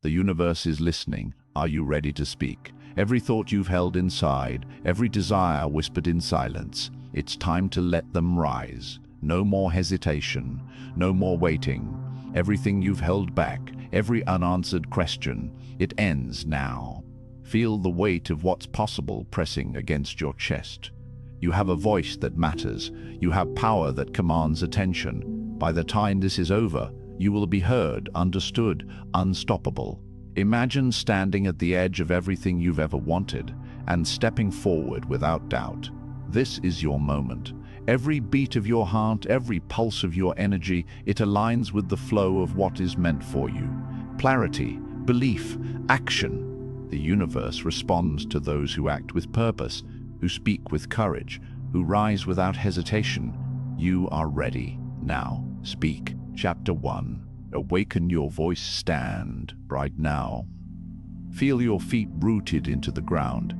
The universe is listening. Are you ready to speak? Every thought you've held inside, every desire whispered in silence, it's time to let them rise. No more hesitation, no more waiting. Everything you've held back, every unanswered question, it ends now. Feel the weight of what's possible pressing against your chest. You have a voice that matters. You have power that commands attention. By the time this is over, you will be heard, understood, unstoppable. Imagine standing at the edge of everything you've ever wanted and stepping forward without doubt. This is your moment. Every beat of your heart, every pulse of your energy, it aligns with the flow of what is meant for you. Clarity, belief, action. The universe responds to those who act with purpose, who speak with courage, who rise without hesitation. You are ready. Now, speak. Chapter 1. Awaken your voice. Stand right now. Feel your feet rooted into the ground.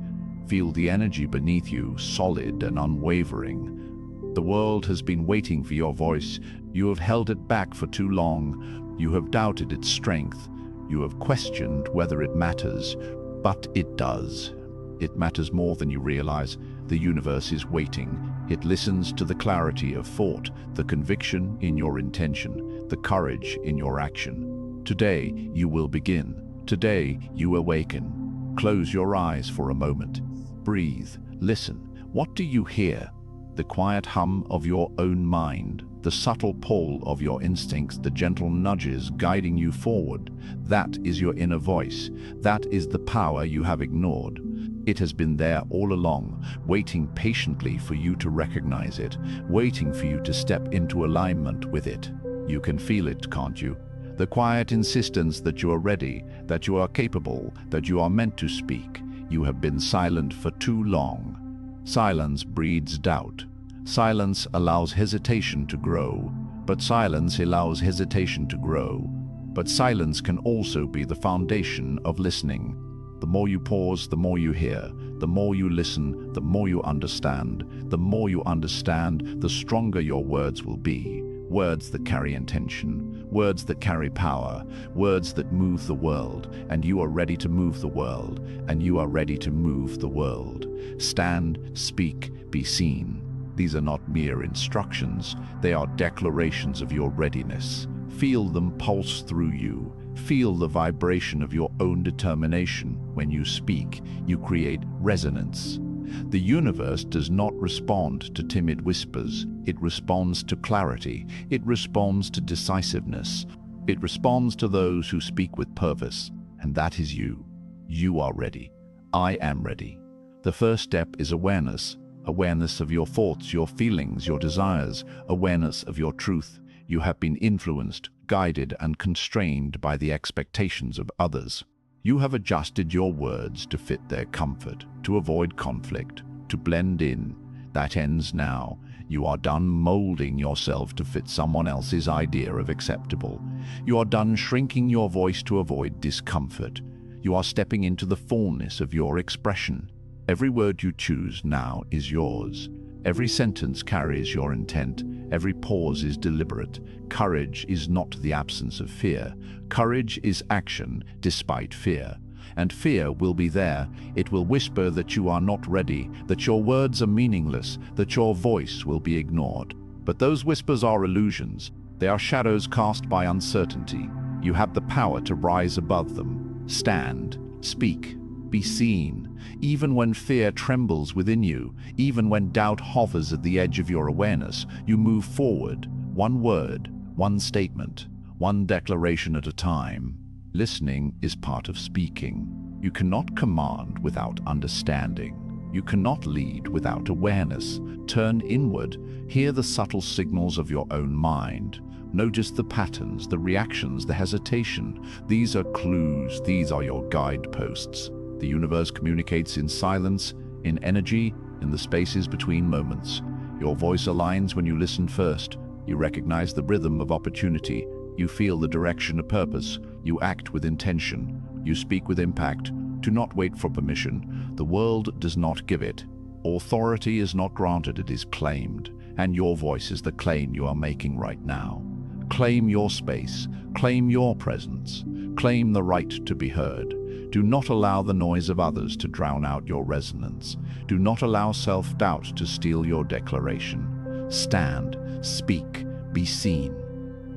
Feel the energy beneath you, solid and unwavering. The world has been waiting for your voice. You have held it back for too long. You have doubted its strength. You have questioned whether it matters. But it does. It matters more than you realize. The universe is waiting. It listens to the clarity of thought, the conviction in your intention, the courage in your action. Today, you will begin. Today, you awaken. Close your eyes for a moment. Breathe. Listen. What do you hear? The quiet hum of your own mind, the subtle pull of your instincts, the gentle nudges guiding you forward. That is your inner voice. That is the power you have ignored. It has been there all along, waiting patiently for you to recognize it, waiting for you to step into alignment with it. You can feel it, can't you? The quiet insistence that you are ready, that you are capable, that you are meant to speak. You have been silent for too long. Silence breeds doubt. Silence allows hesitation to grow, but silence allows hesitation to grow. But silence can also be the foundation of listening. The more you pause, the more you hear. The more you listen, the more you understand. The more you understand, the stronger your words will be. Words that carry intention, words that carry power, words that move the world. And you are ready to move the world. And you are ready to move the world. Stand, speak, be seen. These are not mere instructions. They are declarations of your readiness. Feel them pulse through you. Feel the vibration of your own determination. When you speak, you create resonance. The universe does not respond to timid whispers. It responds to clarity. It responds to decisiveness. It responds to those who speak with purpose. And that is you. You are ready. I am ready. The first step is awareness. Awareness of your thoughts, your feelings, your desires. Awareness of your truth. You have been influenced, guided, and constrained by the expectations of others. You have adjusted your words to fit their comfort, to avoid conflict, to blend in. That ends now. You are done molding yourself to fit someone else's idea of acceptable. You are done shrinking your voice to avoid discomfort. You are stepping into the fullness of your expression. Every word you choose now is yours. Every sentence carries your intent. Every pause is deliberate. Courage is not the absence of fear. Courage is action despite fear. And fear will be there. It will whisper that you are not ready, that your words are meaningless, that your voice will be ignored. But those whispers are illusions. They are shadows cast by uncertainty. You have the power to rise above them. Stand, speak, be seen. Even when fear trembles within you, even when doubt hovers at the edge of your awareness, you move forward, one word, one statement, one declaration at a time. Listening is part of speaking. You cannot command without understanding. You cannot lead without awareness. Turn inward, hear the subtle signals of your own mind. Notice the patterns, the reactions, the hesitation. These are clues, these are your guideposts. The universe communicates in silence, in energy, in the spaces between moments. Your voice aligns when you listen first. You recognize the rhythm of opportunity. You feel the direction of purpose. You act with intention. You speak with impact. Do not wait for permission. The world does not give it. Authority is not granted, it is claimed. And your voice is the claim you are making right now. Claim your space. Claim your presence. Claim the right to be heard. Do not allow the noise of others to drown out your resonance. Do not allow self-doubt to steal your declaration. Stand, speak, be seen.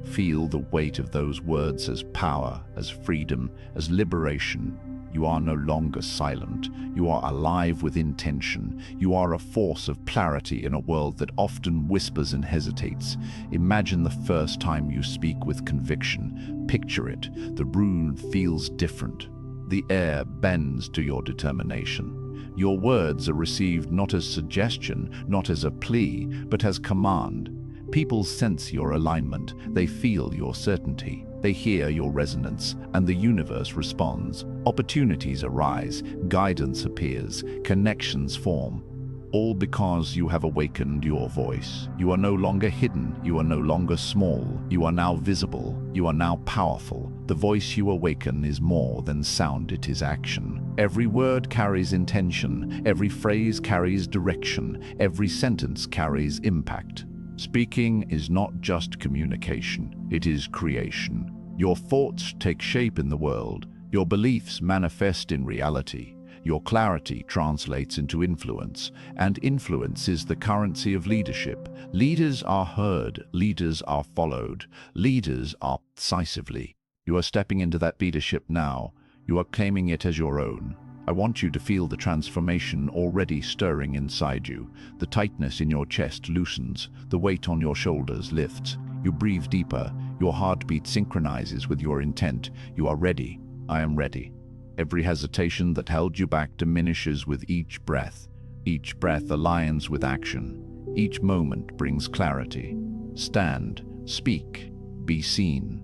Feel the weight of those words as power, as freedom, as liberation. You are no longer silent. You are alive with intention. You are a force of clarity in a world that often whispers and hesitates. Imagine the first time you speak with conviction. Picture it. The room feels different. The air bends to your determination. Your words are received not as suggestion, not as a plea, but as command. People sense your alignment. They feel your certainty. They hear your resonance, and the universe responds. Opportunities arise, guidance appears, connections form. All because you have awakened your voice. You are no longer hidden. You are no longer small. You are now visible. You are now powerful. The voice you awaken is more than sound, it is action. Every word carries intention. Every phrase carries direction. Every sentence carries impact. Speaking is not just communication, it is creation. Your thoughts take shape in the world. Your beliefs manifest in reality. Your clarity translates into influence, and influence is the currency of leadership. Leaders are heard, leaders are followed, leaders are decisively. You are stepping into that leadership now. You are claiming it as your own. I want you to feel the transformation already stirring inside you. The tightness in your chest loosens, the weight on your shoulders lifts. You breathe deeper, your heartbeat synchronizes with your intent. You are ready. I am ready. Every hesitation that held you back diminishes with each breath. Each breath aligns with action. Each moment brings clarity. Stand, speak, be seen.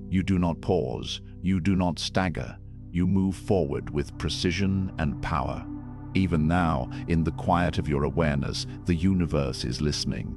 You do not pause, you do not stagger. You move forward with precision and power. Even now, in the quiet of your awareness, the universe is listening.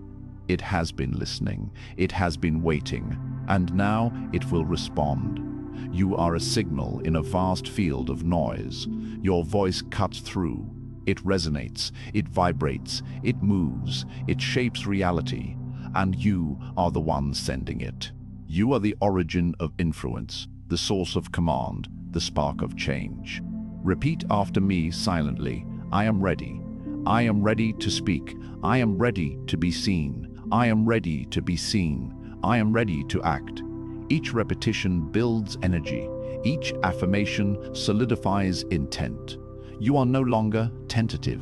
It has been listening, it has been waiting, and now it will respond. You are a signal in a vast field of noise. Your voice cuts through. It resonates, it vibrates, it moves, it shapes reality, and you are the one sending it. You are the origin of influence, the source of command, the spark of change. Repeat after me silently. I am ready. I am ready to speak. I am ready to be seen. I am ready to be seen. I am ready to act. Each repetition builds energy. Each affirmation solidifies intent. You are no longer tentative.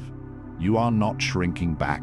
You are not shrinking back.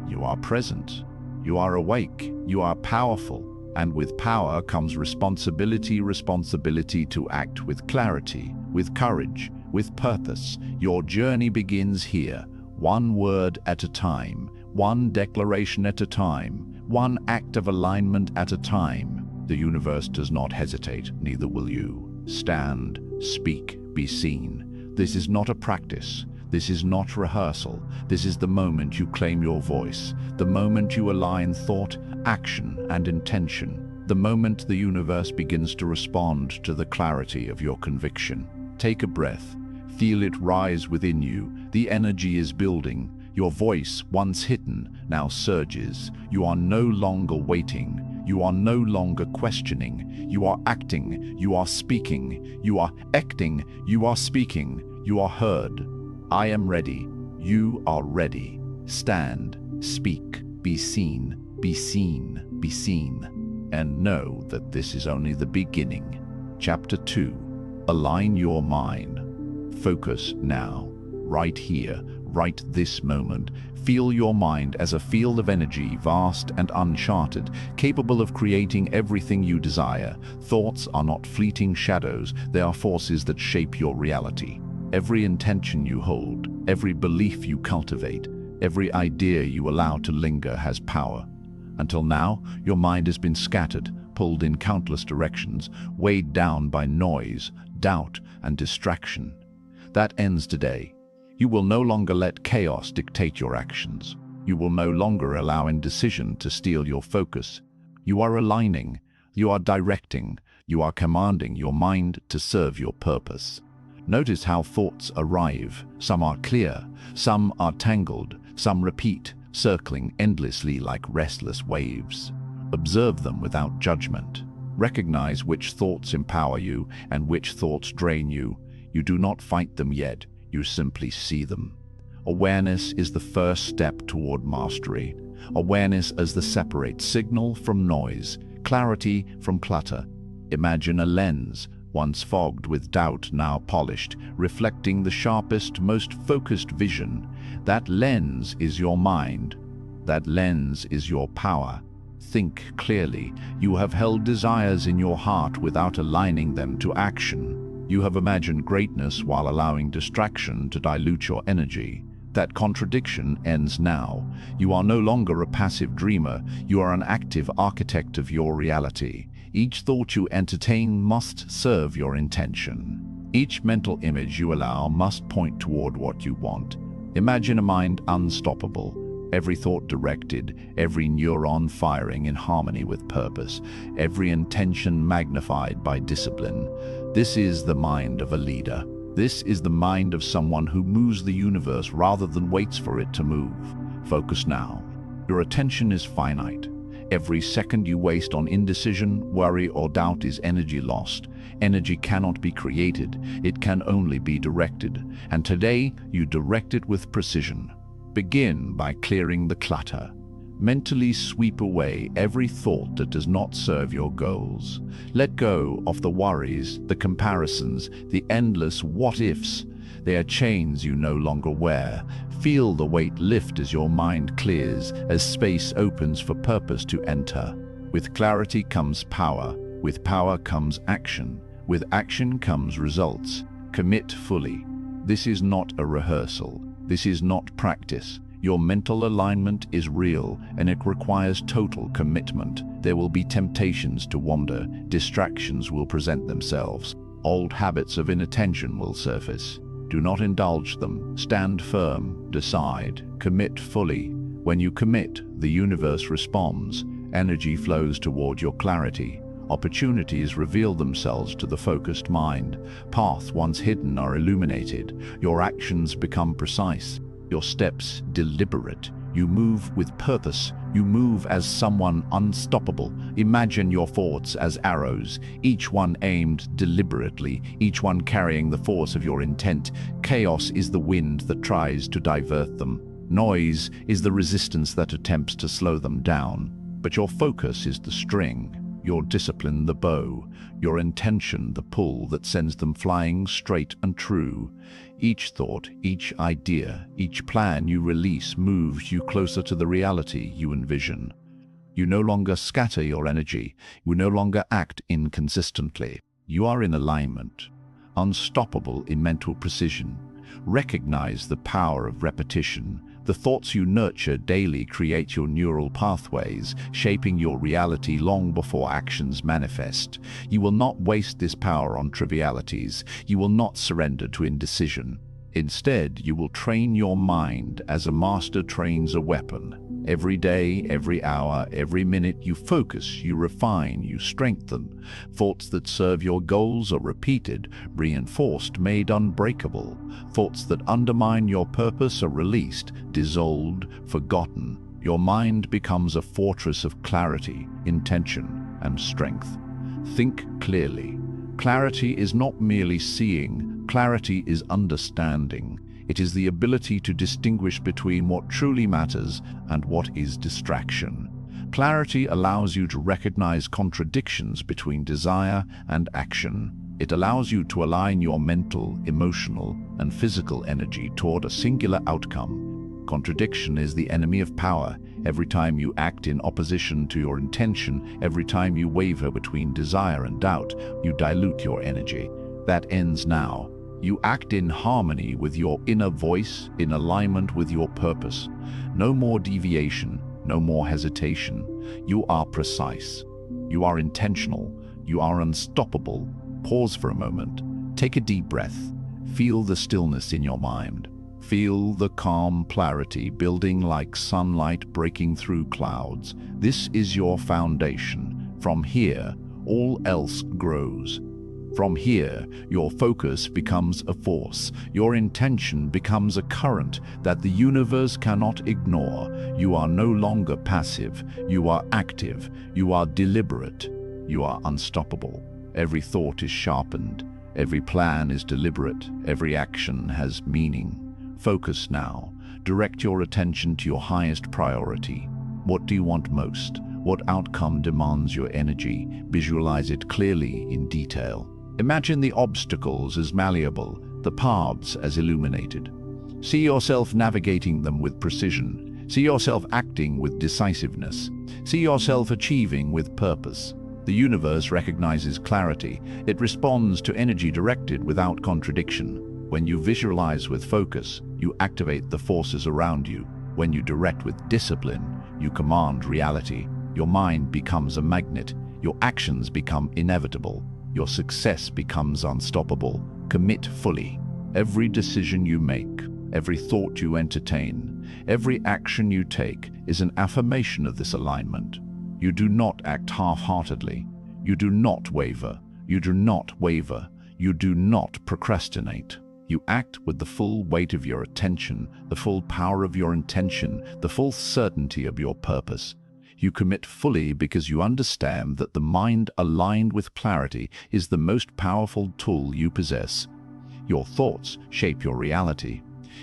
You are present. You are awake. You are powerful. And with power comes responsibility to act with clarity, with courage, with purpose. Your journey begins here, one word at a time, one declaration at a time, one act of alignment at a time. The universe does not hesitate, neither will you. Stand, speak, be seen. This is not a practice. This is not rehearsal. This is the moment you claim your voice, the moment you align thought, action, and intention, the moment the universe begins to respond to the clarity of your conviction. Take a breath. Feel it rise within you. The energy is building. Your voice, once hidden, now surges. You are no longer waiting. You are no longer questioning. You are acting. You are speaking. You are acting. You are speaking. You are heard. I am ready. You are ready. Stand, speak, be seen, be seen, be seen. And know that this is only the beginning. Chapter 2. Align your mind. Focus now, right here, right this moment. Feel your mind as a field of energy, vast and uncharted, capable of creating everything you desire. Thoughts are not fleeting shadows, they are forces that shape your reality. Every intention you hold, every belief you cultivate, every idea you allow to linger has power. Until now, your mind has been scattered, pulled in countless directions, weighed down by noise, doubt, and distraction. That ends today. You will no longer let chaos dictate your actions. You will no longer allow indecision to steal your focus. You are aligning, you are directing, you are commanding your mind to serve your purpose. Notice how thoughts arrive. Some are clear, some are tangled, some repeat, circling endlessly like restless waves. Observe them without judgment. Recognize which thoughts empower you and which thoughts drain you. You do not fight them yet, you simply see them. Awareness is the first step toward mastery. Awareness as the separate signal from noise, clarity from clutter. Imagine a lens, once fogged with doubt, now polished, reflecting the sharpest, most focused vision. That lens is your mind. That lens is your power. Think clearly. You have held desires in your heart without aligning them to action. You have imagined greatness while allowing distraction to dilute your energy. That contradiction ends now. You are no longer a passive dreamer, you are an active architect of your reality. Each thought you entertain must serve your intention. Each mental image you allow must point toward what you want. Imagine a mind unstoppable, every thought directed, every neuron firing in harmony with purpose, every intention magnified by discipline. This is the mind of a leader. This is the mind of someone who moves the universe rather than waits for it to move. Focus now. Your attention is finite. Every second you waste on indecision, worry, or doubt is energy lost. Energy cannot be created, it can only be directed. And today, you direct it with precision. Begin by clearing the clutter. Mentally sweep away every thought that does not serve your goals. Let go of the worries, the comparisons, the endless what-ifs. They are chains you no longer wear. Feel the weight lift as your mind clears, as space opens for purpose to enter. With clarity comes power. With power comes action. With action comes results. Commit fully. This is not a rehearsal. This is not practice. Your mental alignment is real, and it requires total commitment. There will be temptations to wander, distractions will present themselves, old habits of inattention will surface. Do not indulge them. Stand firm, decide, commit fully. When you commit, the universe responds. Energy flows toward your clarity. Opportunities reveal themselves to the focused mind. Paths once hidden are illuminated. Your actions become precise. Your steps deliberate. You move with purpose. You move as someone unstoppable. Imagine your thoughts as arrows, each one aimed deliberately, each one carrying the force of your intent. Chaos is the wind that tries to divert them. Noise is the resistance that attempts to slow them down. But your focus is the string, your discipline the bow, your intention the pull that sends them flying straight and true. Each thought, each idea, each plan you release moves you closer to the reality you envision. You no longer scatter your energy. You no longer act inconsistently. You are in alignment, unstoppable in mental precision. Recognize the power of repetition. The thoughts you nurture daily create your neural pathways, shaping your reality long before actions manifest. You will not waste this power on trivialities. You will not surrender to indecision. Instead, you will train your mind as a master trains a weapon. Every day, every hour, every minute, you focus, you refine, you strengthen. Thoughts that serve your goals are repeated, reinforced, made unbreakable. Thoughts that undermine your purpose are released, dissolved, forgotten. Your mind becomes a fortress of clarity, intention, and strength. Think clearly. Clarity is not merely seeing, clarity is understanding. It is the ability to distinguish between what truly matters and what is distraction. Clarity allows you to recognize contradictions between desire and action. It allows you to align your mental, emotional, and physical energy toward a singular outcome. Contradiction is the enemy of power. Every time you act in opposition to your intention, every time you waver between desire and doubt, you dilute your energy. That ends now. You act in harmony with your inner voice, in alignment with your purpose. No more deviation, no more hesitation. You are precise. You are intentional. You are unstoppable. Pause for a moment. Take a deep breath. Feel the stillness in your mind. Feel the calm clarity building like sunlight breaking through clouds. This is your foundation. From here, all else grows. From here, your focus becomes a force. Your intention becomes a current that the universe cannot ignore. You are no longer passive. You are active. You are deliberate. you are unstoppable. Every thought is sharpened. Every plan is deliberate. Every action has meaning. Focus now. Direct your attention to your highest priority. What do you want most? What outcome demands your energy? Visualize it clearly in detail. Imagine the obstacles as malleable, the paths as illuminated. See yourself navigating them with precision. See yourself acting with decisiveness. See yourself achieving with purpose. The universe recognizes clarity. It responds to energy directed without contradiction. When you visualize with focus, you activate the forces around you. When you direct with discipline, you command reality. Your mind becomes a magnet. Your actions become inevitable. Your success becomes unstoppable. Commit fully. Every decision you make, every thought you entertain, every action you take is an affirmation of this alignment. You do not act half-heartedly. You do not waver. You do not waver. You do not procrastinate. You act with the full weight of your attention, the full power of your intention, the full certainty of your purpose. You commit fully because you understand that the mind aligned with clarity is the most powerful tool you possess. Your thoughts shape your reality.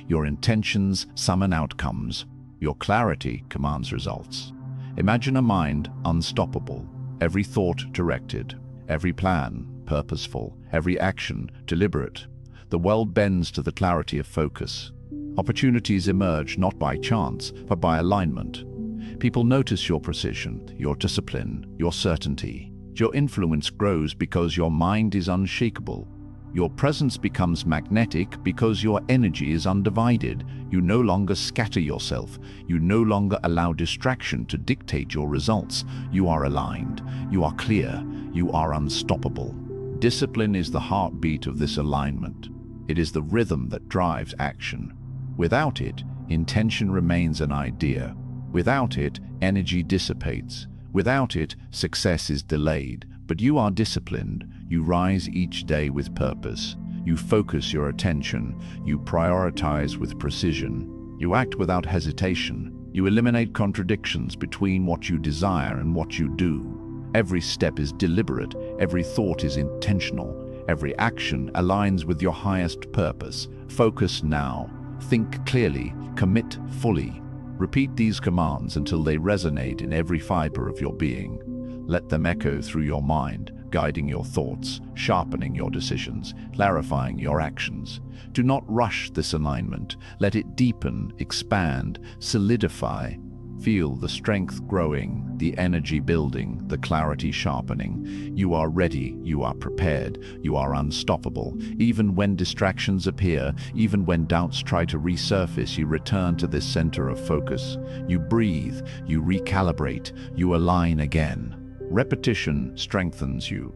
Your intentions summon outcomes. Your clarity commands results. Imagine a mind unstoppable, every thought directed, every plan purposeful, every action deliberate. The world bends to the clarity of focus. Opportunities emerge not by chance, but by alignment. People notice your precision, your discipline, your certainty. Your influence grows because your mind is unshakable. Your presence becomes magnetic because your energy is undivided. You no longer scatter yourself. You no longer allow distraction to dictate your results. You are aligned. You are clear. You are unstoppable. Discipline is the heartbeat of this alignment. It is the rhythm that drives action. Without it, intention remains an idea. Without it, energy dissipates. Without it, success is delayed. But you are disciplined. You rise each day with purpose. You focus your attention. You prioritize with precision. You act without hesitation. You eliminate contradictions between what you desire and what you do. Every step is deliberate. Every thought is intentional. Every action aligns with your highest purpose. Focus now. Think clearly. Commit fully. Repeat these commands until they resonate in every fiber of your being. Let them echo through your mind, guiding your thoughts, sharpening your decisions, clarifying your actions. Do not rush this alignment. Let it deepen, expand, solidify. Feel the strength growing, the energy building, the clarity sharpening. You are ready, you are prepared, you are unstoppable. Even when distractions appear, even when doubts try to resurface, you return to this center of focus. You breathe, you recalibrate, you align again. Repetition strengthens you.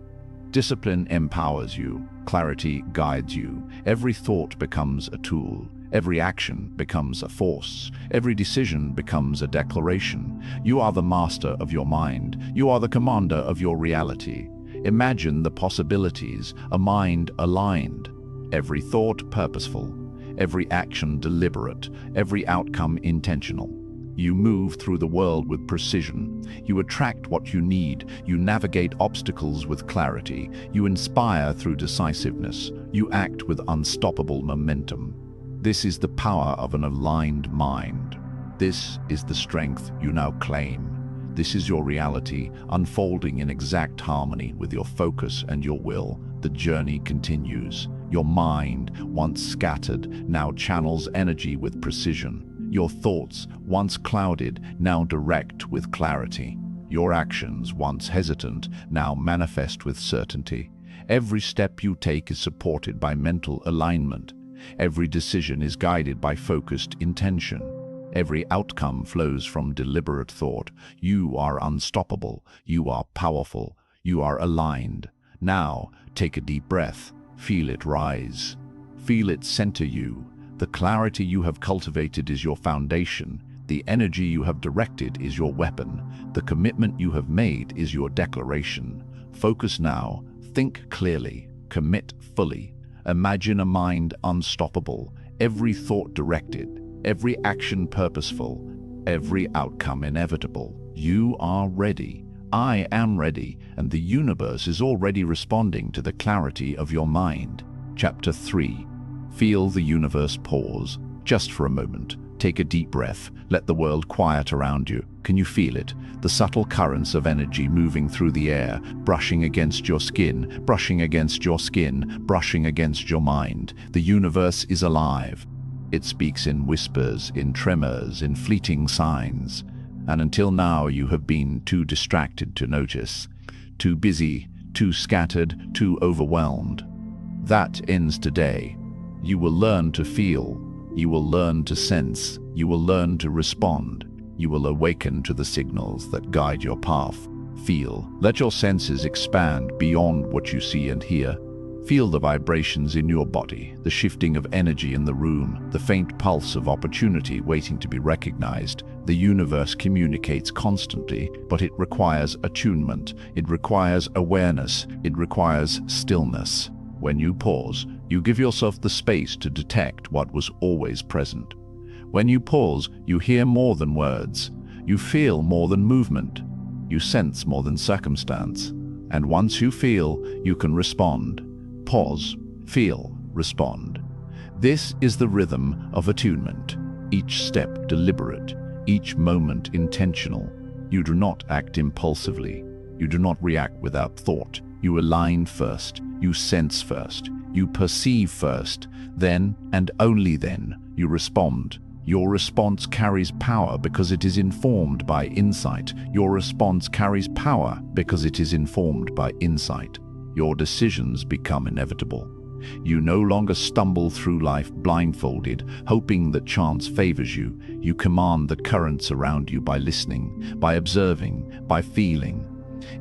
Discipline empowers you. Clarity guides you. Every thought becomes a tool. Every action becomes a force. Every decision becomes a declaration. You are the master of your mind. You are the commander of your reality. Imagine the possibilities, a mind aligned. Every thought purposeful. Every action deliberate. Every outcome intentional. You move through the world with precision. You attract what you need. You navigate obstacles with clarity. You inspire through decisiveness. You act with unstoppable momentum. This is the power of an aligned mind. This is the strength you now claim. This is your reality, unfolding in exact harmony with your focus and your will. The journey continues. Your mind, once scattered, now channels energy with precision. Your thoughts, once clouded, now direct with clarity. Your actions, once hesitant, now manifest with certainty. Every step you take is supported by mental alignment. Every decision is guided by focused intention. Every outcome flows from deliberate thought. You are unstoppable. You are powerful. You are aligned. Now, take a deep breath. Feel it rise. Feel it center you. The clarity you have cultivated is your foundation. The energy you have directed is your weapon. The commitment you have made is your declaration. Focus now. Think clearly. Commit fully. Imagine a mind unstoppable. Every thought directed. Every action purposeful. Every outcome inevitable. You are ready. I am ready, and the universe is already responding to the clarity of your mind. Chapter 3. Feel the universe pause. Just for a moment. Take a deep breath. Let the world quiet around you. Can you feel it? The subtle currents of energy moving through the air, brushing against your skin, brushing against your skin, brushing against your mind. The universe is alive. It speaks in whispers, in tremors, in fleeting signs. And until now you have been too distracted to notice. Too busy, too scattered, too overwhelmed. That ends today. You will learn to feel. You will learn to sense. You will learn to respond. You will awaken to the signals that guide your path. Feel. Let your senses expand beyond what you see and hear. Feel the vibrations in your body, the shifting of energy in the room, the faint pulse of opportunity waiting to be recognized. The universe communicates constantly, but it requires attunement. It requires awareness. It requires stillness. When you pause, you give yourself the space to detect what was always present. When you pause, you hear more than words. You feel more than movement. You sense more than circumstance. And once you feel, you can respond. Pause, feel, respond. This is the rhythm of attunement. Each step deliberate, each moment intentional. You do not act impulsively. You do not react without thought. You align first. You sense first. You perceive first. Then, and only then, you respond. Your response carries power because it is informed by insight. Your response carries power because it is informed by insight. Your decisions become inevitable. You no longer stumble through life blindfolded, hoping that chance favors you. You command the currents around you by listening, by observing, by feeling.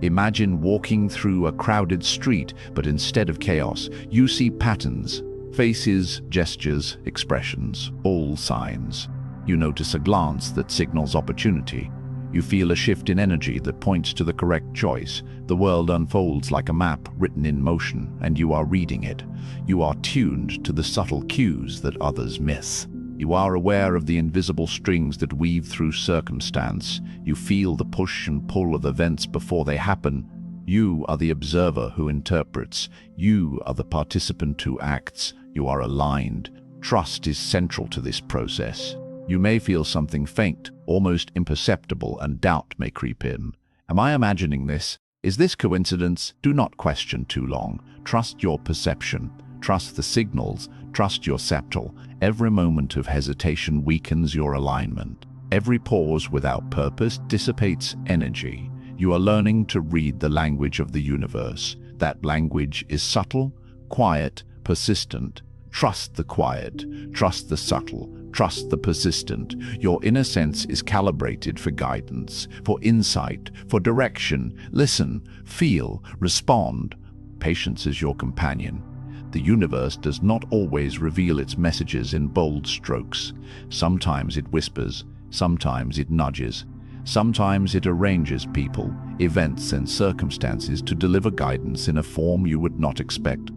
Imagine walking through a crowded street, but instead of chaos, you see patterns, faces, gestures, expressions, all signs. You notice a glance that signals opportunity. You feel a shift in energy that points to the correct choice. The world unfolds like a map written in motion, and you are reading it. You are tuned to the subtle cues that others miss. You are aware of the invisible strings that weave through circumstance. You feel the push and pull of events before they happen. You are the observer who interprets. You are the participant who acts. You are aligned. Trust is central to this process. You may feel something faint, almost imperceptible, and doubt may creep in. Am I imagining this? Is this coincidence? Do not question too long. Trust your perception. Trust the signals. Trust your septal. Every moment of hesitation weakens your alignment. Every pause without purpose dissipates energy. You are learning to read the language of the universe. That language is subtle, quiet, persistent. Trust the quiet. Trust the subtle. Trust the persistent. Your inner sense is calibrated for guidance, for insight, for direction. Listen, feel, respond. Patience is your companion. The universe does not always reveal its messages in bold strokes. Sometimes it whispers, sometimes it nudges, sometimes it arranges people, events, and circumstances to deliver guidance in a form you would not expect.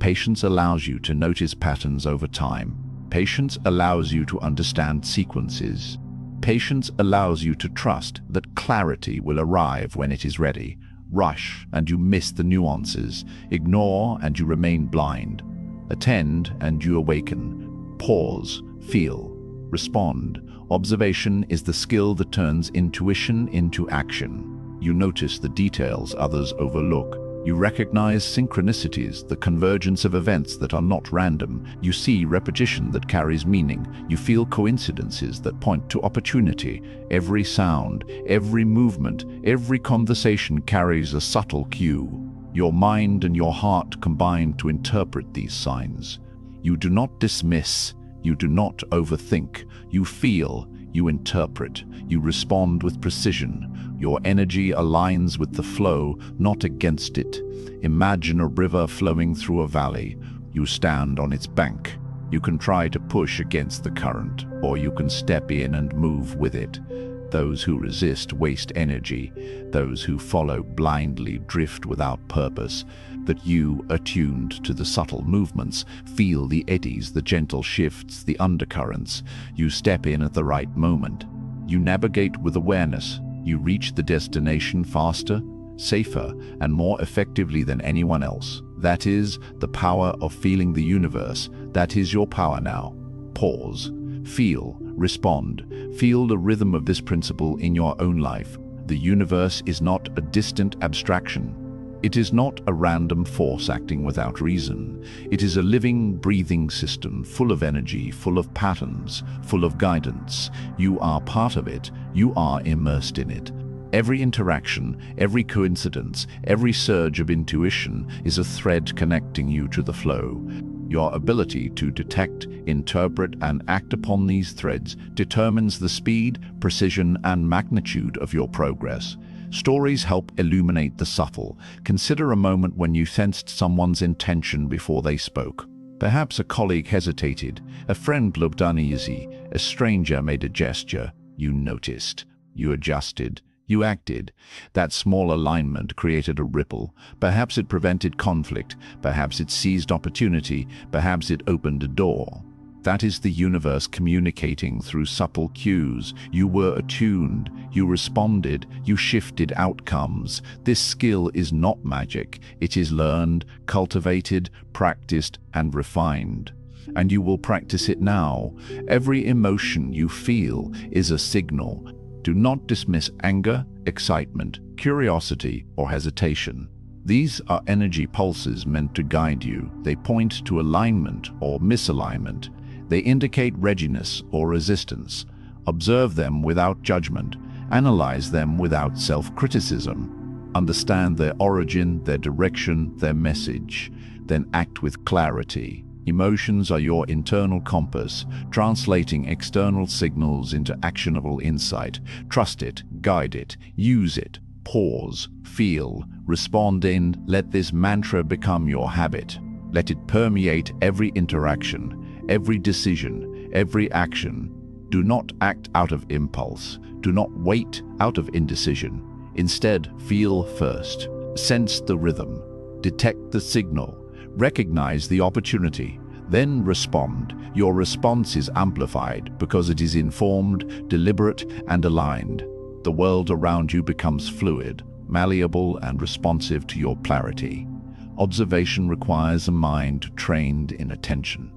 Patience allows you to notice patterns over time. Patience allows you to understand sequences. Patience allows you to trust that clarity will arrive when it is ready. Rush and you miss the nuances. Ignore and you remain blind. Attend and you awaken. Pause, feel, respond. Observation is the skill that turns intuition into action. You notice the details others overlook. You recognize synchronicities, the convergence of events that are not random. You see repetition that carries meaning. You feel coincidences that point to opportunity. Every sound, every movement, every conversation carries a subtle cue. Your mind and your heart combine to interpret these signs. You do not dismiss. You do not overthink. You feel. You interpret. You respond with precision. Your energy aligns with the flow, not against it. Imagine a river flowing through a valley. You stand on its bank. You can try to push against the current, or you can step in and move with it. Those who resist waste energy. Those who follow blindly drift without purpose. But you, attuned to the subtle movements, feel the eddies, the gentle shifts, the undercurrents. You step in at the right moment. You navigate with awareness. You reach the destination faster, safer, and more effectively than anyone else. That is the power of feeling the universe. That is your power now. Pause. Feel. Respond. Feel the rhythm of this principle in your own life. The universe is not a distant abstraction. It is not a random force acting without reason. It is a living, breathing system, full of energy, full of patterns, full of guidance. You are part of it. You are immersed in it. Every interaction, every coincidence, every surge of intuition is a thread connecting you to the flow. Your ability to detect, interpret, and act upon these threads determines the speed, precision, and magnitude of your progress. Stories help illuminate the subtle. Consider a moment when you sensed someone's intention before they spoke. Perhaps a colleague hesitated, a friend looked uneasy, a stranger made a gesture. You noticed. You adjusted. You acted. That small alignment created a ripple. Perhaps it prevented conflict. Perhaps it seized opportunity. Perhaps it opened a door. That is the universe communicating through subtle cues. You were attuned. You responded. You shifted outcomes. This skill is not magic. It is learned, cultivated, practiced, and refined. And you will practice it now. Every emotion you feel is a signal. Do not dismiss anger, excitement, curiosity, or hesitation. These are energy pulses meant to guide you. They point to alignment or misalignment. They indicate readiness or resistance. Observe them without judgment. Analyze them without self-criticism. Understand their origin, their direction, their message. Then act with clarity. Emotions are your internal compass, translating external signals into actionable insight. Trust it, guide it, use it, pause, feel, respond in. Let this mantra become your habit. Let it permeate every interaction, every decision, every action. Do not act out of impulse. Do not wait out of indecision. Instead, feel first. Sense the rhythm. Detect the signal. Recognize the opportunity, then respond. Your response is amplified because it is informed, deliberate, and aligned. The world around you becomes fluid, malleable, and responsive to your clarity. Observation requires a mind trained in attention.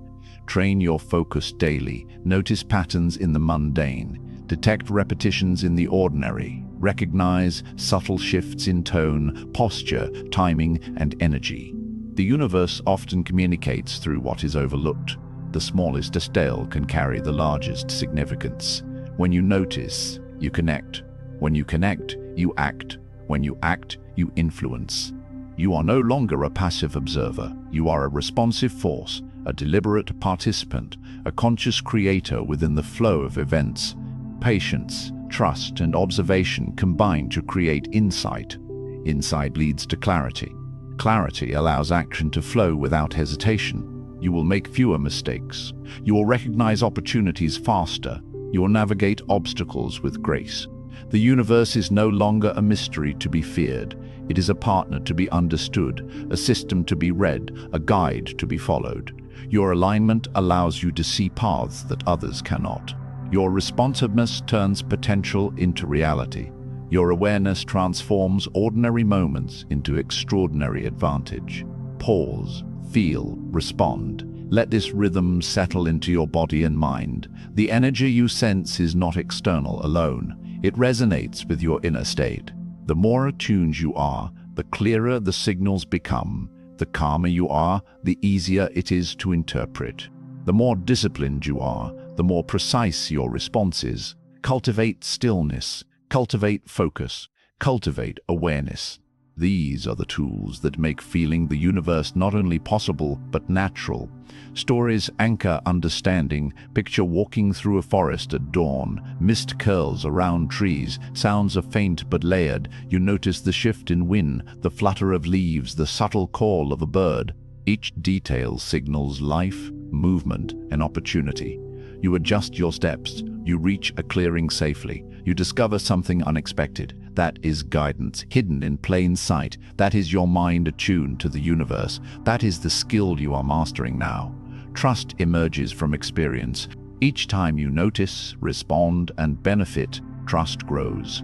Train your focus daily. Notice patterns in the mundane. Detect repetitions in the ordinary. Recognize subtle shifts in tone, posture, timing, and energy. The universe often communicates through what is overlooked. The smallest detail can carry the largest significance. When you notice, you connect. When you connect, you act. When you act, you influence. You are no longer a passive observer. You are a responsive force, a deliberate participant, a conscious creator within the flow of events. Patience, trust, and observation combine to create insight. Insight leads to clarity. Clarity allows action to flow without hesitation. You will make fewer mistakes. You will recognize opportunities faster. You will navigate obstacles with grace. The universe is no longer a mystery to be feared. It is a partner to be understood, a system to be read, a guide to be followed. Your alignment allows you to see paths that others cannot. Your responsiveness turns potential into reality. Your awareness transforms ordinary moments into extraordinary advantage. Pause, feel, respond. Let this rhythm settle into your body and mind. The energy you sense is not external alone. It resonates with your inner state. The more attuned you are, the clearer the signals become. The calmer you are, the easier it is to interpret. The more disciplined you are, the more precise your response is. Cultivate stillness. Cultivate focus. Cultivate awareness. These are the tools that make feeling the universe not only possible, but natural. Stories anchor understanding. Picture walking through a forest at dawn. Mist curls around trees. Sounds are faint but layered. You notice the shift in wind, the flutter of leaves, the subtle call of a bird. Each detail signals life, movement, and opportunity. You adjust your steps. You reach a clearing safely. You discover something unexpected. That is guidance, hidden in plain sight. That is your mind attuned to the universe. That is the skill you are mastering now. Trust emerges from experience. Each time you notice, respond, and benefit, trust grows.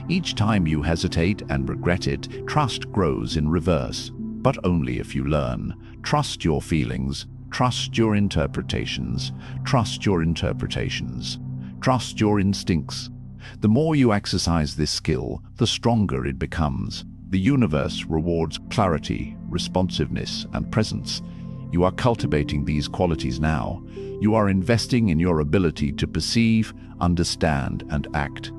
Each time you hesitate and regret it, trust grows in reverse. But only if you learn. Trust your feelings. Trust your interpretations. Trust your interpretations. Trust your instincts. The more you exercise this skill, the stronger it becomes. The universe rewards clarity, responsiveness, and presence. You are cultivating these qualities now. You are investing in your ability to perceive, understand, and act.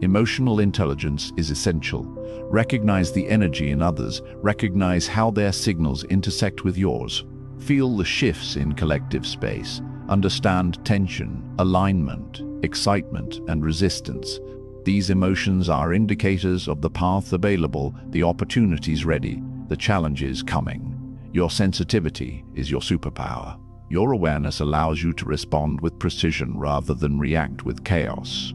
Emotional intelligence is essential. Recognize the energy in others. Recognize how their signals intersect with yours. Feel the shifts in collective space. Understand tension, alignment, excitement, and resistance. These emotions are indicators of the path available, the opportunities ready, the challenges coming. Your sensitivity is your superpower. Your awareness allows you to respond with precision rather than react with chaos.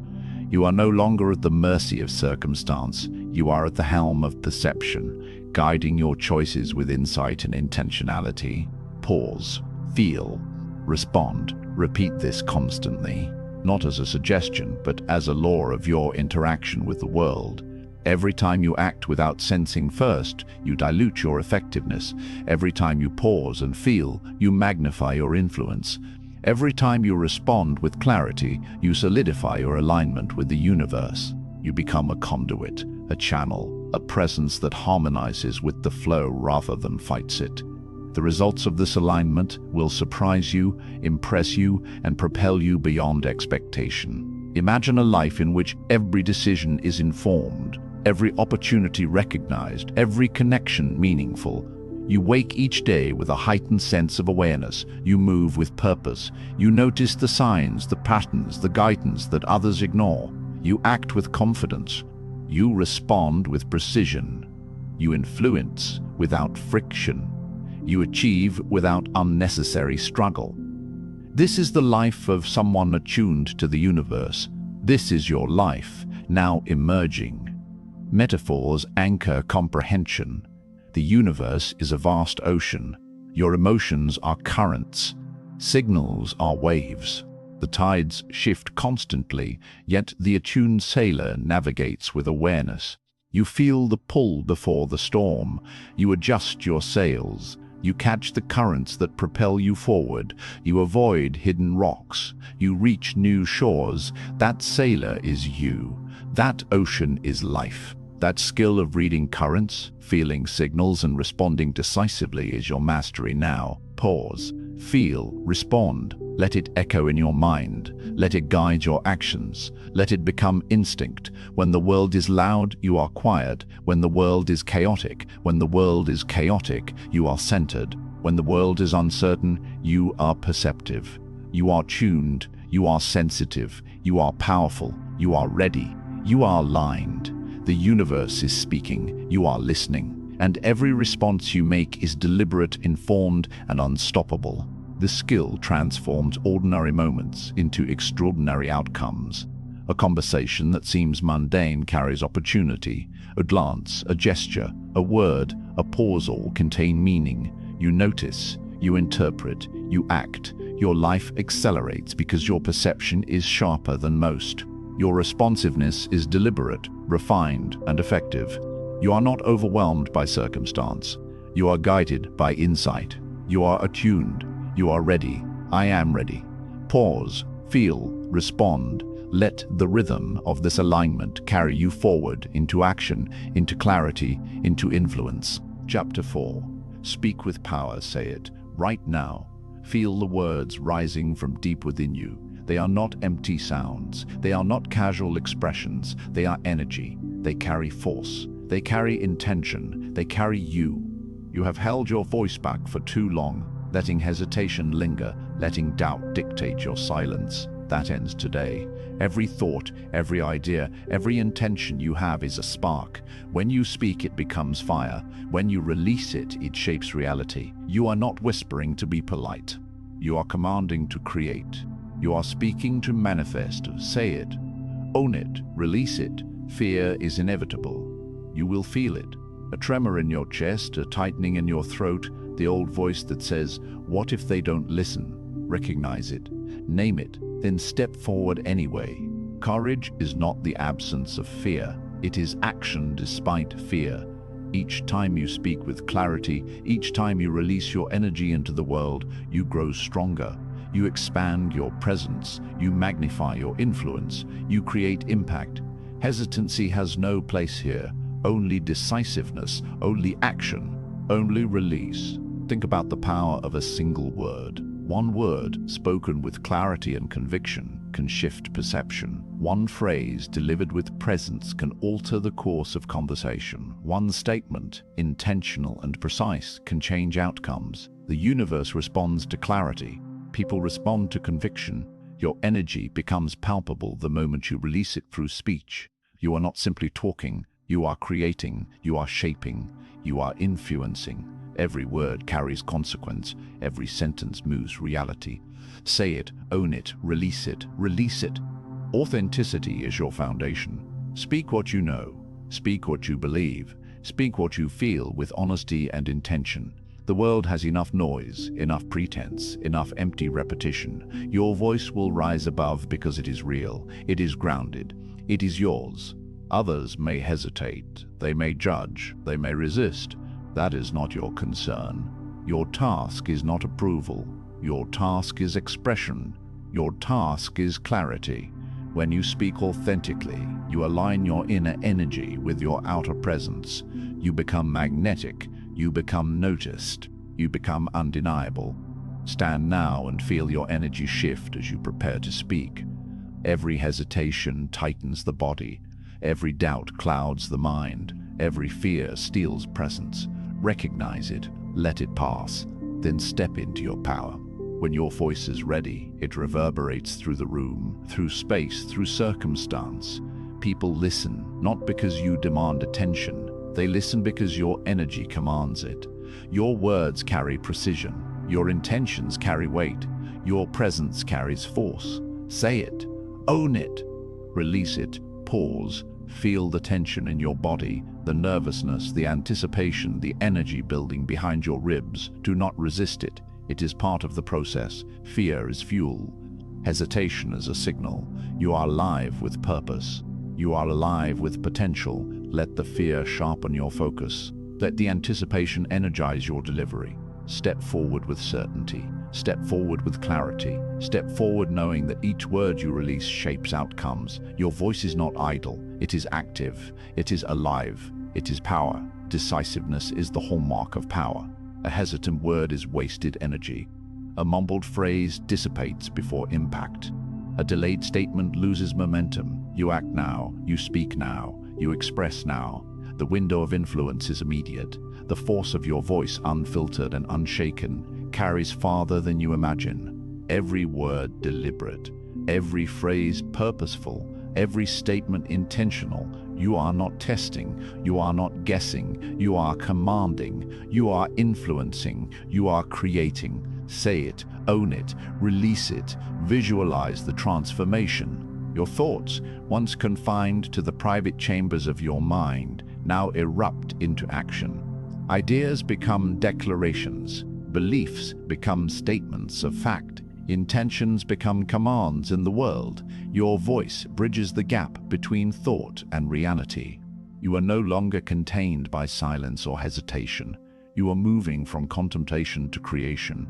You are no longer at the mercy of circumstance. You are at the helm of perception, guiding your choices with insight and intentionality. Pause, feel, respond. Repeat this constantly, not as a suggestion, but as a law of your interaction with the world. Every time you act without sensing first, you dilute your effectiveness. Every time you pause and feel, you magnify your influence. Every time you respond with clarity, you solidify your alignment with the universe. You become a conduit, a channel, a presence that harmonizes with the flow rather than fights it. The results of this alignment will surprise you, impress you, and propel you beyond expectation. Imagine a life in which every decision is informed, every opportunity recognized, every connection meaningful. You wake each day with a heightened sense of awareness. You move with purpose. You notice the signs, the patterns, the guidance that others ignore. You act with confidence. You respond with precision. You influence without friction. You achieve without unnecessary struggle. This is the life of someone attuned to the universe. This is your life, now emerging. Metaphors anchor comprehension. The universe is a vast ocean. Your emotions are currents. Signals are waves. The tides shift constantly, yet the attuned sailor navigates with awareness. You feel the pull before the storm. You adjust your sails. You catch the currents that propel you forward. You avoid hidden rocks. You reach new shores. That sailor is you. That ocean is life. That skill of reading currents, feeling signals, and responding decisively is your mastery now. Pause, feel, respond. Let it echo in your mind. Let it guide your actions. Let it become instinct. When the world is loud, you are quiet. When the world is chaotic, you are centered. When the world is uncertain, you are perceptive. You are tuned. You are sensitive. You are powerful. You are ready. You are aligned. The universe is speaking. You are listening. And every response you make is deliberate, informed, and unstoppable. The skill transforms ordinary moments into extraordinary outcomes. A conversation that seems mundane carries opportunity. A glance, a gesture, a word, a pause all contain meaning. You notice, you interpret, you act. Your life accelerates because your perception is sharper than most. Your responsiveness is deliberate, refined, and effective. You are not overwhelmed by circumstance. You are guided by insight. You are attuned. You are ready. I am ready. Pause, feel, respond. Let the rhythm of this alignment carry you forward into action, into clarity, into influence. Chapter 4. Speak with power, say it, right now. Feel the words rising from deep within you. They are not empty sounds. They are not casual expressions. They are energy. They carry force. They carry intention. They carry you. You have held your voice back for too long, letting hesitation linger, letting doubt dictate your silence. That ends today. Every thought, every idea, every intention you have is a spark. When you speak, it becomes fire. When you release it, it shapes reality. You are not whispering to be polite. You are commanding to create. You are speaking to manifest. Say it. Own it. Release it. Fear is inevitable. You will feel it. A tremor in your chest, a tightening in your throat, the old voice that says, "What if they don't listen?" Recognize it. Name it. Then step forward anyway. Courage is not the absence of fear. It is action despite fear. Each time you speak with clarity, each time you release your energy into the world, you grow stronger. You expand your presence, you magnify your influence, you create impact. Hesitancy has no place here. Only decisiveness, only action, only release. Think about the power of a single word. One word, spoken with clarity and conviction, can shift perception. One phrase, delivered with presence, can alter the course of conversation. One statement, intentional and precise, can change outcomes. The universe responds to clarity. People respond to conviction. Your energy becomes palpable the moment you release it through speech. You are not simply talking, you are creating, you are shaping, you are influencing. Every word carries consequence. Every sentence moves reality. Say it, own it, release it, release it. Authenticity is your foundation. Speak what you know. Speak what you believe. Speak what you feel with honesty and intention. The world has enough noise, enough pretense, enough empty repetition. Your voice will rise above because it is real. It is grounded. It is yours. Others may hesitate. They may judge. They may resist. That is not your concern. Your task is not approval. Your task is expression. Your task is clarity. When you speak authentically, you align your inner energy with your outer presence. You become magnetic. You become noticed. You become undeniable. Stand now and feel your energy shift as you prepare to speak. Every hesitation tightens the body. Every doubt clouds the mind. Every fear steals presence. Recognize it, let it pass, then step into your power. When your voice is ready, it reverberates through the room, through space, through circumstance. People listen, not because you demand attention. They listen because your energy commands it. Your words carry precision. Your intentions carry weight. Your presence carries force. Say it. Own it. Release it. Pause. Feel the tension in your body, the nervousness, the anticipation, the energy building behind your ribs. Do not resist it. It is part of the process. Fear is fuel. Hesitation is a signal. You are alive with purpose. You are alive with potential. Let the fear sharpen your focus. Let the anticipation energize your delivery. Step forward with certainty. Step forward with clarity. Step forward knowing that each word you release shapes outcomes. Your voice is not idle. It is active. It is alive. It is power. Decisiveness is the hallmark of power. A hesitant word is wasted energy. A mumbled phrase dissipates before impact. A delayed statement loses momentum. You act now. You speak now. You express now. The window of influence is immediate. The force of your voice, unfiltered and unshaken, carries farther than you imagine. Every word deliberate, every phrase purposeful, every statement intentional. You are not testing, you are not guessing, you are commanding, you are influencing, you are creating. Say it, own it, release it, visualize the transformation. Your thoughts, once confined to the private chambers of your mind, now erupt into action. Ideas become declarations. Beliefs become statements of fact. Intentions become commands in the world. Your voice bridges the gap between thought and reality. You are no longer contained by silence or hesitation. You are moving from contemplation to creation.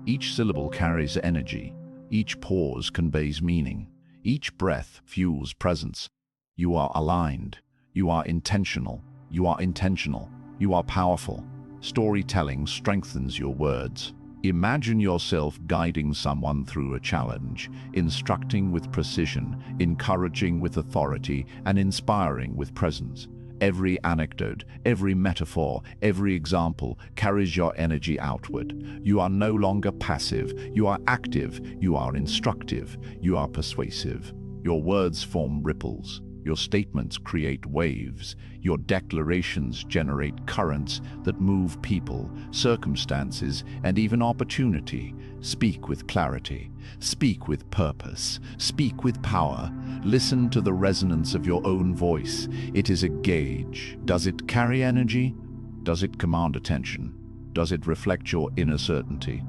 Each syllable carries energy. Each pause conveys meaning. Each breath fuels presence. You are aligned. You are intentional. You are intentional. You are powerful. Storytelling strengthens your words. Imagine yourself guiding someone through a challenge, instructing with precision, encouraging with authority, and inspiring with presence. Every anecdote, every metaphor, every example carries your energy outward. You are no longer passive. You are active. You are instructive. You are persuasive. Your words form ripples. Your statements create waves. Your declarations generate currents that move people, circumstances, and even opportunity. Speak with clarity. Speak with purpose. Speak with power. Listen to the resonance of your own voice. It is a gauge. Does it carry energy? Does it command attention? Does it reflect your inner certainty?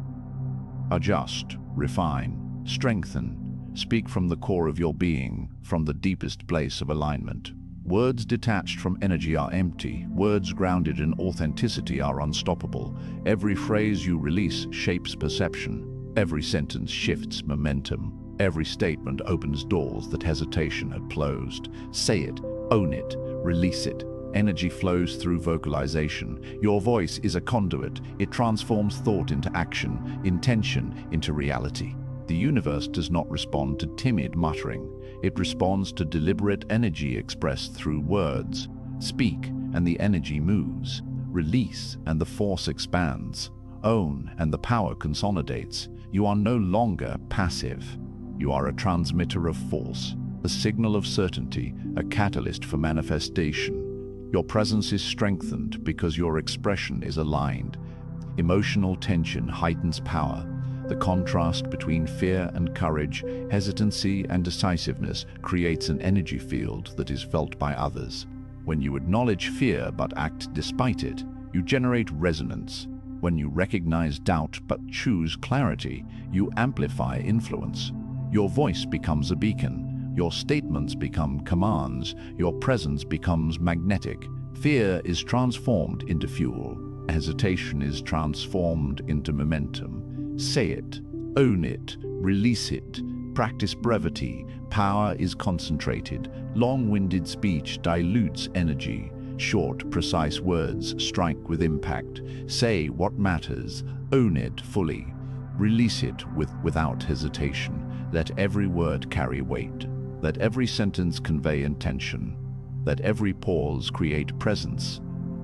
Adjust, refine, strengthen. Speak from the core of your being, from the deepest place of alignment. Words detached from energy are empty. Words grounded in authenticity are unstoppable. Every phrase you release shapes perception. Every sentence shifts momentum. Every statement opens doors that hesitation had closed. Say it, own it, release it. Energy flows through vocalization. Your voice is a conduit. It transforms thought into action, intention into reality. The universe does not respond to timid muttering. It responds to deliberate energy expressed through words. Speak, and the energy moves. Release, and the force expands. Own, and the power consolidates. You are no longer passive. You are a transmitter of force, a signal of certainty, a catalyst for manifestation. Your presence is strengthened because your expression is aligned. Emotional tension heightens power. The contrast between fear and courage, hesitancy and decisiveness creates an energy field that is felt by others. When you acknowledge fear but act despite it, you generate resonance. When you recognize doubt but choose clarity, you amplify influence. Your voice becomes a beacon. Your statements become commands. Your presence becomes magnetic. Fear is transformed into fuel. Hesitation is transformed into momentum. Say it, own it, release it. Practice brevity. Power is concentrated. Long-winded speech dilutes energy. Short, precise words strike with impact. Say what matters. Own it fully. Release it without hesitation. Let every word carry weight. Let every sentence convey intention. Let every pause create presence.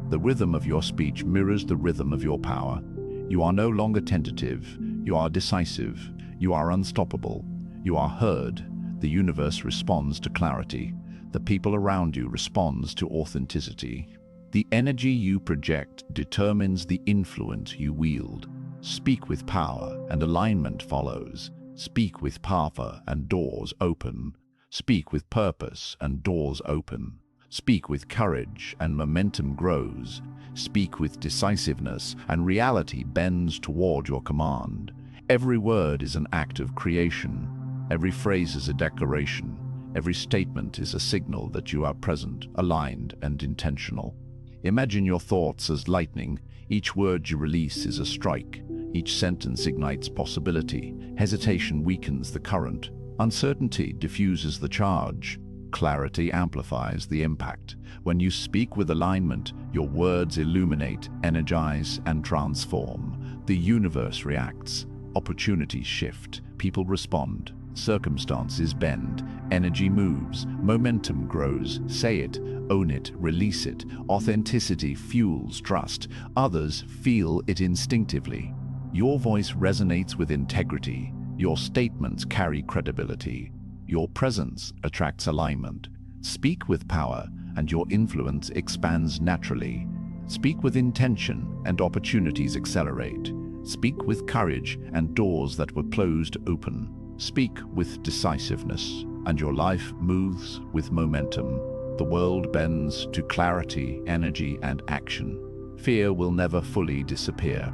The rhythm of your speech mirrors the rhythm of your power. You are no longer tentative. You are decisive. You are unstoppable. You are heard. The universe responds to clarity. The people around you responds to authenticity. The energy you project determines the influence you wield. Speak with power and alignment follows. Speak with power and doors open. Speak with purpose and doors open. Speak with courage and momentum grows. Speak with decisiveness and reality bends toward your command. Every word is an act of creation. Every phrase is a declaration. Every statement is a signal that you are present, aligned, and intentional. Imagine your thoughts as lightning. Each word you release is a strike. Each sentence ignites possibility. Hesitation weakens the current. Uncertainty diffuses the charge. Clarity amplifies the impact. When you speak with alignment, your words illuminate, energize, and transform. The universe reacts. Opportunities shift. People respond. Circumstances bend. Energy moves. Momentum grows. Say it, own it, release it. Authenticity fuels trust. Others feel it instinctively. Your voice resonates with integrity. Your statements carry credibility. Your presence attracts alignment. Speak with power, and your influence expands naturally. Speak with intention, and opportunities accelerate. Speak with courage, and doors that were closed open. Speak with decisiveness, and your life moves with momentum. The world bends to clarity, energy, and action. Fear will never fully disappear.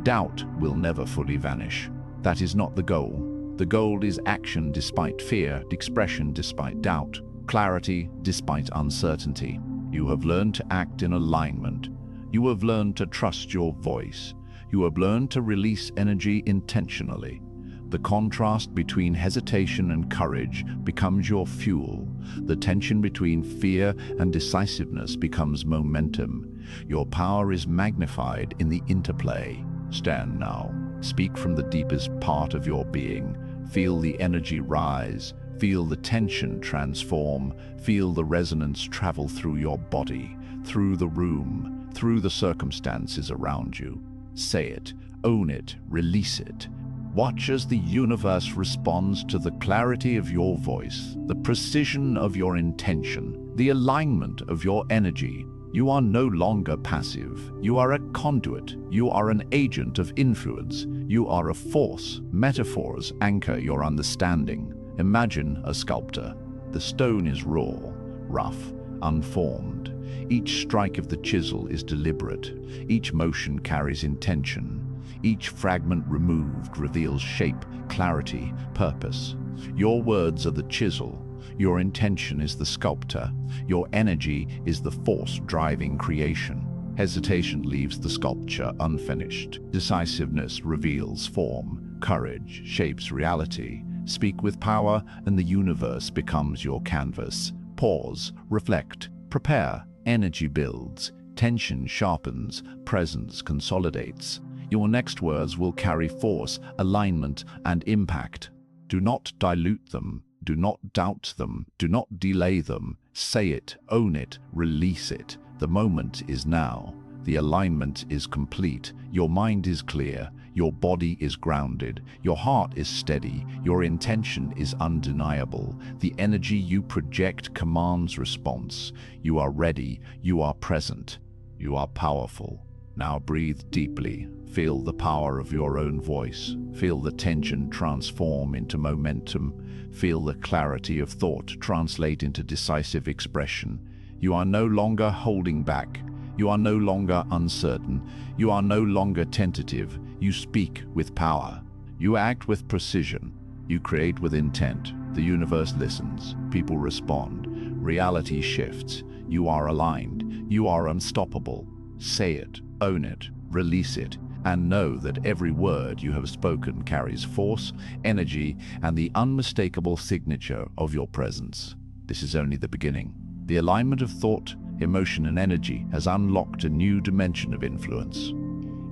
Doubt will never fully vanish. That is not the goal. The goal is action despite fear, expression despite doubt, clarity despite uncertainty. You have learned to act in alignment. You have learned to trust your voice. You have learned to release energy intentionally. The contrast between hesitation and courage becomes your fuel. The tension between fear and decisiveness becomes momentum. Your power is magnified in the interplay. Stand now. Speak from the deepest part of your being. Feel the energy rise. Feel the tension transform. Feel the resonance travel through your body, through the room, through the circumstances around you. Say it, own it, release it. Watch as the universe responds to the clarity of your voice, the precision of your intention, the alignment of your energy. You are no longer passive. You are a conduit. You are an agent of influence. You are a force. Metaphors anchor your understanding. Imagine a sculptor. The stone is raw, rough, unformed. Each strike of the chisel is deliberate. Each motion carries intention. Each fragment removed reveals shape, clarity, purpose. Your words are the chisel. Your intention is the sculptor. Your energy is the force driving creation. Hesitation leaves the sculpture unfinished. Decisiveness reveals form. Courage shapes reality. Speak with power, and the universe becomes your canvas. Pause, reflect, prepare. Energy builds. Tension sharpens. Presence consolidates. Your next words will carry force, alignment, and impact. Do not dilute them. Do not doubt them. Do not delay them. Say it, own it, release it. The moment is now. The alignment is complete. Your mind is clear. Your body is grounded. Your heart is steady. Your intention is undeniable. The energy you project commands response. You are ready. You are present. You are powerful. Now breathe deeply. Feel the power of your own voice. Feel the tension transform into momentum. Feel the clarity of thought translate into decisive expression. You are no longer holding back. You are no longer uncertain. You are no longer tentative. You speak with power. You act with precision. You create with intent. The universe listens. People respond. Reality shifts. You are aligned. You are unstoppable. Say it, own it, release it, and know that every word you have spoken carries force, energy, and the unmistakable signature of your presence. This is only the beginning. The alignment of thought, emotion, and energy has unlocked a new dimension of influence.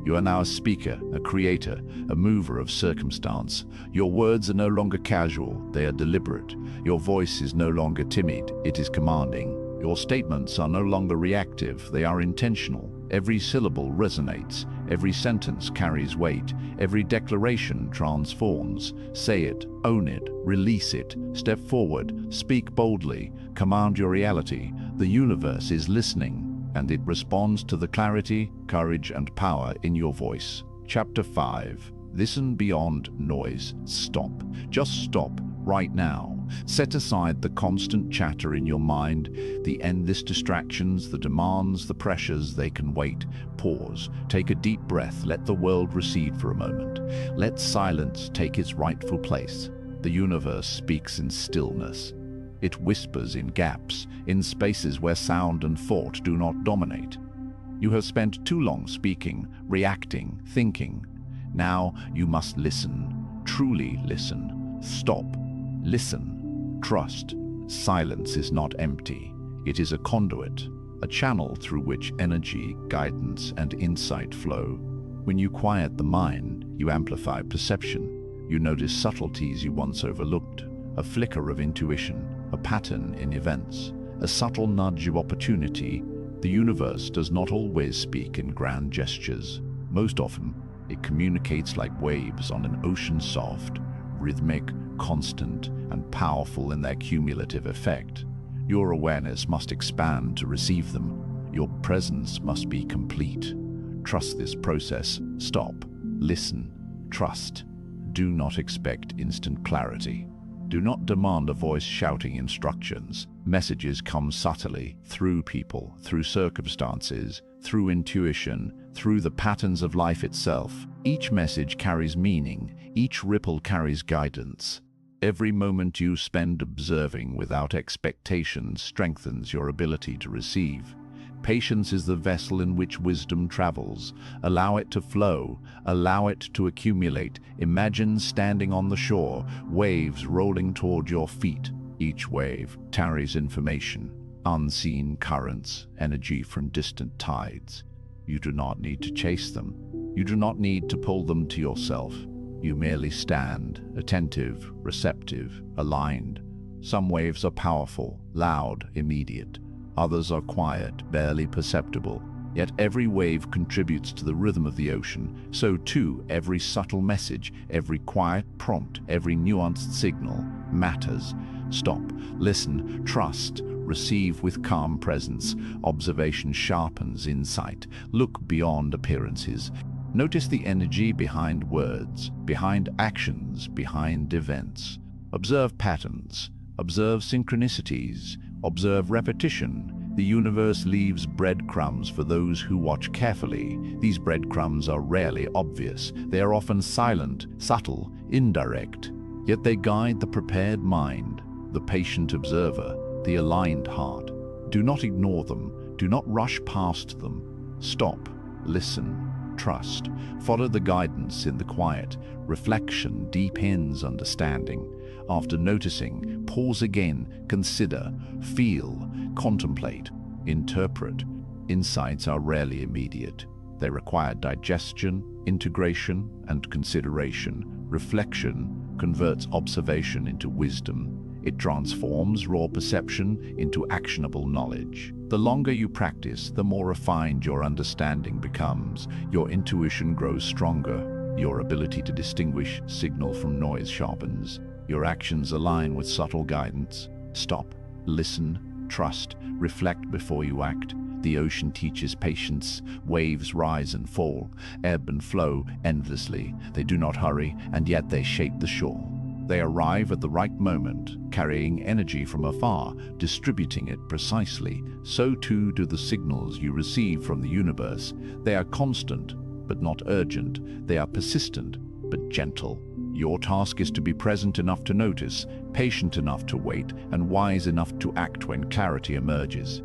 You are now a speaker, a creator, a mover of circumstance. Your words are no longer casual, they are deliberate. Your voice is no longer timid, it is commanding. Your statements are no longer reactive, they are intentional. Every syllable resonates, every sentence carries weight, every declaration transforms. Say it, own it, release it, step forward, speak boldly, command your reality. The universe is listening, and it responds to the clarity, courage, and power in your voice. Chapter 5. Listen beyond noise. Stop. Just stop, right now. Set aside the constant chatter in your mind, the endless distractions, the demands, the pressures. They can wait. Pause. Take a deep breath. Let the world recede for a moment. Let silence take its rightful place. The universe speaks in stillness. It whispers in gaps, in spaces where sound and thought do not dominate. You have spent too long speaking, reacting, thinking. Now you must listen. Truly listen. Stop. Listen. Trust. Silence is not empty. It is a conduit, a channel through which energy, guidance, and insight flow. When you quiet the mind, you amplify perception. You notice subtleties you once overlooked, a flicker of intuition, a pattern in events, a subtle nudge of opportunity. The universe does not always speak in grand gestures. Most often, it communicates like waves on an ocean, soft, rhythmic, constant, and powerful in their cumulative effect. Your awareness must expand to receive them. Your presence must be complete. Trust this process. Stop. Listen. Trust. Do not expect instant clarity. Do not demand a voice shouting instructions. Messages come subtly, through people, through circumstances, through intuition, through the patterns of life itself. Each message carries meaning. Each ripple carries guidance. Every moment you spend observing without expectations strengthens your ability to receive. Patience is the vessel in which wisdom travels. Allow it to flow. Allow it to accumulate. Imagine standing on the shore, waves rolling toward your feet. Each wave carries information, unseen currents, energy from distant tides. You do not need to chase them. You do not need to pull them to yourself. You merely stand, attentive, receptive, aligned. Some waves are powerful, loud, immediate. Others are quiet, barely perceptible. Yet every wave contributes to the rhythm of the ocean. So too, every subtle message, every quiet prompt, every nuanced signal matters. Stop, listen, trust, receive with calm presence. Observation sharpens insight. Look beyond appearances. Notice the energy behind words, behind actions, behind events. Observe patterns. Observe synchronicities. Observe repetition. The universe leaves breadcrumbs for those who watch carefully. These breadcrumbs are rarely obvious. They are often silent, subtle, indirect. Yet they guide the prepared mind. the patient observer, the aligned heart. Do not ignore them. Do not rush past them. Stop, listen, trust. Follow the guidance in the quiet. Reflection deepens understanding. After noticing, pause again, consider, feel, contemplate, interpret. Insights are rarely immediate. They require digestion, integration, and consideration. Reflection converts observation into wisdom. It transforms raw perception into actionable knowledge. The longer you practice, the more refined your understanding becomes. Your intuition grows stronger. Your ability to distinguish signal from noise sharpens. Your actions align with subtle guidance. Stop, listen, trust, reflect before you act. The ocean teaches patience. Waves rise and fall, ebb and flow endlessly. They do not hurry, and yet they shape the shore. They arrive at the right moment, carrying energy from afar, distributing it precisely. So too do the signals you receive from the universe. They are constant, but not urgent. They are persistent, but gentle. Your task is to be present enough to notice, patient enough to wait, and wise enough to act when clarity emerges.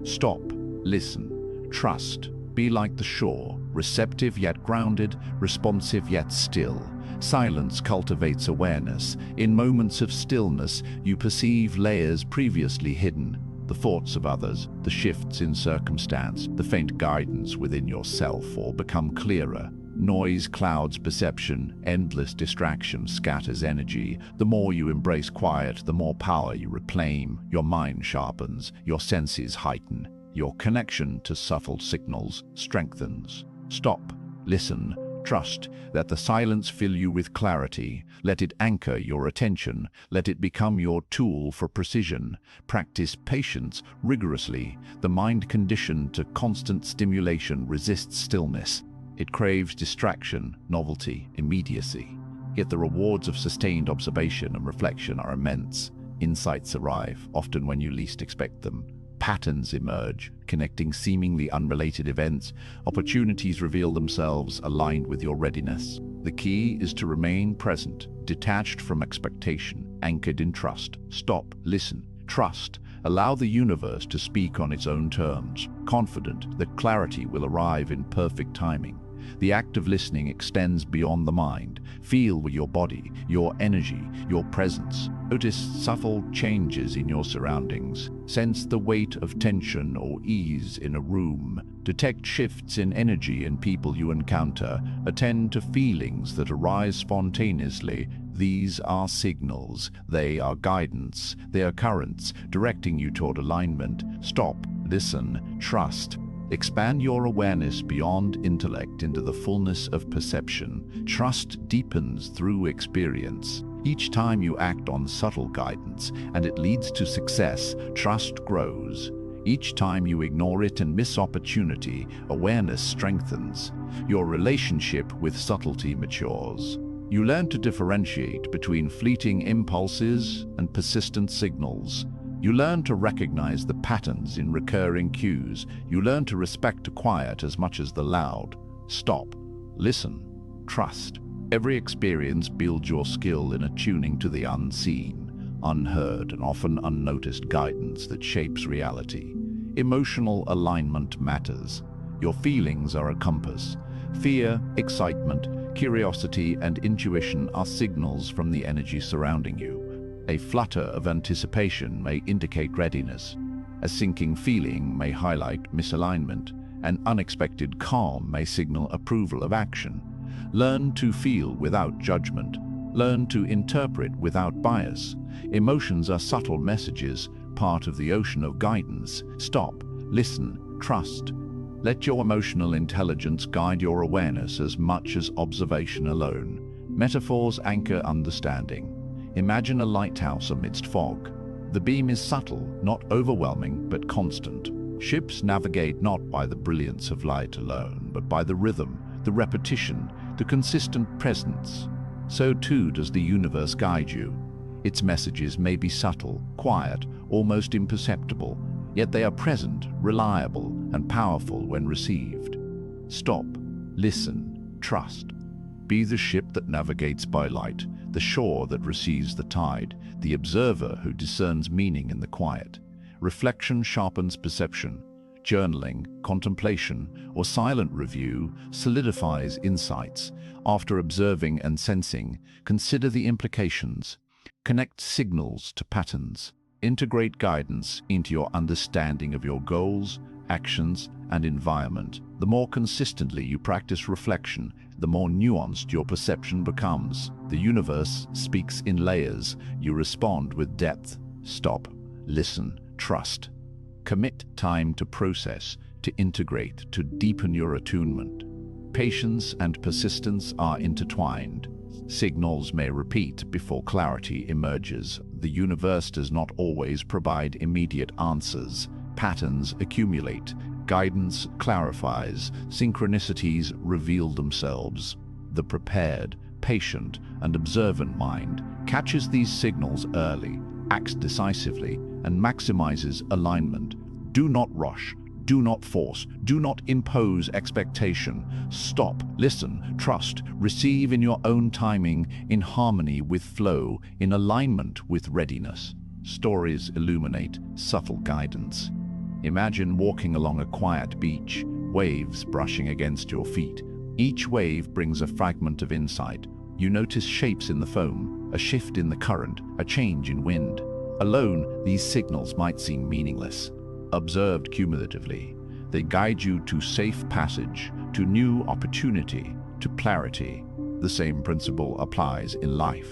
Stop, listen, trust. Be like the shore, receptive yet grounded, responsive yet still. Silence cultivates awareness. In moments of stillness, you perceive layers previously hidden. The thoughts of others, the shifts in circumstance, the faint guidance within yourself all become clearer. Noise clouds perception, endless distraction scatters energy. The more you embrace quiet, the more power you reclaim. Your mind sharpens, your senses heighten. Your connection to subtle signals strengthens. Stop, listen, trust. Let the silence fill you with clarity. Let it anchor your attention. Let it become your tool for precision. Practice patience rigorously. The mind conditioned to constant stimulation resists stillness. It craves distraction, novelty, immediacy. Yet the rewards of sustained observation and reflection are immense. Insights arrive, often when you least expect them. Patterns emerge, connecting seemingly unrelated events. Opportunities reveal themselves, aligned with your readiness. The key is to remain present, detached from expectation, anchored in trust. Stop, listen, trust. Allow the universe to speak on its own terms, confident that clarity will arrive in perfect timing. The act of listening extends beyond the mind. Feel with your body, your energy, your presence. Notice subtle changes in your surroundings. Sense the weight of tension or ease in a room. Detect shifts in energy in people you encounter. Attend to feelings that arise spontaneously. These are signals. They are guidance. They are currents, directing you toward alignment. Stop, listen, trust. Expand your awareness beyond intellect into the fullness of perception. Trust deepens through experience. Each time you act on subtle guidance and it leads to success, trust grows. Each time you ignore it and miss opportunity, awareness strengthens. Your relationship with subtlety matures. You learn to differentiate between fleeting impulses and persistent signals. You learn to recognize the patterns in recurring cues. You learn to respect the quiet as much as the loud. Stop, listen, trust. Every experience builds your skill in attuning to the unseen, unheard, and often unnoticed guidance that shapes reality. Emotional alignment matters. Your feelings are a compass. Fear, excitement, curiosity, and intuition are signals from the energy surrounding you. A flutter of anticipation may indicate readiness. A sinking feeling may highlight misalignment. An unexpected calm may signal approval of action. Learn to feel without judgment. Learn to interpret without bias. Emotions are subtle messages, part of the ocean of guidance. Stop, listen, trust. Let your emotional intelligence guide your awareness as much as observation alone. Metaphors anchor understanding. Imagine a lighthouse amidst fog. The beam is subtle, not overwhelming, but constant. Ships navigate not by the brilliance of light alone, but by the rhythm, the repetition, the consistent presence. So too does the universe guide you. Its messages may be subtle, quiet, almost imperceptible, yet they are present, reliable, and powerful when received. Stop, listen, trust. Be the ship that navigates by light, the shore that receives the tide, the observer who discerns meaning in the quiet. Reflection sharpens perception. Journaling, contemplation, or silent review solidifies insights. After observing and sensing, consider the implications. Connect signals to patterns. Integrate guidance into your understanding of your goals, actions, and environment. The more consistently you practice reflection, the more nuanced your perception becomes. The universe speaks in layers. You respond with depth. Stop, listen, trust. Commit time to process, to integrate, to deepen your attunement. Patience and persistence are intertwined. Signals may repeat before clarity emerges. The universe does not always provide immediate answers. Patterns accumulate. Guidance clarifies. Synchronicities reveal themselves. The prepared, patient, and observant mind catches these signals early, acts decisively, and maximizes alignment. Do not rush. Do not force. Do not impose expectation. Stop, listen, trust, receive in your own timing, in harmony with flow, in alignment with readiness. Stories illuminate subtle guidance. Imagine walking along a quiet beach, waves brushing against your feet. Each wave brings a fragment of insight. You notice shapes in the foam, a shift in the current, a change in wind. Alone, these signals might seem meaningless. Observed cumulatively, they guide you to safe passage, to new opportunity, to clarity. The same principle applies in life.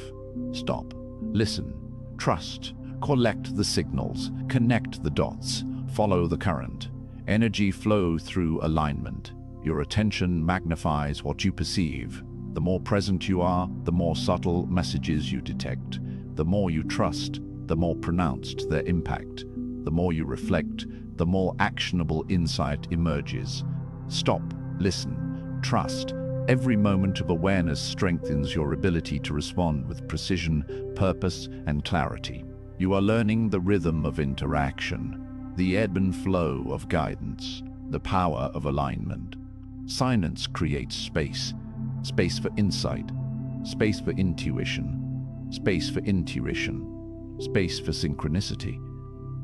Stop, listen, trust, collect the signals, connect the dots, follow the current. Energy flow through alignment. Your attention magnifies what you perceive. The more present you are, the more subtle messages you detect. The more you trust, the more pronounced their impact. The more you reflect, the more actionable insight emerges. Stop, listen, trust. Every moment of awareness strengthens your ability to respond with precision, purpose, and clarity. You are learning the rhythm of interaction, the ebb and flow of guidance, the power of alignment. Silence creates space. Space for insight, space for intuition, space for intuition, space for synchronicity.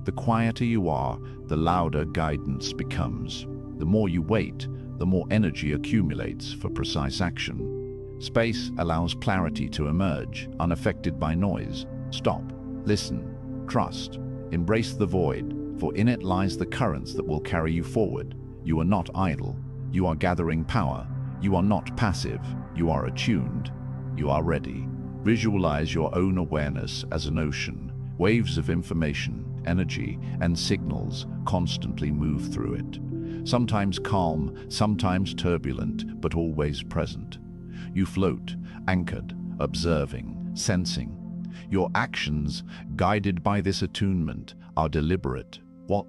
The quieter you are, the louder guidance becomes. The more you wait, the more energy accumulates for precise action. Space allows clarity to emerge, unaffected by noise. Stop, listen, trust, embrace the void, for in it lies the currents that will carry you forward. You are not idle. You are gathering power. You are not passive. You are attuned. You are ready. Visualize your own awareness as an ocean. Waves of information, energy, and signals constantly move through it. Sometimes calm, sometimes turbulent, but always present. You float, anchored, observing, sensing. Your actions, guided by this attunement, are deliberate.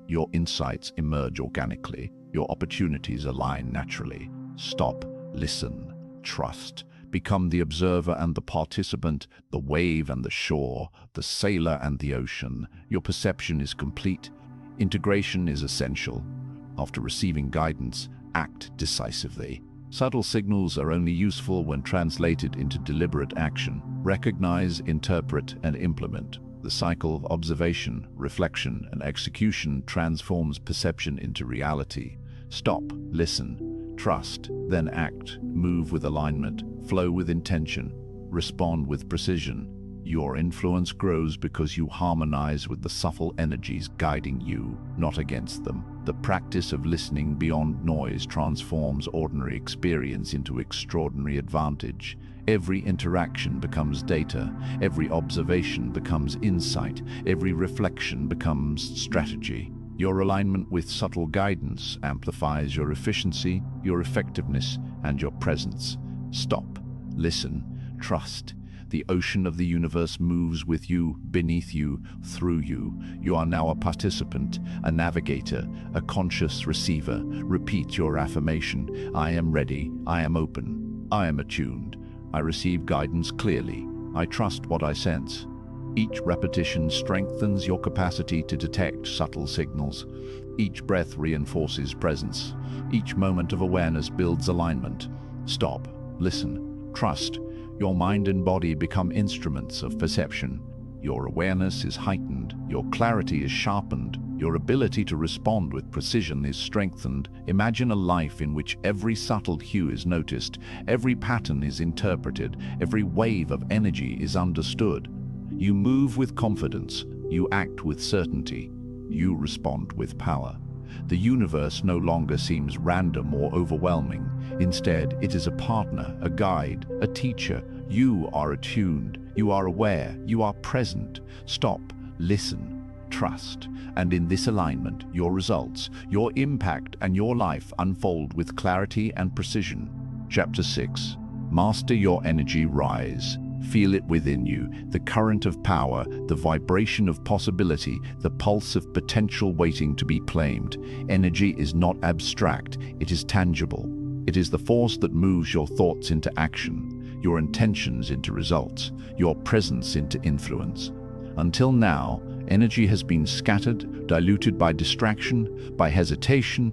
Your insights emerge organically. Your opportunities align naturally. Stop, listen, trust. Become the observer and the participant, the wave and the shore, the sailor and the ocean. Your perception is complete. Integration is essential. After receiving guidance, act decisively. Subtle signals are only useful when translated into deliberate action. Recognize, interpret, and implement. The cycle of observation, reflection, and execution transforms perception into reality. Stop, listen, trust, then act. Move with alignment, flow with intention, respond with precision. Your influence grows because you harmonize with the subtle energies guiding you, not against them. The practice of listening beyond noise transforms ordinary experience into extraordinary advantage. Every interaction becomes data, every observation becomes insight, every reflection becomes strategy. Your alignment with subtle guidance amplifies your efficiency, your effectiveness, and your presence. Stop, listen, trust. The ocean of the universe moves with you, beneath you, through you. You are now a participant, a navigator, a conscious receiver. Repeat your affirmation. I am ready. I am open. I am attuned. I receive guidance clearly. I trust what I sense. Each repetition strengthens your capacity to detect subtle signals. Each breath reinforces presence. Each moment of awareness builds alignment. Stop, listen, trust. Your mind and body become instruments of perception. Your awareness is heightened, your clarity is sharpened, your ability to respond with precision is strengthened. Imagine a life in which every subtle hue is noticed, every pattern is interpreted, every wave of energy is understood. You move with confidence, you act with certainty, you respond with power. The universe no longer seems random or overwhelming. Instead, it is a partner, a guide, a teacher. You are attuned, you are aware, you are present. Stop, listen, trust. And in this alignment, your results, your impact, and your life unfold with clarity and precision. Chapter 6. Master your energy. Rise. Feel it within you, the current of power, the vibration of possibility, the pulse of potential waiting to be claimed. Energy is not abstract, it is tangible. It is the force that moves your thoughts into action, your intentions into results, your presence into influence. Until now, energy has been scattered, diluted by distraction, by hesitation,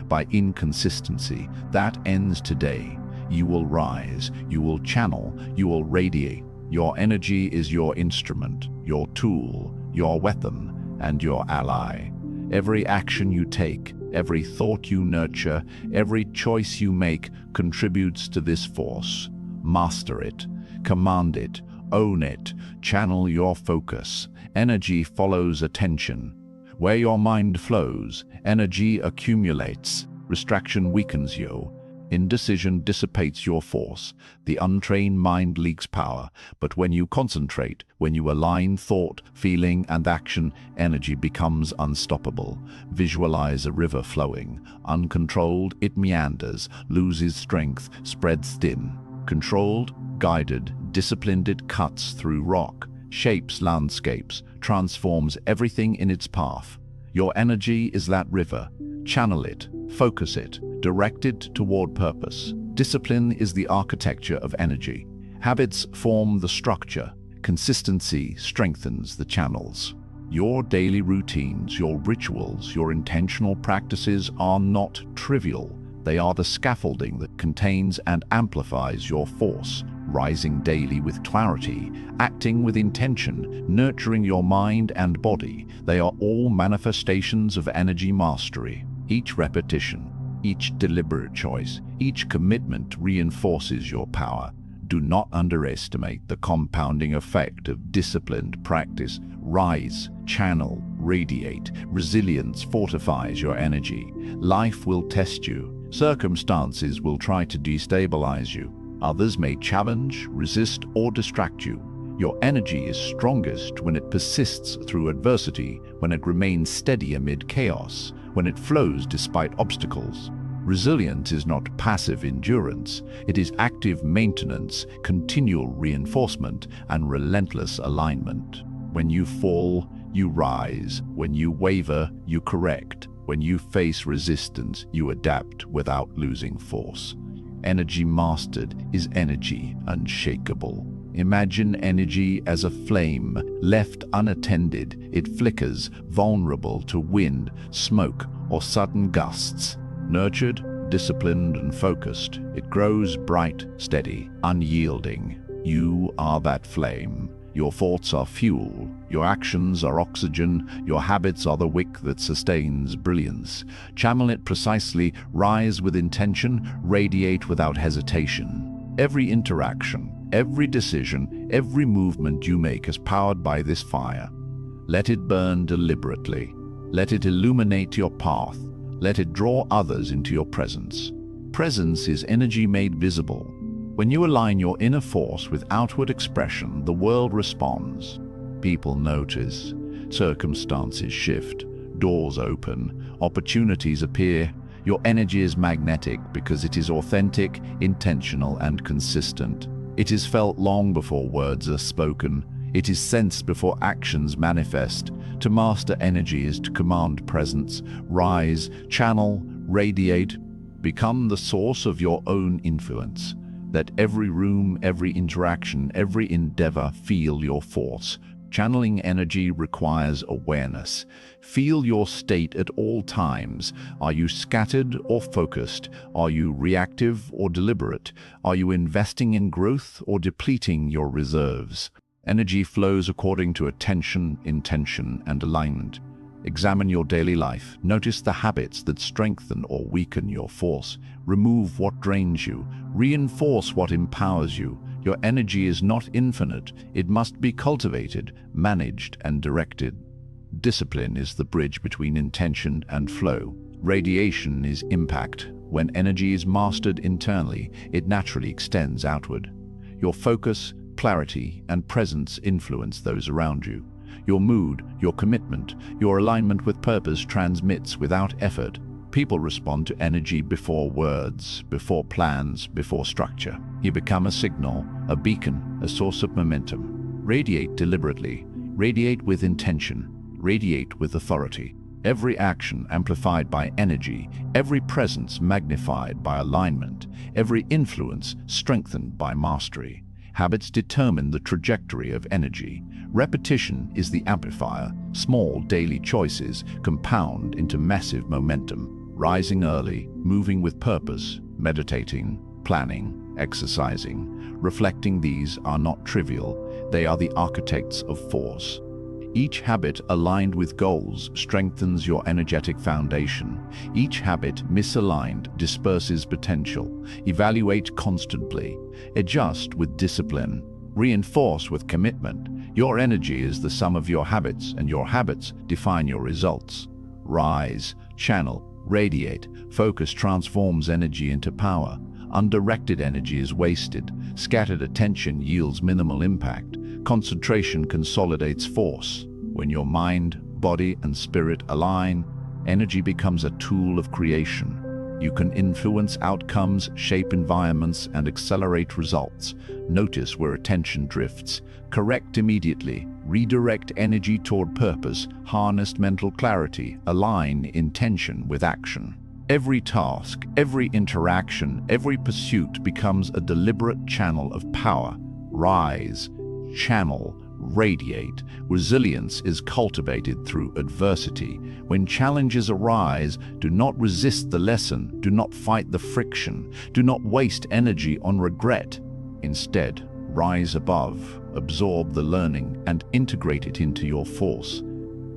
by inconsistency. That ends today. You will rise, you will channel, you will radiate. Your energy is your instrument, your tool, your weapon, and your ally. Every action you take, every thought you nurture, every choice you make contributes to this force. Master it, command it, own it, channel your focus. Energy follows attention. Where your mind flows, energy accumulates. Distraction weakens you. Indecision dissipates your force. The untrained mind leaks power. But when you concentrate, when you align thought, feeling, and action, energy becomes unstoppable. Visualize a river flowing. Uncontrolled, it meanders, loses strength, spreads thin. Controlled, guided, disciplined, it cuts through rock, shapes landscapes, transforms everything in its path. Your energy is that river. Channel it, focus it, direct it toward purpose. Discipline is the architecture of energy. Habits form the structure. Consistency strengthens the channels. Your daily routines, your rituals, your intentional practices are not trivial. They are the scaffolding that contains and amplifies your force. Rising daily with clarity, acting with intention, nurturing your mind and body, they are all manifestations of energy mastery. Each repetition, each deliberate choice, each commitment reinforces your power. Do not underestimate the compounding effect of disciplined practice. Rise, channel, radiate. Resilience fortifies your energy. Life will test you. Circumstances will try to destabilize you. Others may challenge, resist, or distract you. Your energy is strongest when it persists through adversity, when it remains steady amid chaos, when it flows despite obstacles. Resilience is not passive endurance, it is active maintenance, continual reinforcement, and relentless alignment. When you fall, you rise. When you waver, you correct. When you face resistance, you adapt without losing force. Energy mastered is energy unshakable. Imagine energy as a flame. Left unattended, it flickers, vulnerable to wind, smoke, or sudden gusts. Nurtured, disciplined, and focused, it grows bright, steady, unyielding. You are that flame. Your thoughts are fuel, your actions are oxygen, your habits are the wick that sustains brilliance. Channel it precisely, rise with intention, radiate without hesitation. Every interaction, every decision, every movement you make is powered by this fire. Let it burn deliberately. Let it illuminate your path. Let it draw others into your presence. Presence is energy made visible. When you align your inner force with outward expression, the world responds. People notice. Circumstances shift. Doors open. Opportunities appear. Your energy is magnetic because it is authentic, intentional, and consistent. It is felt long before words are spoken. It is sensed before actions manifest. To master energy is to command presence, rise, channel, radiate, become the source of your own influence. Let every room, every interaction, every endeavor feel your force. Channeling energy requires awareness. Feel your state at all times. Are you scattered or focused? Are you reactive or deliberate? Are you investing in growth or depleting your reserves? Energy flows according to attention, intention, and alignment. Examine your daily life. Notice the habits that strengthen or weaken your force. Remove what drains you. Reinforce what empowers you. Your energy is not infinite. It must be cultivated, managed, and directed. Discipline is the bridge between intention and flow. Radiation is impact. When energy is mastered internally, it naturally extends outward. Your focus, clarity, and presence influence those around you. Your mood, your commitment, your alignment with purpose transmits without effort. People respond to energy before words, before plans, before structure. You become a signal, a beacon, a source of momentum. Radiate deliberately. Radiate with intention. Radiate with authority. Every action amplified by energy, every presence magnified by alignment, every influence strengthened by mastery. Habits determine the trajectory of energy. Repetition is the amplifier. Small daily choices compound into massive momentum. Rising early, moving with purpose, meditating, planning, exercising, reflecting, these are not trivial. They are the architects of force. Each habit aligned with goals strengthens your energetic foundation. Each habit misaligned disperses potential. Evaluate constantly. Adjust with discipline. Reinforce with commitment. Your energy is the sum of your habits, and your habits define your results. Rise, channel, radiate. Focus transforms energy into power. Undirected energy is wasted. Scattered attention yields minimal impact. Concentration consolidates force. When your mind, body, and spirit align, energy becomes a tool of creation. You can influence outcomes, shape environments, and accelerate results. Notice where attention drifts. Correct immediately. Redirect energy toward purpose. Harness mental clarity. Align intention with action. Every task, every interaction, every pursuit becomes a deliberate channel of power. Rise, channel, radiate. Resilience is cultivated through adversity. When challenges arise, do not resist the lesson, do not fight the friction, do not waste energy on regret. Instead, rise above, absorb the learning, and integrate it into your force.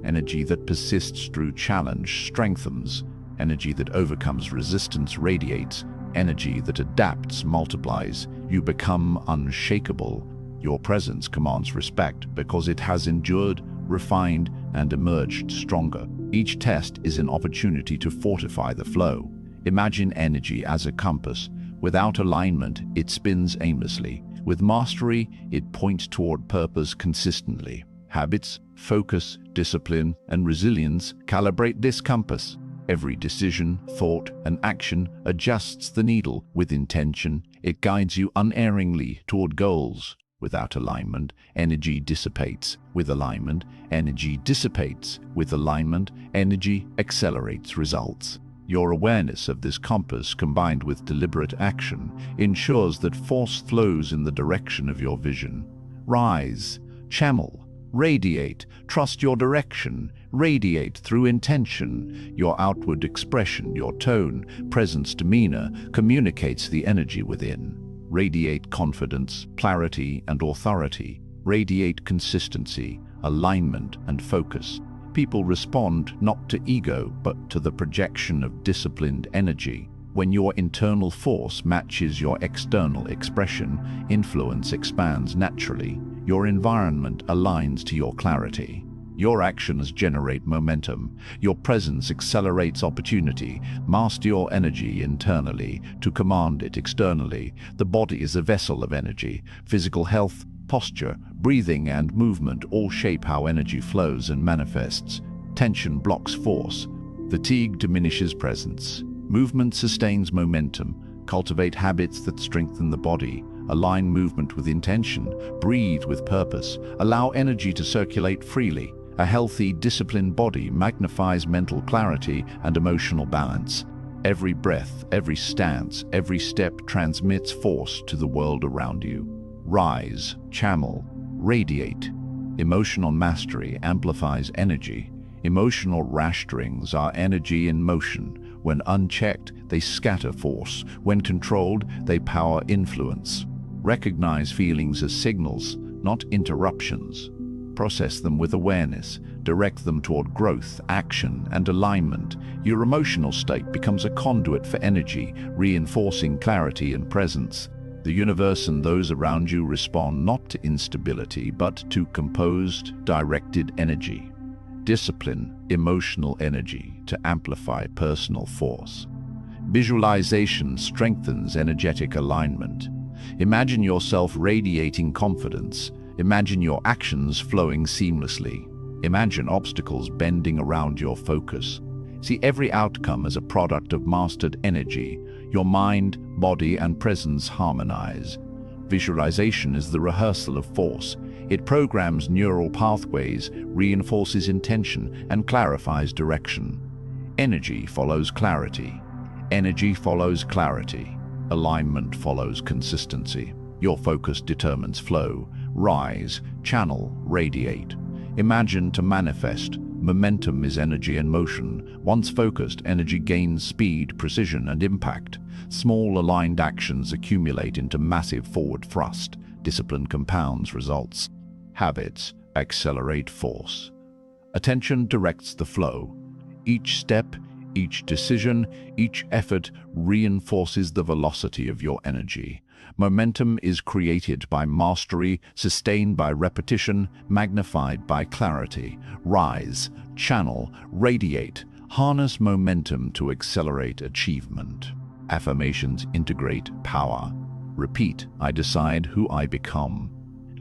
Energy that persists through challenge strengthens. Energy that overcomes resistance radiates. Energy that adapts multiplies. You become unshakable. Your presence commands respect because it has endured, refined, and emerged stronger. Each test is an opportunity to fortify the flow. Imagine energy as a compass. Without alignment, it spins aimlessly. With mastery, it points toward purpose consistently. Habits, focus, discipline, and resilience calibrate this compass. Every decision, thought, and action adjusts the needle. With intention, it guides you unerringly toward goals. Without alignment, energy dissipates. With alignment, energy dissipates. With alignment, energy accelerates results. Your awareness of this compass, combined with deliberate action, ensures that force flows in the direction of your vision. Rise, channel, radiate, trust your direction, radiate through intention. Your outward expression, your tone, presence, demeanor communicates the energy within. Radiate confidence, clarity, and authority. Radiate consistency, alignment, and focus. People respond not to ego, but to the projection of disciplined energy. When your internal force matches your external expression, influence expands naturally. Your environment aligns to your clarity. Your actions generate momentum. Your presence accelerates opportunity. Master your energy internally to command it externally. The body is a vessel of energy. Physical health, posture, breathing, and movement all shape how energy flows and manifests. Tension blocks force. Fatigue diminishes presence. Movement sustains momentum. Cultivate habits that strengthen the body. Align movement with intention. Breathe with purpose. Allow energy to circulate freely. A healthy, disciplined body magnifies mental clarity and emotional balance. Every breath, every stance, every step transmits force to the world around you. Rise, channel, radiate. Emotional mastery amplifies energy. Emotional rasterings are energy in motion. When unchecked, they scatter force. When controlled, they power influence. Recognize feelings as signals, not interruptions. Process them with awareness. Direct them toward growth, action, and alignment. Your emotional state becomes a conduit for energy, reinforcing clarity and presence. The universe and those around you respond not to instability, but to composed, directed energy. Discipline emotional energy to amplify personal force. Visualization strengthens energetic alignment. Imagine yourself radiating confidence. Imagine your actions flowing seamlessly. Imagine obstacles bending around your focus. See every outcome as a product of mastered energy. Your mind, body, and presence harmonize. Visualization is the rehearsal of force. It programs neural pathways, reinforces intention, and clarifies direction. Energy follows clarity. Energy follows clarity. Alignment follows consistency. Your focus determines flow. Rise, channel, radiate. Imagine to manifest. Momentum is energy in motion. Once focused, energy gains speed, precision, and impact. Small aligned actions accumulate into massive forward thrust. Discipline compounds results. Habits accelerate force. Attention directs the flow. Each step, each decision, each effort reinforces the velocity of your energy. Momentum is created by mastery, sustained by repetition, magnified by clarity. Rise, channel, radiate, harness momentum to accelerate achievement. Affirmations integrate power. Repeat, I decide who I become.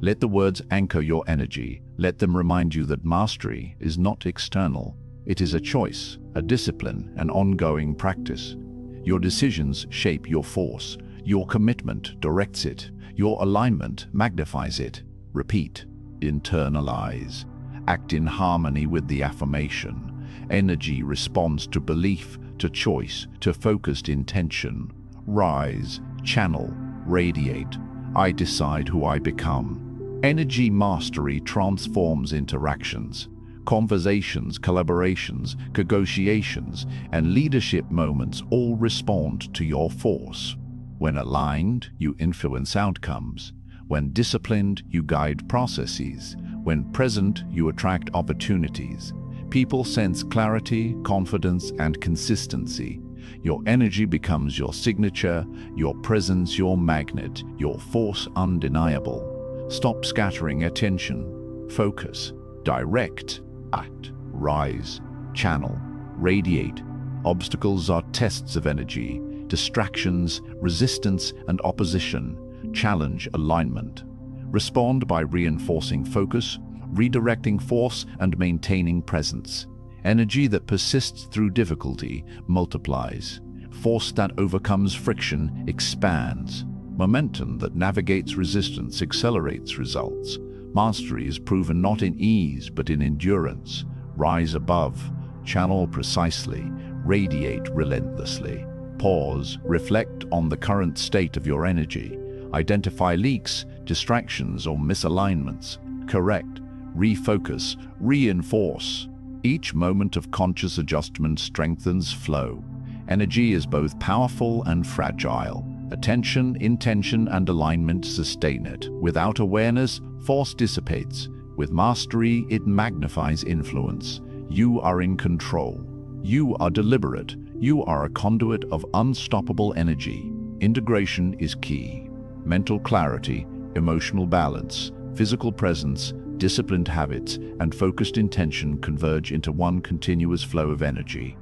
Let the words anchor your energy. Let them remind you that mastery is not external. It is a choice, a discipline, an ongoing practice. Your decisions shape your force. Your commitment directs it. Your alignment magnifies it. Repeat, internalize. Act in harmony with the affirmation. Energy responds to belief, to choice, to focused intention. Rise, channel, radiate. I decide who I become. Energy mastery transforms interactions. Conversations, collaborations, negotiations, and leadership moments all respond to your force. When aligned, you influence outcomes. When disciplined, you guide processes. When present, you attract opportunities. People sense clarity, confidence, and consistency. Your energy becomes your signature, your presence your magnet, your force undeniable. Stop scattering attention. Focus. Direct. Act. Rise. Channel. Radiate. Obstacles are tests of energy. Distractions, resistance, and opposition challenge alignment. Respond by reinforcing focus, redirecting force, and maintaining presence. Energy that persists through difficulty multiplies. Force that overcomes friction expands. Momentum that navigates resistance accelerates results. Mastery is proven not in ease, but in endurance. Rise above, channel precisely, radiate relentlessly. Pause, reflect on the current state of your energy. Identify leaks, distractions, or misalignments. Correct, refocus, reinforce. Each moment of conscious adjustment strengthens flow. Energy is both powerful and fragile. Attention, intention, and alignment sustain it. Without awareness, force dissipates. With mastery, it magnifies influence. You are in control. You are deliberate. You are a conduit of unstoppable energy. Integration is key. Mental clarity, emotional balance, physical presence, disciplined habits, and focused intention converge into one continuous flow of energy.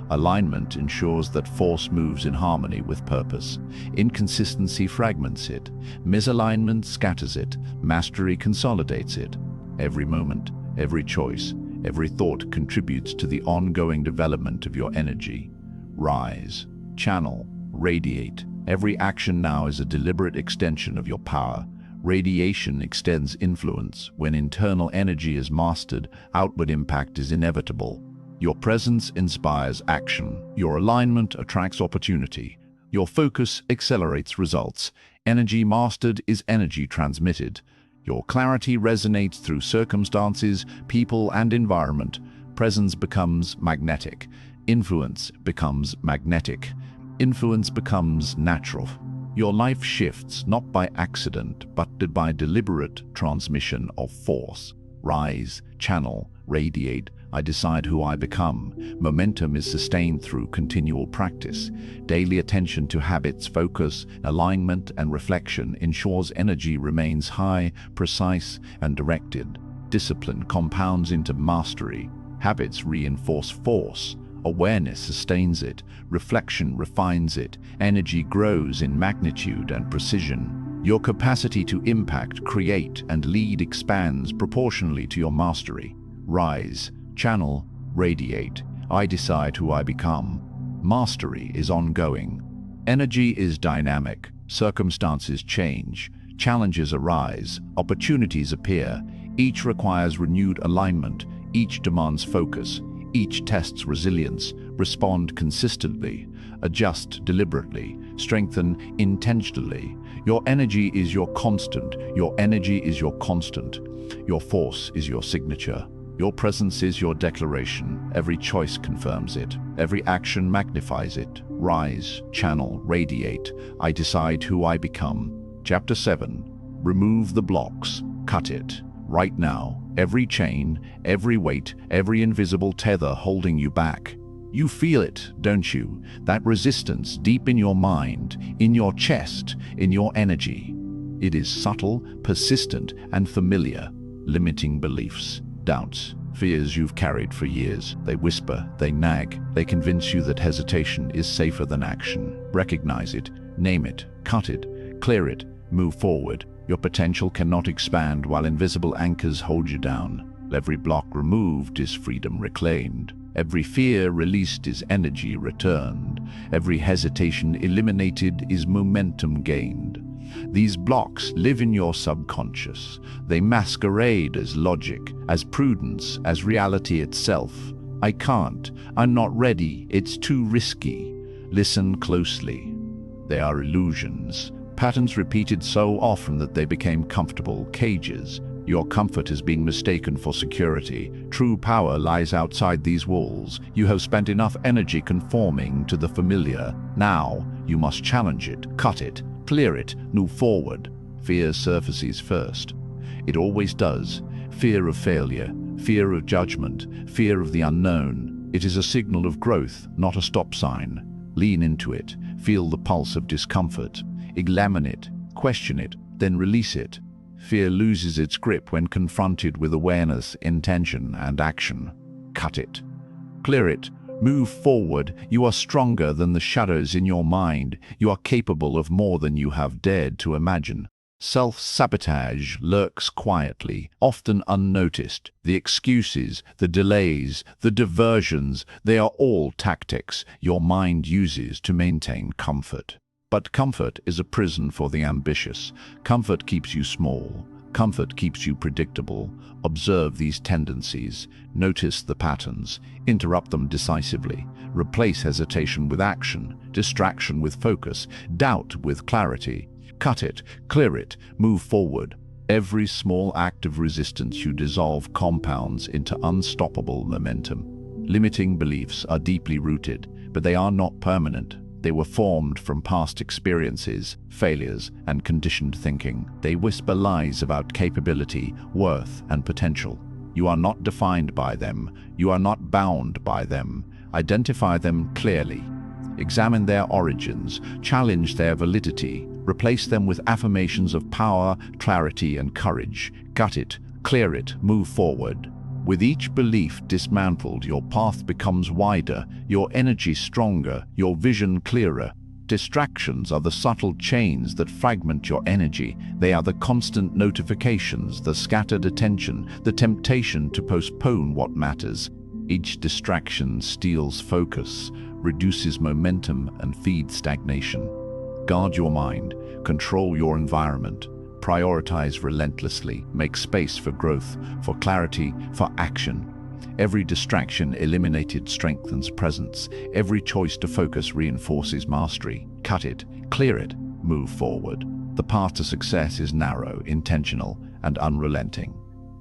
Alignment ensures that force moves in harmony with purpose. Inconsistency fragments it. Misalignment scatters it. Mastery consolidates it. Every moment, every choice, every thought contributes to the ongoing development of your energy. Rise, channel, radiate. Every action now is a deliberate extension of your power. Radiation extends influence. When internal energy is mastered, outward impact is inevitable. Your presence inspires action. Your alignment attracts opportunity. Your focus accelerates results. Energy mastered is energy transmitted. Your clarity resonates through circumstances, people, and environment. Presence becomes magnetic. Influence becomes magnetic. Influence becomes natural. Your life shifts not by accident, but by deliberate transmission of force. Rise, channel, radiate. I decide who I become. Momentum is sustained through continual practice. Daily attention to habits, focus, alignment, and reflection ensures energy remains high, precise, and directed. Discipline compounds into mastery. Habits reinforce force. Awareness sustains it. Reflection refines it. Energy grows in magnitude and precision. Your capacity to impact, create, and lead expands proportionally to your mastery. Rise, channel, radiate. I decide who I become. Mastery is ongoing. Energy is dynamic. Circumstances change. Challenges arise. Opportunities appear. Each requires renewed alignment. Each demands focus. Each tests resilience. Respond consistently. Adjust deliberately. Strengthen intentionally. Your energy is your constant. Your energy is your constant. Your force is your signature. Your presence is your declaration. Every choice confirms it. Every action magnifies it. Rise, channel, radiate. I decide who I become. Chapter 7. Remove the blocks. Cut it. Right now, every chain, every weight, every invisible tether holding you back. You feel it, don't you? That resistance deep in your mind, in your chest, in your energy. It is subtle, persistent, and familiar. Limiting beliefs, doubts, fears you've carried for years. They whisper, they nag, they convince you that hesitation is safer than action. Recognize it, name it, cut it, clear it, move forward. Your potential cannot expand while invisible anchors hold you down. Every block removed is freedom reclaimed. Every fear released is energy returned. Every hesitation eliminated is momentum gained. These blocks live in your subconscious. They masquerade as logic, as prudence, as reality itself. I can't. I'm not ready. It's too risky. Listen closely. They are illusions. Patterns repeated so often that they became comfortable cages. Your comfort is being mistaken for security. True power lies outside these walls. You have spent enough energy conforming to the familiar. Now, you must challenge it, cut it, clear it, move forward. Fear surfaces first. It always does. Fear of failure, fear of judgment, fear of the unknown. It is a signal of growth, not a stop sign. Lean into it. Feel the pulse of discomfort. Examine it, question it, then release it. Fear loses its grip when confronted with awareness, intention, and action. Cut it. Clear it. Move forward. You are stronger than the shadows in your mind. You are capable of more than you have dared to imagine. Self-sabotage lurks quietly, often unnoticed. The excuses, the delays, the diversions, they are all tactics your mind uses to maintain comfort. But comfort is a prison for the ambitious. Comfort keeps you small. Comfort keeps you predictable. Observe these tendencies. Notice the patterns. Interrupt them decisively. Replace hesitation with action, distraction with focus, doubt with clarity. Cut it, clear it, move forward. Every small act of resistance you dissolve compounds into unstoppable momentum. Limiting beliefs are deeply rooted, but they are not permanent. They were formed from past experiences, failures, and conditioned thinking. They whisper lies about capability, worth, and potential. You are not defined by them. You are not bound by them. Identify them clearly. Examine their origins. Challenge their validity. Replace them with affirmations of power, clarity, and courage. Gut it, clear it, move forward. With each belief dismantled, your path becomes wider, your energy stronger, your vision clearer. Distractions are the subtle chains that fragment your energy. They are the constant notifications, the scattered attention, the temptation to postpone what matters. Each distraction steals focus, reduces momentum, and feeds stagnation. Guard your mind, control your environment. Prioritize relentlessly. Make space for growth, for clarity, for action. Every distraction eliminated strengthens presence. Every choice to focus reinforces mastery. Cut it, clear it, move forward. The path to success is narrow, intentional, and unrelenting.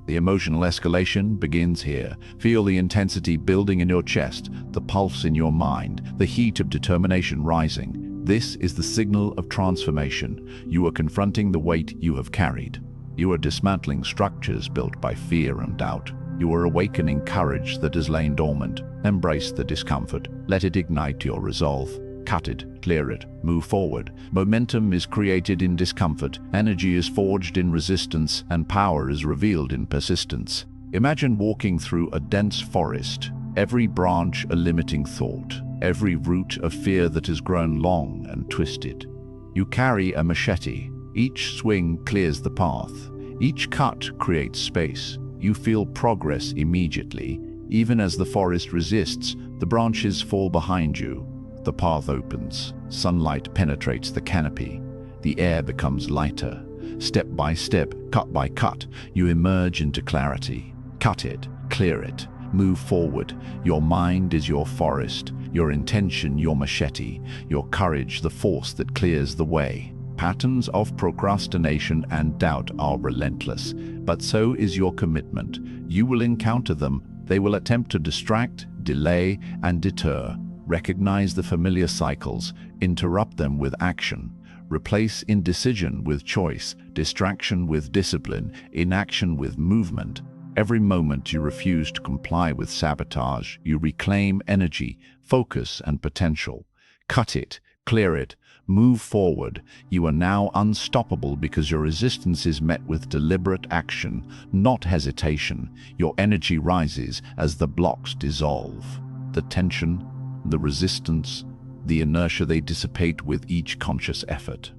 The emotional escalation begins here. Feel the intensity building in your chest, the pulse in your mind, the heat of determination rising. This is the signal of transformation. You are confronting the weight you have carried. You are dismantling structures built by fear and doubt. You are awakening courage that has lain dormant. Embrace the discomfort. Let it ignite your resolve. Cut it, clear it, move forward. Momentum is created in discomfort, energy is forged in resistance, and power is revealed in persistence. Imagine walking through a dense forest, every branch a limiting thought, every root a fear that has grown long and twisted. You carry a machete. Each swing clears the path. Each cut creates space. You feel progress immediately. Even as the forest resists, the branches fall behind you. The path opens. Sunlight penetrates the canopy. The air becomes lighter. Step by step, cut by cut, you emerge into clarity. Cut it, clear it, move forward. Your mind is your forest, your intention your machete, your courage the force that clears the way. Patterns of procrastination and doubt are relentless, but so is your commitment. You will encounter them. They will attempt to distract, delay, and deter. Recognize the familiar cycles, interrupt them with action. Replace indecision with choice, distraction with discipline, inaction with movement. Every moment you refuse to comply with sabotage, you reclaim energy, focus, and potential. Cut it, clear it, move forward. You are now unstoppable because your resistance is met with deliberate action, not hesitation. Your energy rises as the blocks dissolve. The tension, the resistance, the inertia, they dissipate with each conscious effort.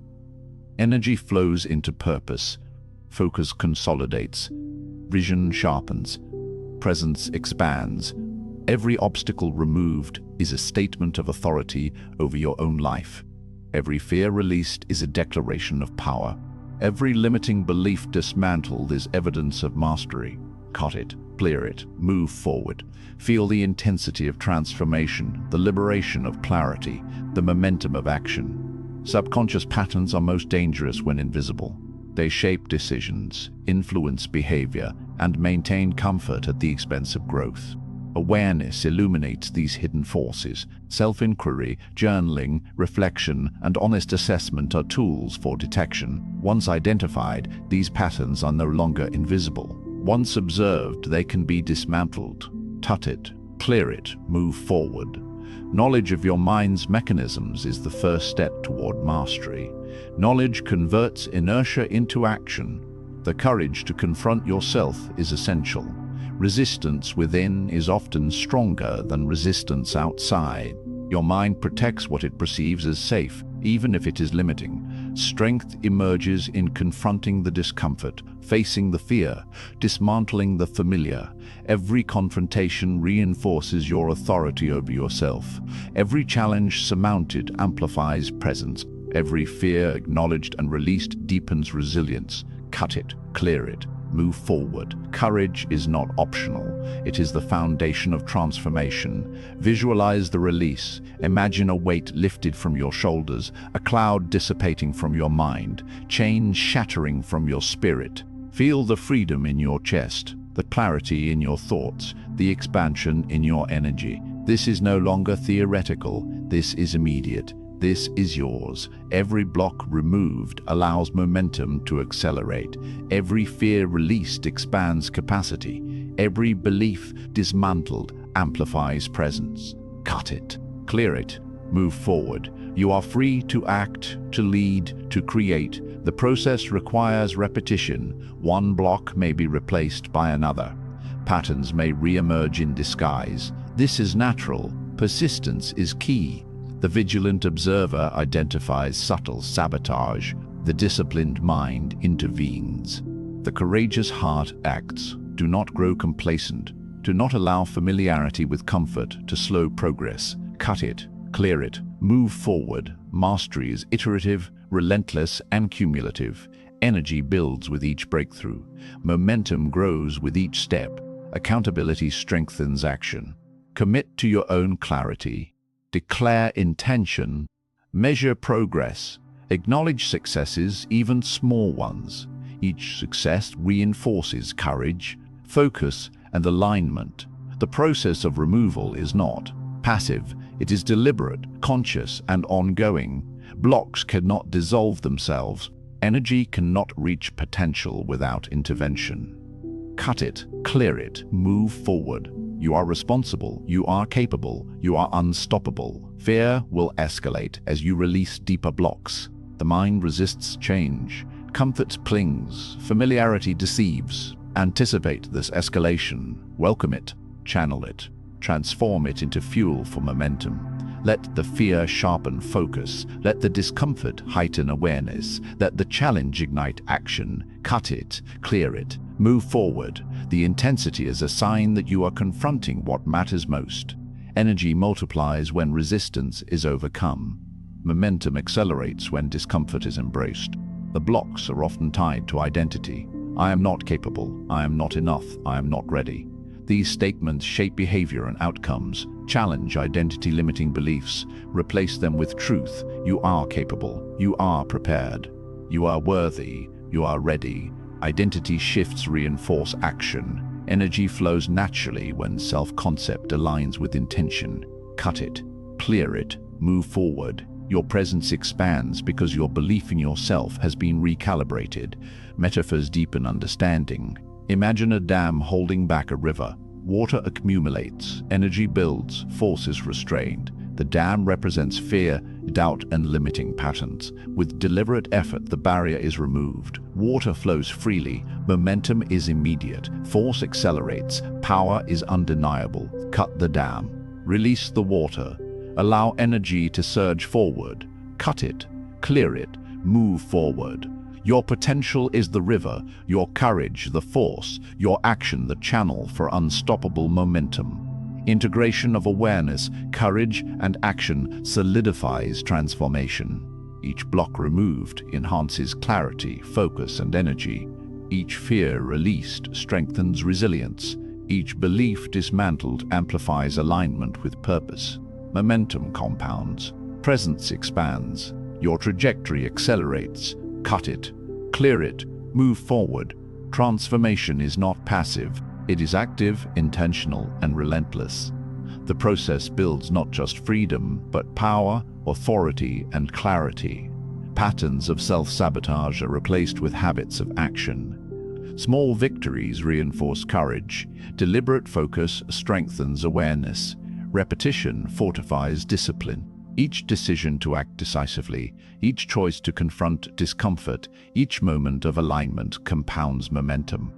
Energy flows into purpose. Focus consolidates. Vision sharpens. Presence expands. Every obstacle removed is a statement of authority over your own life. Every fear released is a declaration of power. Every limiting belief dismantled is evidence of mastery. Cut it, clear it, move forward. Feel the intensity of transformation, the liberation of clarity, the momentum of action. Subconscious patterns are most dangerous when invisible. They shape decisions, influence behavior, and maintain comfort at the expense of growth. Awareness illuminates these hidden forces. Self-inquiry, journaling, reflection, and honest assessment are tools for detection. Once identified, these patterns are no longer invisible. Once observed, they can be dismantled. Cut it, clear it, move forward. Knowledge of your mind's mechanisms is the first step toward mastery. Knowledge converts inertia into action. The courage to confront yourself is essential. Resistance within is often stronger than resistance outside. Your mind protects what it perceives as safe, even if it is limiting. Strength emerges in confronting the discomfort, facing the fear, dismantling the familiar. Every confrontation reinforces your authority over yourself. Every challenge surmounted amplifies presence. Every fear acknowledged and released deepens resilience. Cut it, clear it, move forward. Courage is not optional. It is the foundation of transformation. Visualize the release. Imagine a weight lifted from your shoulders, a cloud dissipating from your mind, chains shattering from your spirit. Feel the freedom in your chest, the clarity in your thoughts, the expansion in your energy. This is no longer theoretical. This is immediate. This is yours. Every block removed allows momentum to accelerate. Every fear released expands capacity. Every belief dismantled amplifies presence. Cut it, clear it, move forward. You are free to act, to lead, to create. The process requires repetition. One block may be replaced by another. Patterns may re-emerge in disguise. This is natural. Persistence is key. The vigilant observer identifies subtle sabotage. The disciplined mind intervenes. The courageous heart acts. Do not grow complacent. Do not allow familiarity with comfort to slow progress. Cut it, clear it, move forward. Mastery is iterative, relentless, and cumulative. Energy builds with each breakthrough. Momentum grows with each step. Accountability strengthens action. Commit to your own clarity. Declare intention. Measure progress. Acknowledge successes, even small ones. Each success reinforces courage, focus, and alignment. The process of removal is not passive, it is deliberate, conscious, and ongoing. Blocks cannot dissolve themselves. Energy cannot reach potential without intervention. Cut it, clear it, move forward. You are responsible, you are capable, you are unstoppable. Fear will escalate as you release deeper blocks. The mind resists change. Comfort clings, familiarity deceives. Anticipate this escalation, welcome it, channel it, transform it into fuel for momentum. Let the fear sharpen focus, let the discomfort heighten awareness, let the challenge ignite action. Cut it, clear it, move forward. The intensity is a sign that you are confronting what matters most. Energy multiplies when resistance is overcome. Momentum accelerates when discomfort is embraced. The blocks are often tied to identity. I am not capable, I am not enough, I am not ready. These statements shape behavior and outcomes, challenge identity-limiting beliefs, replace them with truth. You are capable, you are prepared, you are worthy, you are ready. Identity shifts reinforce action. Energy flows naturally when self-concept aligns with intention. Cut it, clear it, move forward. Your presence expands because your belief in yourself has been recalibrated. Metaphors deepen understanding. Imagine a dam holding back a river. Water accumulates, energy builds, force is restrained. The dam represents fear, doubt, and limiting patterns. With deliberate effort, the barrier is removed. Water flows freely, momentum is immediate, force accelerates, power is undeniable. Cut the dam. Release the water. Allow energy to surge forward. Cut it, clear it, move forward. Your potential is the river, your courage the force, your action the channel for unstoppable momentum. Integration of awareness, courage, and action solidifies transformation. Each block removed enhances clarity, focus, and energy. Each fear released strengthens resilience. Each belief dismantled amplifies alignment with purpose. Momentum compounds, presence expands, your trajectory accelerates. Cut it, clear it, move forward. Transformation is not passive, it is active, intentional, and relentless. The process builds not just freedom, but power, authority, and clarity. Patterns of self-sabotage are replaced with habits of action. Small victories reinforce courage. Deliberate focus strengthens awareness. Repetition fortifies discipline. Each decision to act decisively, each choice to confront discomfort, each moment of alignment compounds momentum.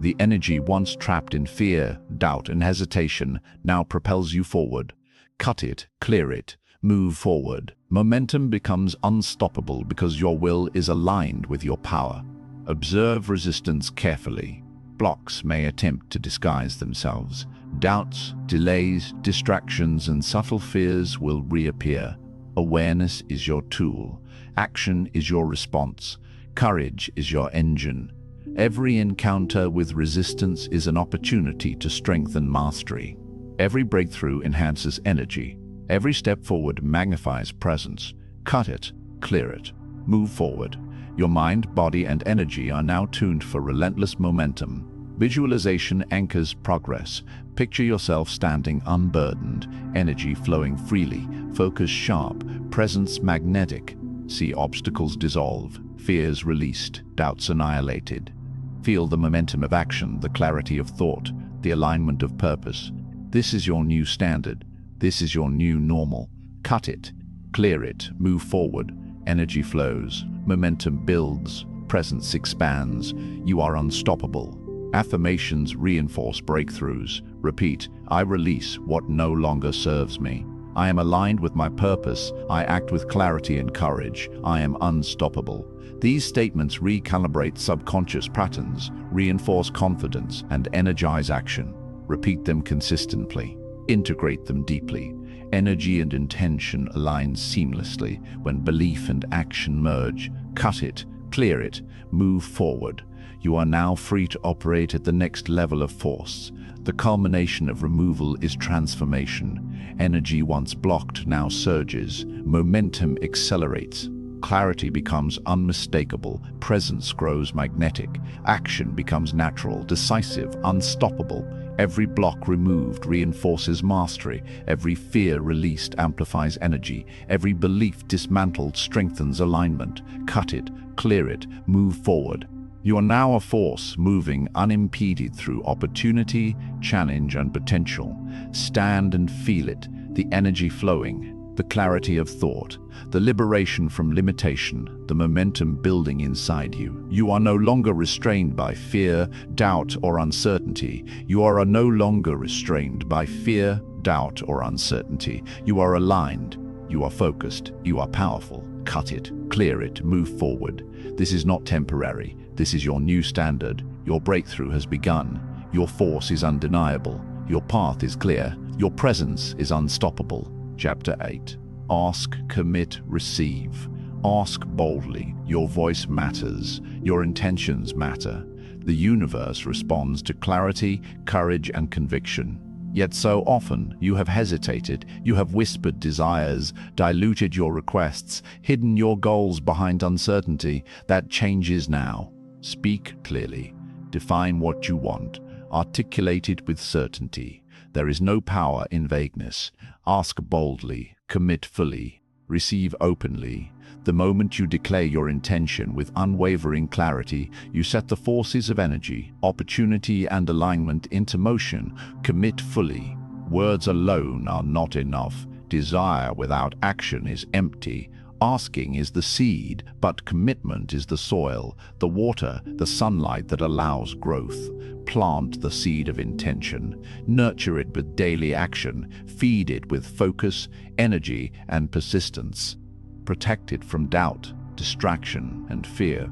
The energy once trapped in fear, doubt, and hesitation now propels you forward. Cut it, clear it, move forward. Momentum becomes unstoppable because your will is aligned with your power. Observe resistance carefully. Blocks may attempt to disguise themselves. Doubts, delays, distractions, and subtle fears will reappear. Awareness is your tool. Action is your response. Courage is your engine. Every encounter with resistance is an opportunity to strengthen mastery. Every breakthrough enhances energy. Every step forward magnifies presence. Cut it, clear it, move forward. Your mind, body, and energy are now tuned for relentless momentum. Visualization anchors progress. Picture yourself standing unburdened, energy flowing freely, focus sharp, presence magnetic. See obstacles dissolve, fears released, doubts annihilated. Feel the momentum of action, the clarity of thought, the alignment of purpose. This is your new standard. This is your new normal. Cut it, clear it, move forward. Energy flows, momentum builds, presence expands. You are unstoppable. Affirmations reinforce breakthroughs. Repeat, I release what no longer serves me. I am aligned with my purpose. I act with clarity and courage. I am unstoppable. These statements recalibrate subconscious patterns, reinforce confidence, and energize action. Repeat them consistently. Integrate them deeply. Energy and intention align seamlessly when belief and action merge. Cut it, clear it, move forward. You are now free to operate at the next level of force. The culmination of removal is transformation. Energy once blocked now surges. Momentum accelerates. Clarity becomes unmistakable, presence grows magnetic, action becomes natural, decisive, unstoppable. Every block removed reinforces mastery, every fear released amplifies energy, every belief dismantled strengthens alignment. Cut it, clear it, move forward. You are now a force moving unimpeded through opportunity, challenge, and potential. Stand and feel it, the energy flowing, the clarity of thought, the liberation from limitation, the momentum building inside you. You are no longer restrained by fear, doubt, or uncertainty. You are no longer restrained by fear, doubt, or uncertainty. You are aligned. You are focused. You are powerful. Cut it, clear it, move forward. This is not temporary. This is your new standard. Your breakthrough has begun. Your force is undeniable. Your path is clear. Your presence is unstoppable. Chapter 8. Ask, commit, receive. Ask boldly. Your voice matters. Your intentions matter. The universe responds to clarity, courage, and conviction. Yet so often you have hesitated, you have whispered desires, diluted your requests, hidden your goals behind uncertainty. That changes now. Speak clearly. Define what you want. Articulate it with certainty. There is no power in vagueness. Ask boldly, commit fully, receive openly. The moment you declare your intention with unwavering clarity, you set the forces of energy, opportunity, and alignment into motion. Commit fully. Words alone are not enough. Desire without action is empty. Asking is the seed, but commitment is the soil, the water, the sunlight that allows growth. Plant the seed of intention. Nurture it with daily action. Feed it with focus, energy, and persistence. Protect it from doubt, distraction, and fear.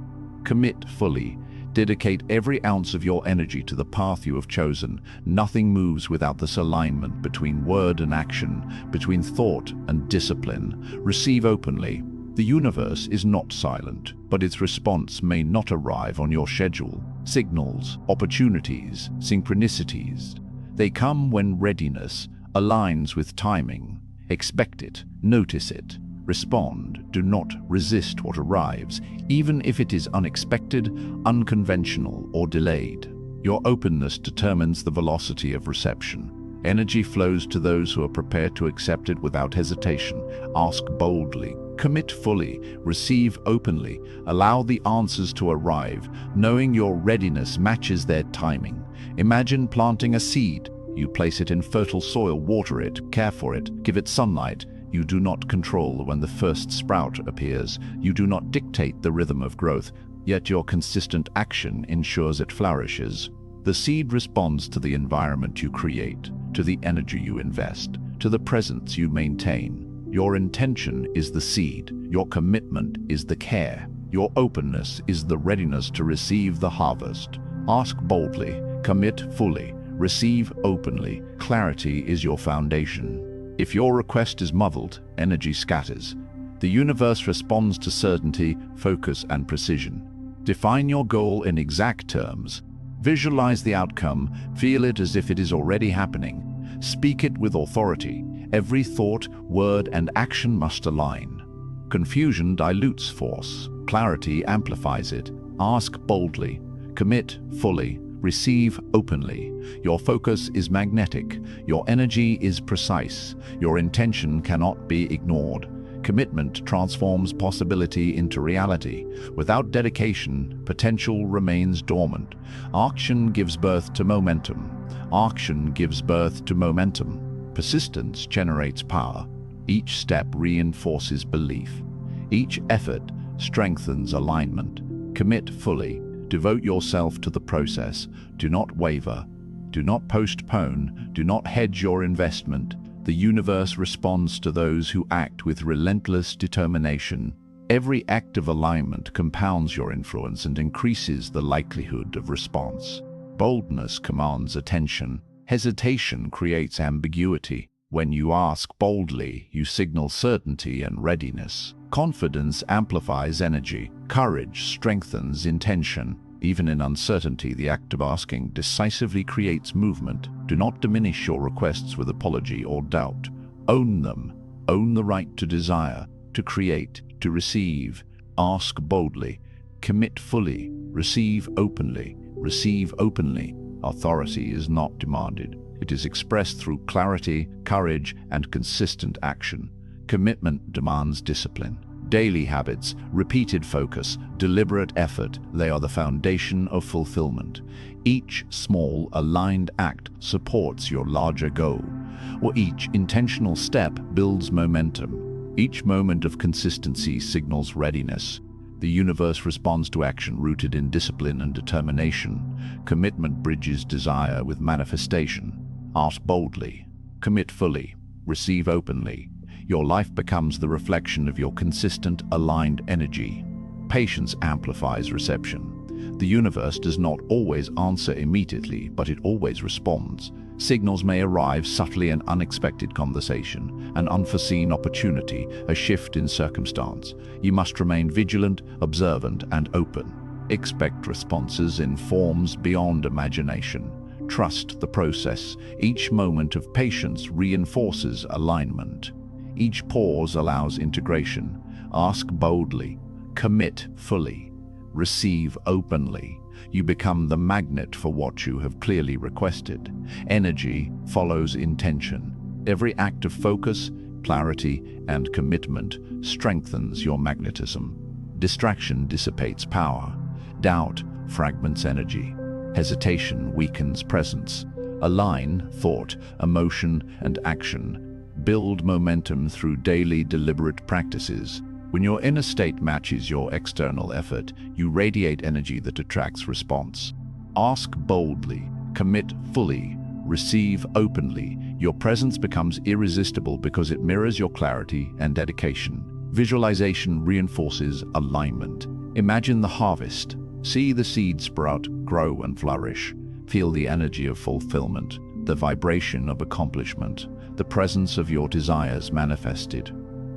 Commit fully. Dedicate every ounce of your energy to the path you have chosen. Nothing moves without this alignment between word and action, between thought and discipline. Receive openly. The universe is not silent, but its response may not arrive on your schedule. Signals, opportunities, synchronicities. They come when readiness aligns with timing. Expect it, notice it. Respond. Do not resist what arrives, even if it is unexpected, unconventional, or delayed. Your openness determines the velocity of reception. Energy flows to those who are prepared to accept it without hesitation. Ask boldly. Commit fully. Receive openly. Allow the answers to arrive, knowing your readiness matches their timing. Imagine planting a seed. You place it in fertile soil, water it, care for it, give it sunlight. You do not control when the first sprout appears. You do not dictate the rhythm of growth, yet your consistent action ensures it flourishes. The seed responds to the environment you create, to the energy you invest, to the presence you maintain. Your intention is the seed. Your commitment is the care. Your openness is the readiness to receive the harvest. Ask boldly, commit fully, receive openly. Clarity is your foundation. If your request is muddled, energy scatters. The universe responds to certainty, focus, and precision. Define your goal in exact terms. Visualize the outcome, feel it as if it is already happening. Speak it with authority. Every thought, word, and action must align. Confusion dilutes force. Clarity amplifies it. Ask boldly. Commit fully. Receive openly. Your focus is magnetic. Your energy is precise. Your intention cannot be ignored. Commitment transforms possibility into reality. Without dedication, potential remains dormant. Action gives birth to momentum. Action gives birth to momentum. Persistence generates power. Each step reinforces belief. Each effort strengthens alignment. Commit fully. Devote yourself to the process. Do not waver. Do not postpone. Do not hedge your investment. The universe responds to those who act with relentless determination. Every act of alignment compounds your influence and increases the likelihood of response. Boldness commands attention. Hesitation creates ambiguity. When you ask boldly, you signal certainty and readiness. Confidence amplifies energy. Courage strengthens intention. Even in uncertainty, the act of asking decisively creates movement. Do not diminish your requests with apology or doubt. Own them. Own the right to desire, to create, to receive. Ask boldly. Commit fully. Receive openly. Receive openly. Authority is not demanded. It is expressed through clarity, courage, and consistent action. Commitment demands discipline. Daily habits, repeated focus, deliberate effort, they are the foundation of fulfillment. Each small, aligned act supports your larger goal, or each intentional step builds momentum. Each moment of consistency signals readiness. The universe responds to action rooted in discipline and determination. Commitment bridges desire with manifestation. Ask boldly. Commit fully. Receive openly. Your life becomes the reflection of your consistent, aligned energy. Patience amplifies reception. The universe does not always answer immediately, but it always responds. Signals may arrive subtly: an unexpected conversation, an unforeseen opportunity, a shift in circumstance. You must remain vigilant, observant, and open. Expect responses in forms beyond imagination. Trust the process. Each moment of patience reinforces alignment. Each pause allows integration. Ask boldly. Commit fully. Receive openly. You become the magnet for what you have clearly requested. Energy follows intention. Every act of focus, clarity, and commitment strengthens your magnetism. Distraction dissipates power. Doubt fragments energy. Hesitation weakens presence. Align thought, emotion, and action. Build momentum through daily deliberate practices. When your inner state matches your external effort, you radiate energy that attracts response. Ask boldly, commit fully, receive openly. Your presence becomes irresistible because it mirrors your clarity and dedication. Visualization reinforces alignment. Imagine the harvest. See the seed sprout, grow, and flourish. Feel the energy of fulfillment, the vibration of accomplishment, the presence of your desires manifested.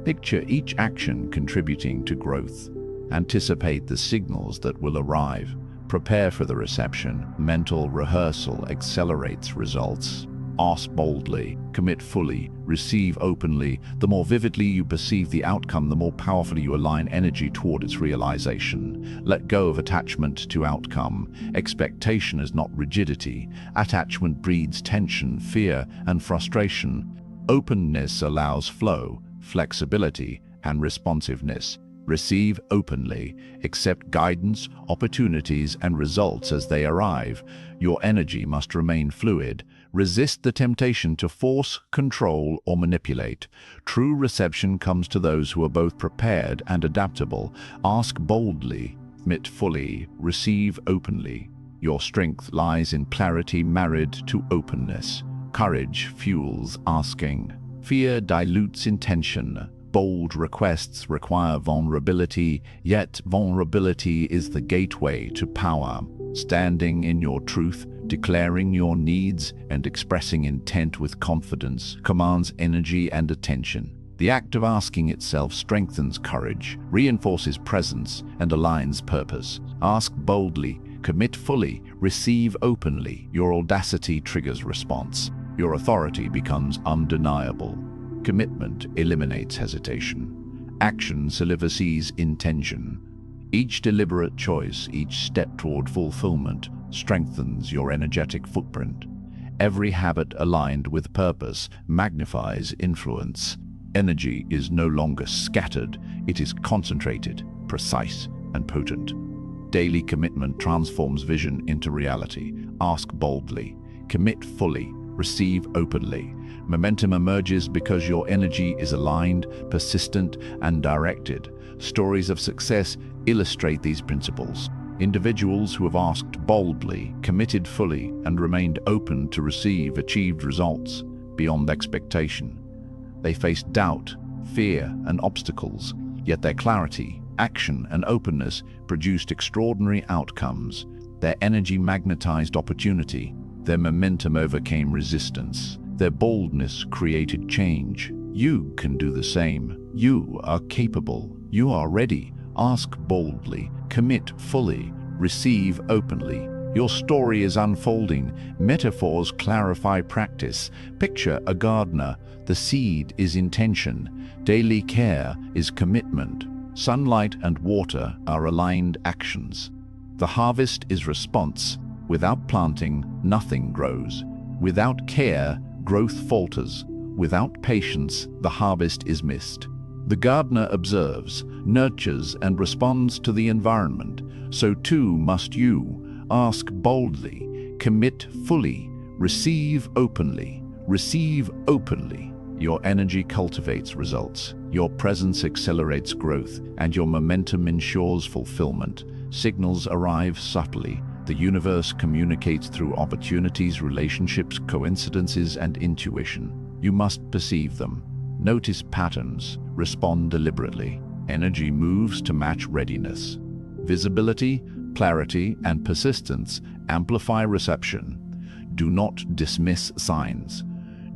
Picture each action contributing to growth. Anticipate the signals that will arrive. Prepare for the reception. Mental rehearsal accelerates results. Ask boldly, commit fully, receive openly. The more vividly you perceive the outcome, the more powerfully you align energy toward its realization. Let go of attachment to outcome. Expectation is not rigidity. Attachment breeds tension, fear, and frustration. Openness allows flow, flexibility, and responsiveness. Receive openly. Accept guidance, opportunities, and results as they arrive. Your energy must remain fluid. Resist the temptation to force, control, or manipulate. True reception comes to those who are both prepared and adaptable. Ask boldly, commit fully, receive openly. Your strength lies in clarity married to openness. Courage fuels asking. Fear dilutes intention. Bold requests require vulnerability, yet vulnerability is the gateway to power. Standing in your truth, declaring your needs, and expressing intent with confidence commands energy and attention. The act of asking itself strengthens courage, reinforces presence, and aligns purpose. Ask boldly, commit fully, receive openly. Your audacity triggers response. Your authority becomes undeniable. Commitment eliminates hesitation. Action solidifies intention. Each deliberate choice, each step toward fulfillment, strengthens your energetic footprint. Every habit aligned with purpose magnifies influence. Energy is no longer scattered, it is concentrated, precise, and potent. Daily commitment transforms vision into reality. Ask boldly, commit fully, receive openly. Momentum emerges because your energy is aligned, persistent, and directed. Stories of success illustrate these principles. Individuals who have asked boldly, committed fully, and remained open to receive achieved results beyond expectation. They faced doubt, fear, and obstacles, yet their clarity, action, and openness produced extraordinary outcomes. Their energy magnetized opportunity. Their momentum overcame resistance. Their boldness created change. You can do the same. You are capable. You are ready. Ask boldly, commit fully, receive openly. Your story is unfolding. Metaphors clarify practice. Picture a gardener. The seed is intention. Daily care is commitment. Sunlight and water are aligned actions. The harvest is response. Without planting, nothing grows. Without care, growth falters. Without patience, the harvest is missed. The gardener observes, nurtures, and responds to the environment. So too must you. Ask boldly, commit fully, receive openly. Receive openly. Your energy cultivates results. Your presence accelerates growth, and your momentum ensures fulfillment. Signals arrive subtly. The universe communicates through opportunities, relationships, coincidences, and intuition. You must perceive them. Notice patterns. Respond deliberately. Energy moves to match readiness. Visibility, clarity, and persistence amplify reception. Do not dismiss signs.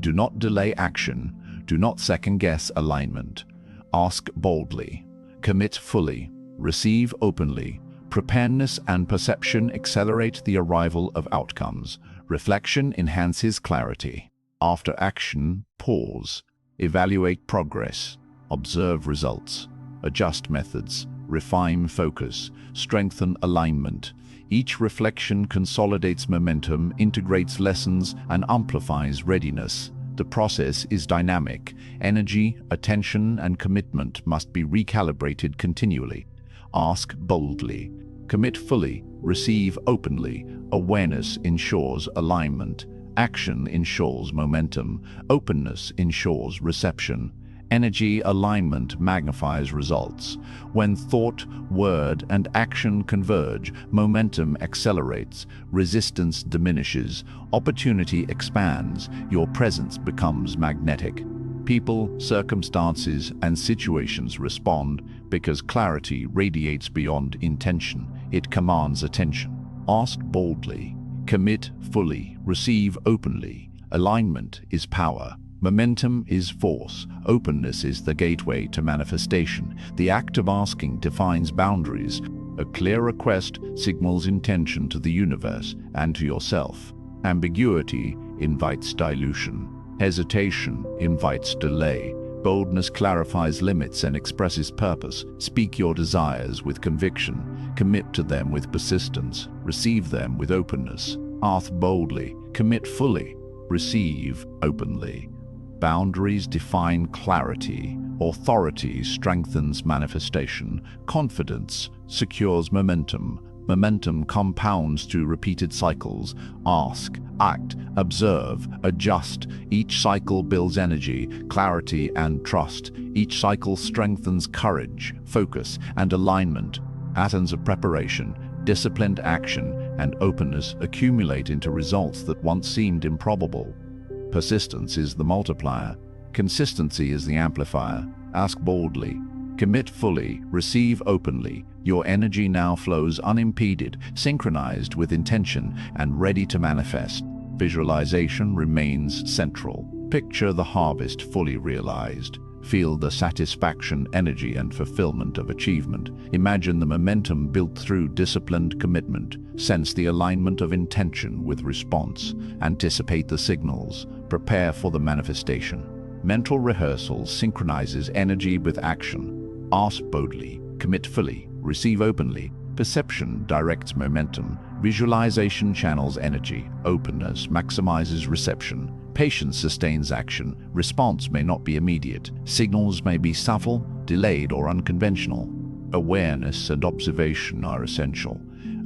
Do not delay action. Do not second-guess alignment. Ask boldly. Commit fully. Receive openly. Preparedness and perception accelerate the arrival of outcomes. Reflection enhances clarity. After action, pause. Evaluate progress. Observe results. Adjust methods. Refine focus. Strengthen alignment. Each reflection consolidates momentum, integrates lessons, and amplifies readiness. The process is dynamic. Energy, attention, and commitment must be recalibrated continually. Ask boldly. Commit fully. Receive openly. Awareness ensures alignment. Action ensures momentum. Openness ensures reception. Energy alignment magnifies results. When thought, word, and action converge, momentum accelerates, resistance diminishes, opportunity expands, your presence becomes magnetic. People, circumstances, and situations respond because clarity radiates beyond intention. It commands attention. Ask boldly. Commit fully. Receive openly. Alignment is power. Momentum is force. Openness is the gateway to manifestation. The act of asking defines boundaries. A clear request signals intention to the universe and to yourself. Ambiguity invites dilution. Hesitation invites delay. Boldness clarifies limits and expresses purpose. Speak your desires with conviction. Commit to them with persistence. Receive them with openness. Ask boldly. Commit fully. Receive openly. Boundaries define clarity. Authority strengthens manifestation. Confidence secures momentum. Momentum compounds through repeated cycles. Ask, act, observe, adjust. Each cycle builds energy, clarity, and trust. Each cycle strengthens courage, focus, and alignment. Patterns of preparation, disciplined action, and openness accumulate into results that once seemed improbable. Persistence is the multiplier. Consistency is the amplifier. Ask boldly. Commit fully. Receive openly. Your energy now flows unimpeded, synchronized with intention, and ready to manifest. Visualization remains central. Picture the harvest fully realized. Feel the satisfaction, energy, and fulfillment of achievement. Imagine the momentum built through disciplined commitment. Sense the alignment of intention with response. Anticipate the signals. Prepare for the manifestation. Mental rehearsal synchronizes energy with action. Ask boldly. Commit fully. Receive openly. Perception directs momentum. Visualization channels energy. Openness maximizes reception. Patience sustains action. Response may not be immediate. Signals may be subtle, delayed, or unconventional. Awareness and observation are essential.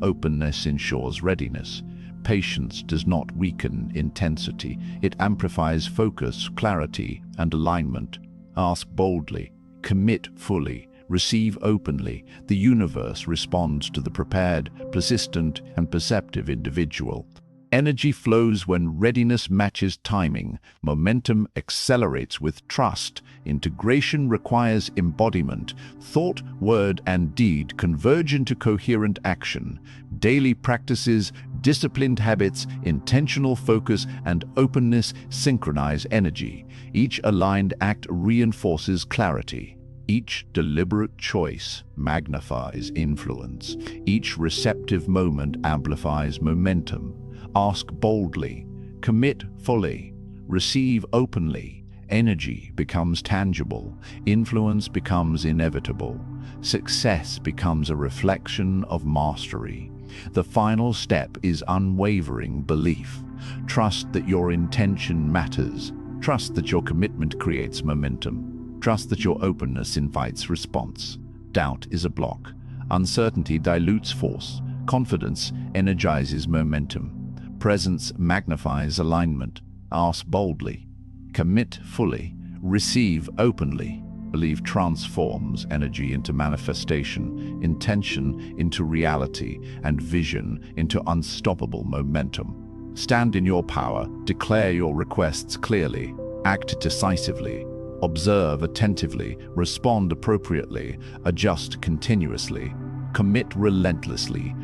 Openness ensures readiness. Patience does not weaken intensity. It amplifies focus, clarity, and alignment. Ask boldly. Commit fully. Receive openly. The universe responds to the prepared, persistent, and perceptive individual. Energy flows when readiness matches timing. Momentum accelerates with trust. Integration requires embodiment. Thought, word, and deed converge into coherent action. Daily practices, disciplined habits, intentional focus, and openness synchronize energy. Each aligned act reinforces clarity. Each deliberate choice magnifies influence. Each receptive moment amplifies momentum. Ask boldly. Commit fully. Receive openly. Energy becomes tangible, influence becomes inevitable, success becomes a reflection of mastery. The final step is unwavering belief. Trust that your intention matters. Trust that your commitment creates momentum. Trust that your openness invites response. Doubt is a block. Uncertainty dilutes force. Confidence energizes momentum. Presence magnifies alignment. Ask boldly. Commit fully. Receive openly. Belief transforms energy into manifestation, intention into reality, and vision into unstoppable momentum. Stand in your power, declare your requests clearly, act decisively, observe attentively, respond appropriately, adjust continuously, commit relentlessly,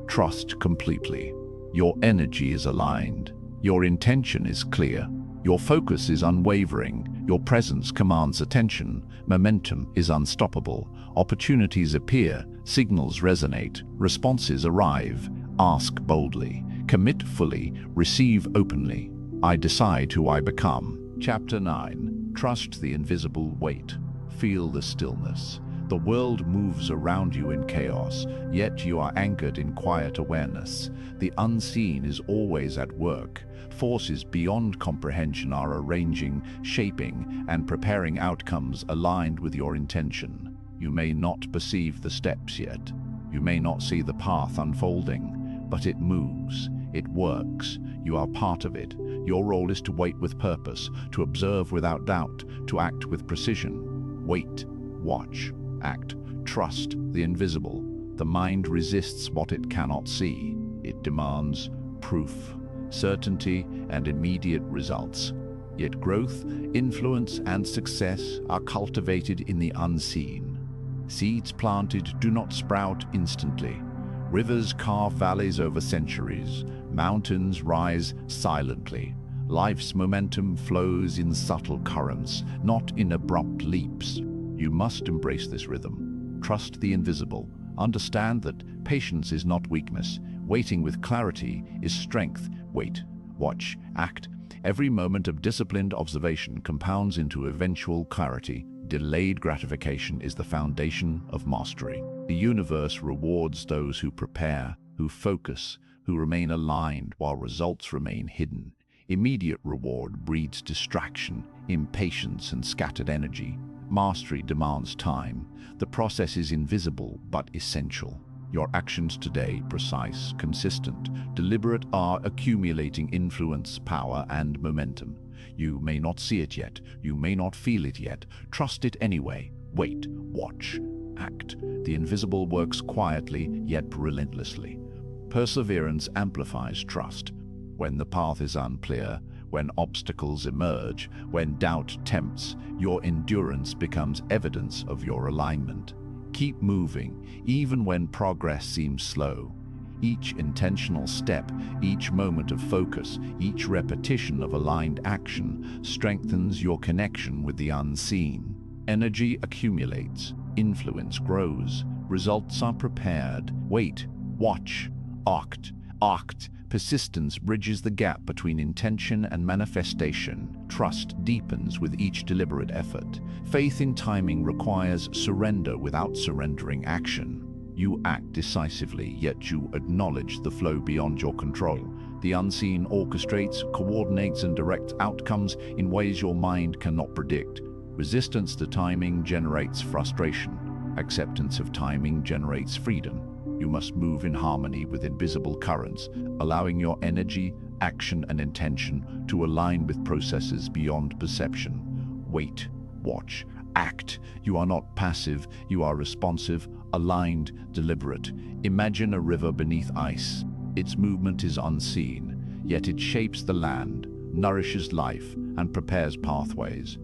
trust completely. Your energy is aligned, your intention is clear, your focus is unwavering, your presence commands attention, momentum is unstoppable, opportunities appear, signals resonate, responses arrive. Ask boldly, commit fully, receive openly. I decide who I become. Chapter 9. Trust the invisible. Wait. Feel the stillness. The world moves around you in chaos, yet you are anchored in quiet awareness. The unseen is always at work. Forces beyond comprehension are arranging, shaping, and preparing outcomes aligned with your intention. You may not perceive the steps yet. You may not see the path unfolding, but it moves. It works. You are part of it. Your role is to wait with purpose, to observe without doubt, to act with precision. Wait, watch, act, trust the invisible. The mind resists what it cannot see. It demands proof, certainty, and immediate results. Yet growth, influence, and success are cultivated in the unseen. Seeds planted do not sprout instantly. Rivers carve valleys over centuries. Mountains rise silently. Life's momentum flows in subtle currents, not in abrupt leaps. You must embrace this rhythm. Trust the invisible. Understand that patience is not weakness. Waiting with clarity is strength. Wait, watch, act. Every moment of disciplined observation compounds into eventual clarity. Delayed gratification is the foundation of mastery. The universe rewards those who prepare, who focus, who remain aligned while results remain hidden. Immediate reward breeds distraction, impatience, and scattered energy. Mastery demands time. The process is invisible but essential. Your actions today, precise, consistent, deliberate, are accumulating influence, power, and momentum. You may not see it yet. You may not feel it yet. Trust it anyway. Wait, watch, act. The invisible works quietly yet relentlessly. Perseverance amplifies trust. When the path is unclear, when obstacles emerge, when doubt tempts, your endurance becomes evidence of your alignment. Keep moving, even when progress seems slow. Each intentional step, each moment of focus, each repetition of aligned action strengthens your connection with the unseen. Energy accumulates, influence grows, results are prepared. Wait, watch, act. Persistence bridges the gap between intention and manifestation. Trust deepens with each deliberate effort. Faith in timing requires surrender without surrendering action. You act decisively, yet you acknowledge the flow beyond your control. The unseen orchestrates, coordinates, and directs outcomes in ways your mind cannot predict. Resistance to timing generates frustration. Acceptance of timing generates freedom. You must move in harmony with invisible currents, allowing your energy, action, and intention to align with processes beyond perception. Wait, watch, act. You are not passive, you are responsive, aligned, deliberate. Imagine a river beneath ice. Its movement is unseen, yet it shapes the land, nourishes life, and prepares pathways.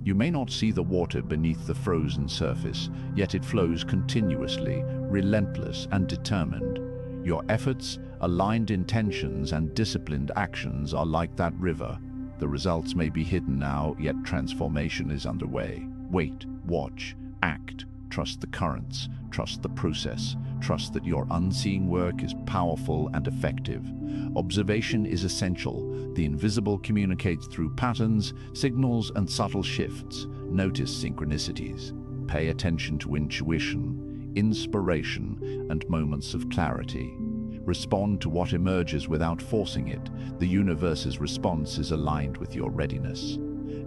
You may not see the water beneath the frozen surface, yet it flows continuously, relentless and determined. Your efforts, aligned intentions, and disciplined actions are like that river. The results may be hidden now, yet transformation is underway. Wait, watch, act. Trust the currents, trust the process, trust that your unseen work is powerful and effective. Observation is essential. The invisible communicates through patterns, signals, and subtle shifts. Notice synchronicities. Pay attention to intuition, inspiration, and moments of clarity. Respond to what emerges without forcing it. The universe's response is aligned with your readiness.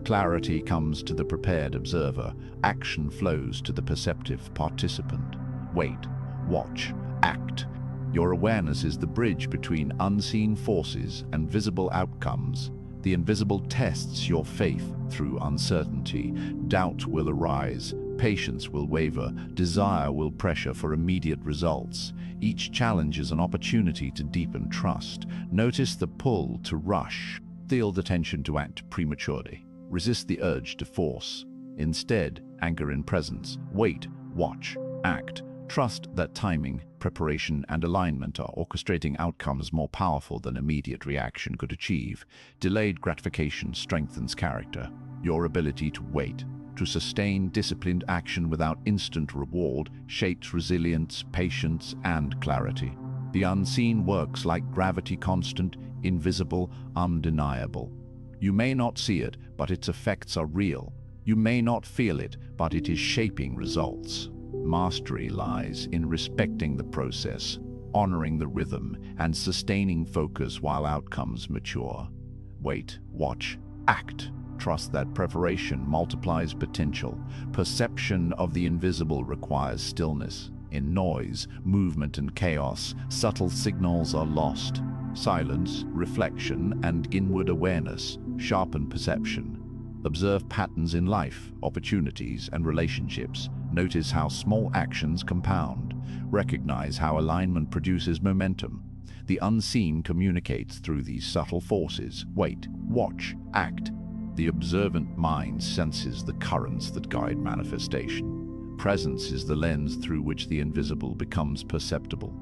Clarity comes to the prepared observer. Action flows to the perceptive participant. Wait, watch, act. Your awareness is the bridge between unseen forces and visible outcomes. The invisible tests your faith through uncertainty. Doubt will arise, patience will waver, desire will pressure for immediate results. Each challenge is an opportunity to deepen trust. Notice the pull to rush. Feel the tension to act prematurely. Resist the urge to force. Instead, anchor in presence. Wait, watch, act. Trust that timing, preparation, and alignment are orchestrating outcomes more powerful than immediate reaction could achieve. Delayed gratification strengthens character. Your ability to wait, to sustain disciplined action without instant reward, shapes resilience, patience, and clarity. The unseen works like gravity, constant, invisible, undeniable. You may not see it, but its effects are real. You may not feel it, but it is shaping results. Mastery lies in respecting the process, honoring the rhythm, and sustaining focus while outcomes mature. Wait, watch, act. Trust that preparation multiplies potential. Perception of the invisible requires stillness. In noise, movement, and chaos, subtle signals are lost. Silence, reflection, and inward awareness sharpen perception. Observe patterns in life, opportunities, and relationships. Notice how small actions compound. Recognize how alignment produces momentum. The unseen communicates through these subtle forces. Wait, watch, act. The observant mind senses the currents that guide manifestation. Presence is the lens through which the invisible becomes perceptible.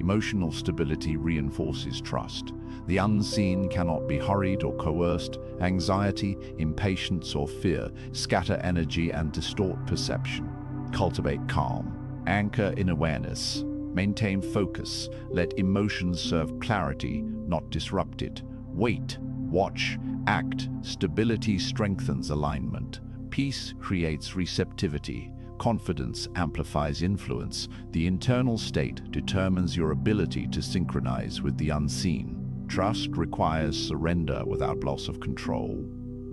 Emotional stability reinforces trust. The unseen cannot be hurried or coerced. Anxiety, impatience, or fear scatter energy and distort perception. Cultivate calm. Anchor in awareness. Maintain focus. Let emotions serve clarity, not disrupt it. Wait, watch, act. Stability strengthens alignment. Peace creates receptivity. Confidence amplifies influence. The internal state determines your ability to synchronize with the unseen. Trust requires surrender without loss of control.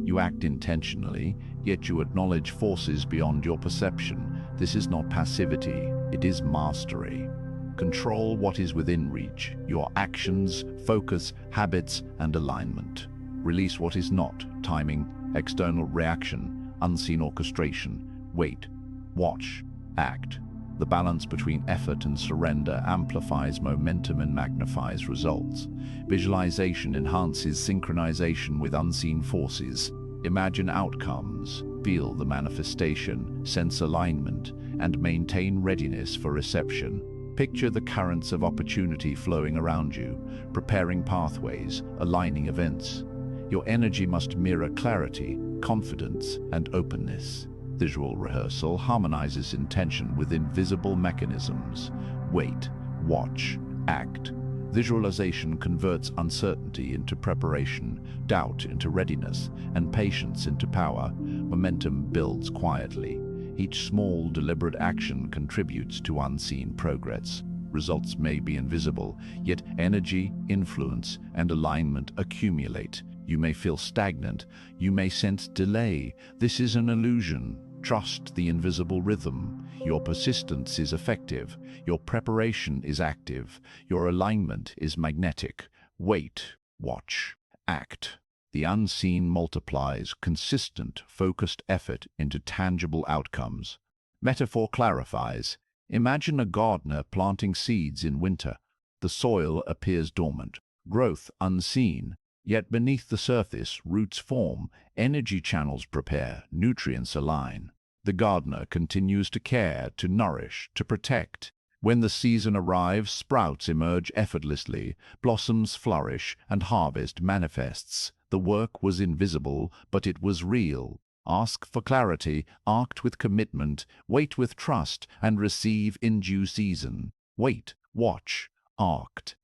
You act intentionally, yet you acknowledge forces beyond your perception. This is not passivity, it is mastery. Control what is within reach, your actions, focus, habits, and alignment. Release what is not, timing, external reaction, unseen orchestration. Wait, watch, act. The balance between effort and surrender amplifies momentum and magnifies results. Visualization enhances synchronization with unseen forces. Imagine outcomes, feel the manifestation, sense alignment, and maintain readiness for reception. Picture the currents of opportunity flowing around you, preparing pathways, aligning events. Your energy must mirror clarity, confidence, and openness. Visual rehearsal harmonizes intention with invisible mechanisms. Wait, watch, act. Visualization converts uncertainty into preparation, doubt into readiness, and patience into power. Momentum builds quietly. Each small, deliberate action contributes to unseen progress. Results may be invisible, yet energy, influence, and alignment accumulate. You may feel stagnant. You may sense delay. This is an illusion. Trust the invisible rhythm. Your persistence is effective. Your preparation is active. Your alignment is magnetic. Wait, watch, act. The unseen multiplies consistent, focused effort into tangible outcomes. Metaphor clarifies. Imagine a gardener planting seeds in winter. The soil appears dormant, growth unseen. Yet beneath the surface, roots form, energy channels prepare, nutrients align. The gardener continues to care, to nourish, to protect. When the season arrives, sprouts emerge effortlessly, blossoms flourish, and harvest manifests. The work was invisible, but it was real. Ask for clarity, act with commitment, wait with trust, and receive in due season. Wait, watch, act.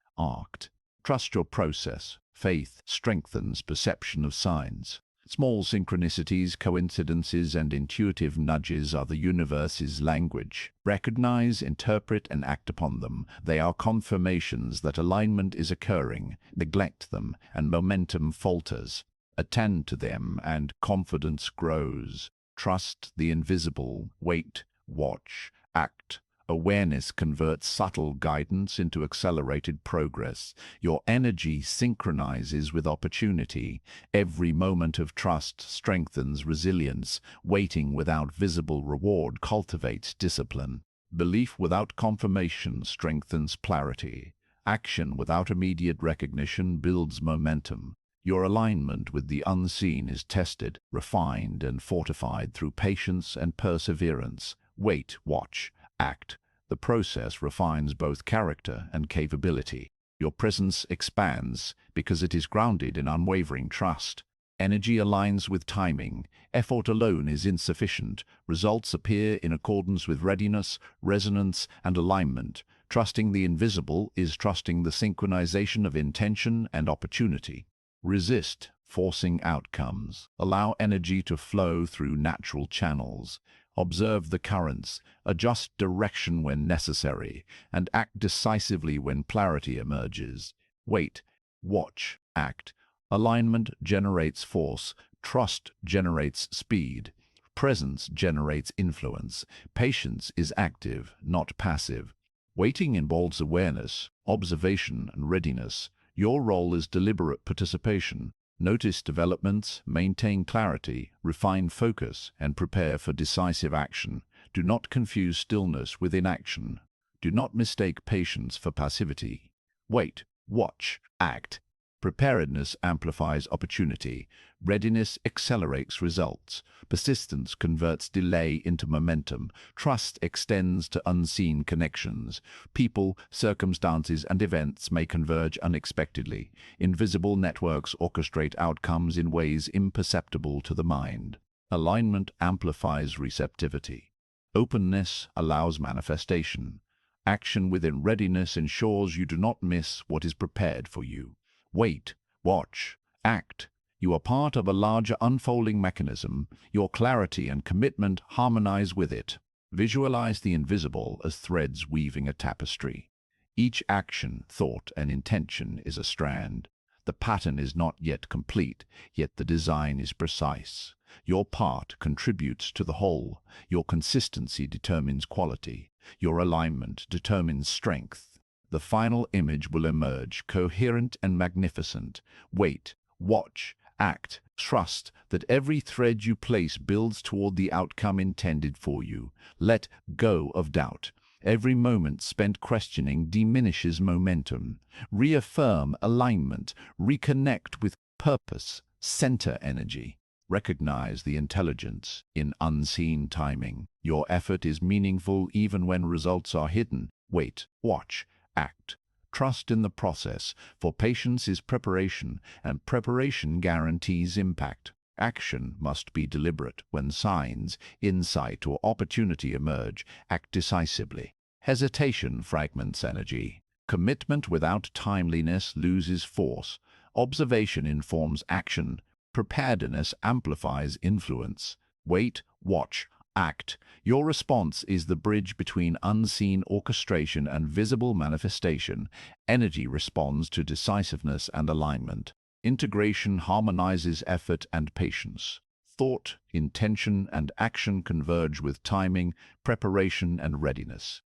Trust your process. Faith strengthens perception of signs. Small synchronicities, coincidences, and intuitive nudges are the universe's language. Recognize, interpret, and act upon them. They are confirmations that alignment is occurring. Neglect them, and momentum falters. Attend to them, and confidence grows. Trust the invisible. Wait, watch, act. Awareness converts subtle guidance into accelerated progress. Your energy synchronizes with opportunity. Every moment of trust strengthens resilience. Waiting without visible reward cultivates discipline. Belief without confirmation strengthens clarity. Action without immediate recognition builds momentum. Your alignment with the unseen is tested, refined, and fortified through patience and perseverance. Wait, watch, act. The process refines both character and capability. Your presence expands because it is grounded in unwavering trust. Energy aligns with timing. Effort alone is insufficient. Results appear in accordance with readiness, resonance, and alignment. Trusting the invisible is trusting the synchronization of intention and opportunity. Resist forcing outcomes. Allow energy to flow through natural channels. Observe the currents, adjust direction when necessary, and act decisively when clarity emerges. Wait, watch, act. Alignment generates force, trust generates speed, presence generates influence. Patience is active, not passive. Waiting involves awareness, observation, and readiness. Your role is deliberate participation. Notice developments, maintain clarity, refine focus, and prepare for decisive action. Do not confuse stillness with inaction. Do not mistake patience for passivity. Wait, watch, act. Preparedness amplifies opportunity. Readiness accelerates results. Persistence converts delay into momentum. Trust extends to unseen connections. People, circumstances, and events may converge unexpectedly. Invisible networks orchestrate outcomes in ways imperceptible to the mind. Alignment amplifies receptivity. Openness allows manifestation. Action within readiness ensures you do not miss what is prepared for you. Wait, watch, act. You are part of a larger unfolding mechanism. Your clarity and commitment harmonize with it. Visualize the invisible as threads weaving a tapestry. Each action, thought, and intention is a strand. The pattern is not yet complete, yet the design is precise. Your part contributes to the whole. Your consistency determines quality. Your alignment determines strength. The final image will emerge, coherent and magnificent. Wait, watch, act, trust that every thread you place builds toward the outcome intended for you. Let go of doubt. Every moment spent questioning diminishes momentum. Reaffirm alignment. Reconnect with purpose. Center energy. Recognize the intelligence in unseen timing. Your effort is meaningful even when results are hidden. Wait, watch, act. Trust in the process, for patience is preparation, and preparation guarantees impact. Action must be deliberate. When signs, insight, or opportunity emerge, act decisively. Hesitation fragments energy. Commitment without timeliness loses force. Observation informs action. Preparedness amplifies influence. Wait, watch, act. Your response is the bridge between unseen orchestration and visible manifestation. Energy responds to decisiveness and alignment. Integration harmonizes effort and patience. Thought, intention, and action converge with timing, preparation, and readiness.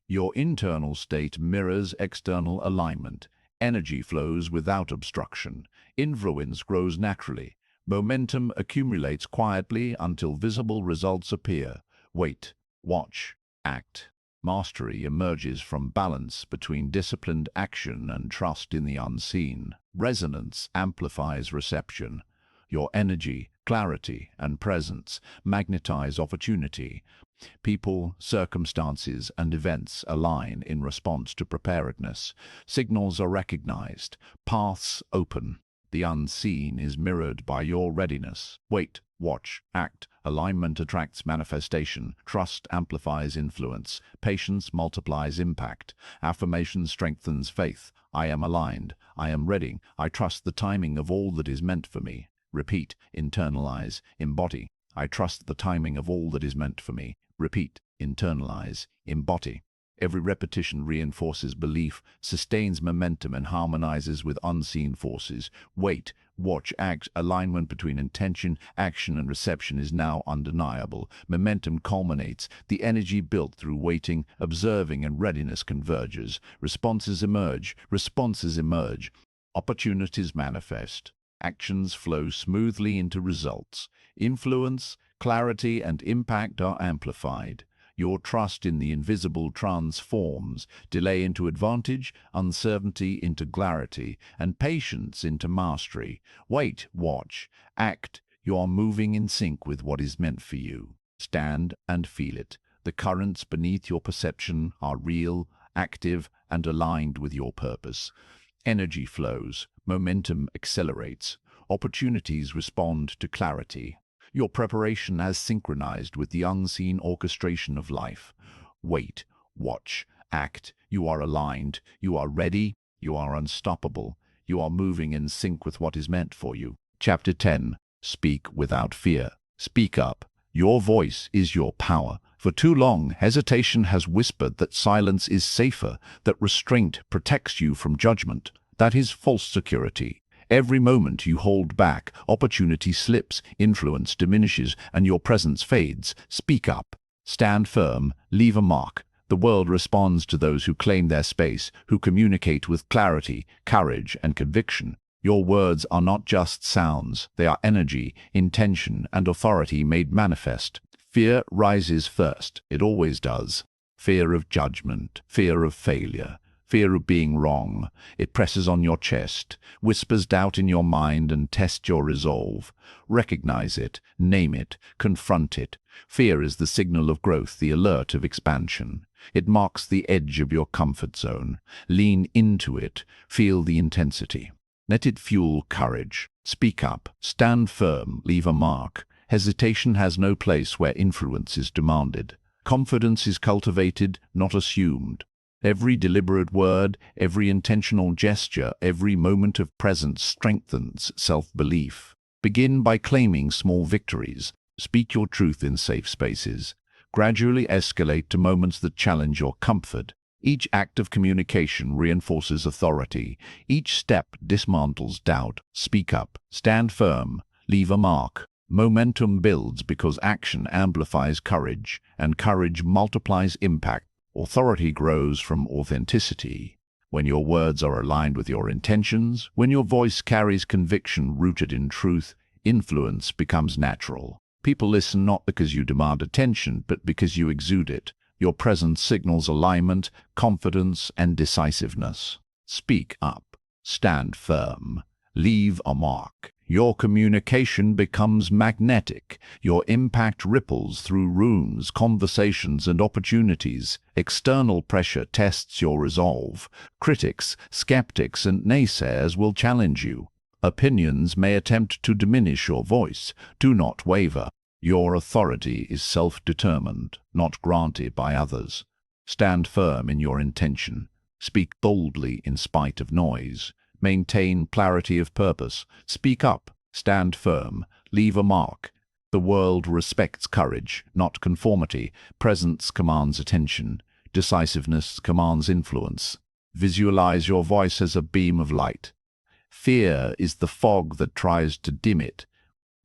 Your internal state mirrors external alignment. Energy flows without obstruction. Influence grows naturally. Momentum accumulates quietly until visible results appear. Wait, watch, act. Mastery emerges from balance between disciplined action and trust in the unseen. Resonance amplifies reception. Your energy, clarity, and presence magnetize opportunity. People, circumstances, and events align in response to preparedness. Signals are recognized. Paths open. The unseen is mirrored by your readiness. Wait, watch, act. Alignment attracts manifestation. Trust amplifies influence. Patience multiplies impact. Affirmation strengthens faith. I am aligned. I am ready. I trust the timing of all that is meant for me. Repeat, internalize, embody. I trust the timing of all that is meant for me. Repeat, internalize, embody. Every repetition reinforces belief, sustains momentum, and harmonizes with unseen forces. Wait, watch, act. Alignment between intention, action, and reception is now undeniable. Momentum culminates. The energy built through waiting, observing, and readiness converges. Responses emerge. Opportunities manifest. Actions flow smoothly into results. Influence, clarity, and impact are amplified. Your trust in the invisible transforms, delay into advantage, uncertainty into clarity, and patience into mastery. Wait, watch, act. You are moving in sync with what is meant for you. Stand and feel it. The currents beneath your perception are real, active, and aligned with your purpose. Energy flows, momentum accelerates, opportunities respond to clarity. Your preparation has synchronized with the unseen orchestration of life. Wait, watch, act. You are aligned. You are ready. You are unstoppable. You are moving in sync with what is meant for you. Chapter 10. Speak without fear. Speak up. Your voice is your power. For too long, hesitation has whispered that silence is safer, that restraint protects you from judgment. That is false security. Every moment you hold back, opportunity slips, influence diminishes, and your presence fades. Speak up. Stand firm. Leave a mark. The world responds to those who claim their space, who communicate with clarity, courage, and conviction. Your words are not just sounds. They are energy, intention, and authority made manifest. Fear rises first. It always does. Fear of judgment, fear of failure, fear of being wrong. It presses on your chest, whispers doubt in your mind, and tests your resolve. Recognize it, name it, confront it. Fear is the signal of growth, the alert of expansion. It marks the edge of your comfort zone. Lean into it, feel the intensity. Let it fuel courage. Speak up, stand firm, leave a mark. Hesitation has no place where influence is demanded. Confidence is cultivated, not assumed. Every deliberate word, every intentional gesture, every moment of presence strengthens self-belief. Begin by claiming small victories. Speak your truth in safe spaces. Gradually escalate to moments that challenge your comfort. Each act of communication reinforces authority. Each step dismantles doubt. Speak up. Stand firm. Leave a mark. Momentum builds because action amplifies courage, and courage multiplies impact. Authority grows from authenticity. When your words are aligned with your intentions, when your voice carries conviction rooted in truth, influence becomes natural. People listen not because you demand attention, but because you exude it. Your presence signals alignment, confidence, and decisiveness. Speak up. Stand firm. Leave a mark. Your communication becomes magnetic. Your impact ripples through rooms, conversations, and opportunities. External pressure tests your resolve. Critics, skeptics, and naysayers will challenge you. Opinions may attempt to diminish your voice. Do not waver. Your authority is self-determined, not granted by others. Stand firm in your intention. Speak boldly in spite of noise. Maintain clarity of purpose. Speak up. Stand firm. Leave a mark. The world respects courage, not conformity. Presence commands attention. Decisiveness commands influence. Visualize your voice as a beam of light. Fear is the fog that tries to dim it.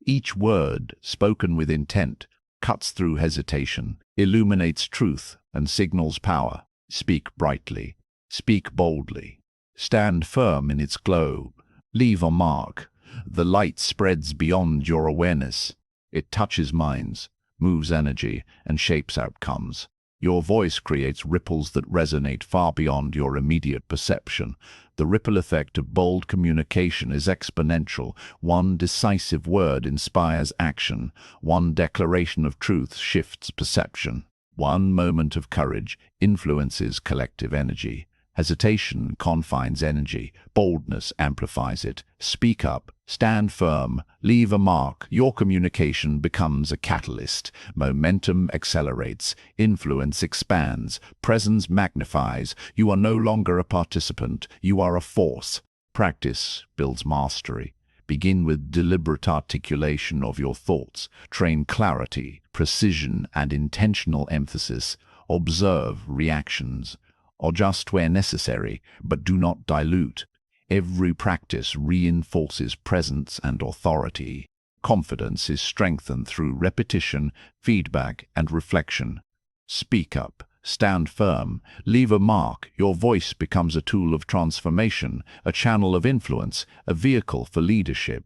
Each word, spoken with intent, cuts through hesitation, illuminates truth, and signals power. Speak brightly. Speak boldly. Stand firm in its glow. Leave a mark. The light spreads beyond your awareness. It touches minds, moves energy, and shapes outcomes. Your voice creates ripples that resonate far beyond your immediate perception. The ripple effect of bold communication is exponential. One decisive word inspires action. One declaration of truth shifts perception. One moment of courage influences collective energy. Hesitation confines energy. Boldness amplifies it. Speak up. Stand firm. Leave a mark. Your communication becomes a catalyst. Momentum accelerates. Influence expands. Presence magnifies. You are no longer a participant. You are a force. Practice builds mastery. Begin with deliberate articulation of your thoughts. Train clarity, precision, and intentional emphasis. Observe reactions. Adjust where necessary, but do not dilute. Every practice reinforces presence and authority. Confidence is strengthened through repetition, feedback, and reflection. Speak up. Stand firm. Leave a mark. Your voice becomes a tool of transformation, a channel of influence, a vehicle for leadership.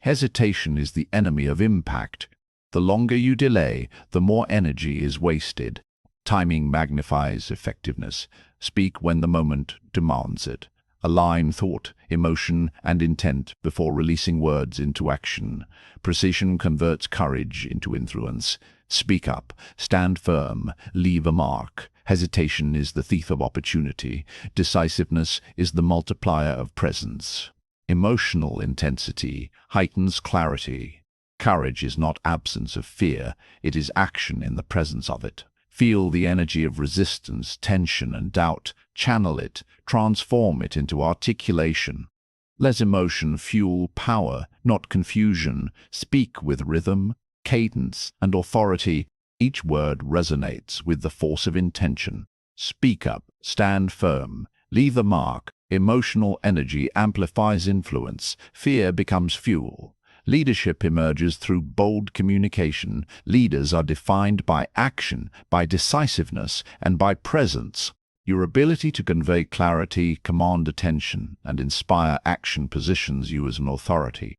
Hesitation is the enemy of impact. The longer you delay, the more energy is wasted. Timing magnifies effectiveness. Speak when the moment demands it. Align thought, emotion, and intent before releasing words into action. Precision converts courage into influence. Speak up, stand firm, leave a mark. Hesitation is the thief of opportunity. Decisiveness is the multiplier of presence. Emotional intensity heightens clarity. Courage is not absence of fear, it is action in the presence of it. Feel the energy of resistance, tension, and doubt. Channel it, transform it into articulation. Let emotion fuel power, not confusion. Speak with rhythm, cadence, and authority. Each word resonates with the force of intention. Speak up, stand firm, leave a mark. Emotional energy amplifies influence. Fear becomes fuel. Leadership emerges through bold communication. Leaders are defined by action, by decisiveness, and by presence. Your ability to convey clarity, command attention, and inspire action positions you as an authority.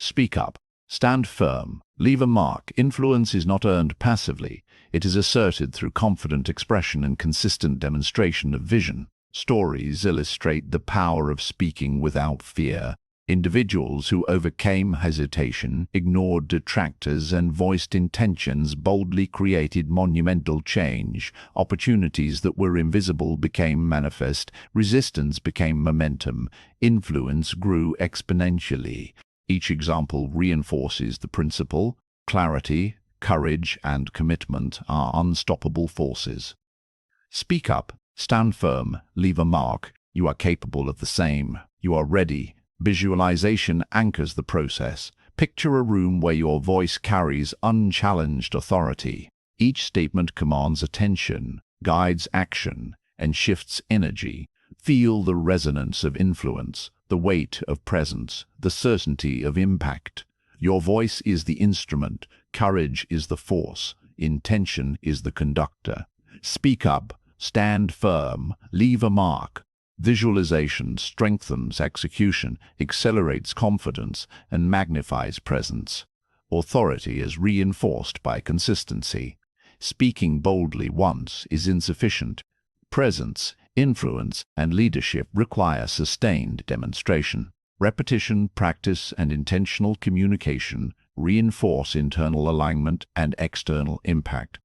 Speak up. Stand firm. Leave a mark. Influence is not earned passively. It is asserted through confident expression and consistent demonstration of vision. Stories illustrate the power of speaking without fear. Individuals who overcame hesitation, ignored detractors, and voiced intentions boldly created monumental change. Opportunities that were invisible became manifest. Resistance became momentum. Influence grew exponentially. Each example reinforces the principle: clarity, courage, and commitment are unstoppable forces. Speak up, stand firm, leave a mark. You are capable of the same. You are ready. Visualization anchors the process. Picture a room where your voice carries unchallenged authority. Each statement commands attention, guides action, and shifts energy. Feel the resonance of influence, the weight of presence, the certainty of impact. Your voice is the instrument, courage is the force, intention is the conductor. Speak up, stand firm, leave a mark. Visualization strengthens execution, accelerates confidence, and magnifies presence. Authority is reinforced by consistency. Speaking boldly once is insufficient. Presence, influence, and leadership require sustained demonstration. Repetition, practice, and intentional communication reinforce internal alignment and external impact.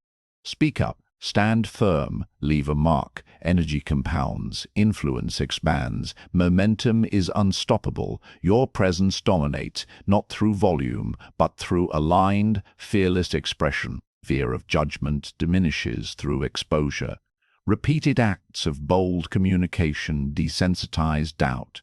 Speak up. Stand firm, leave a mark. Energy compounds, influence expands, momentum is unstoppable. Your presence dominates, not through volume, but through aligned, fearless expression. Fear of judgment diminishes through exposure. Repeated acts of bold communication desensitize doubt.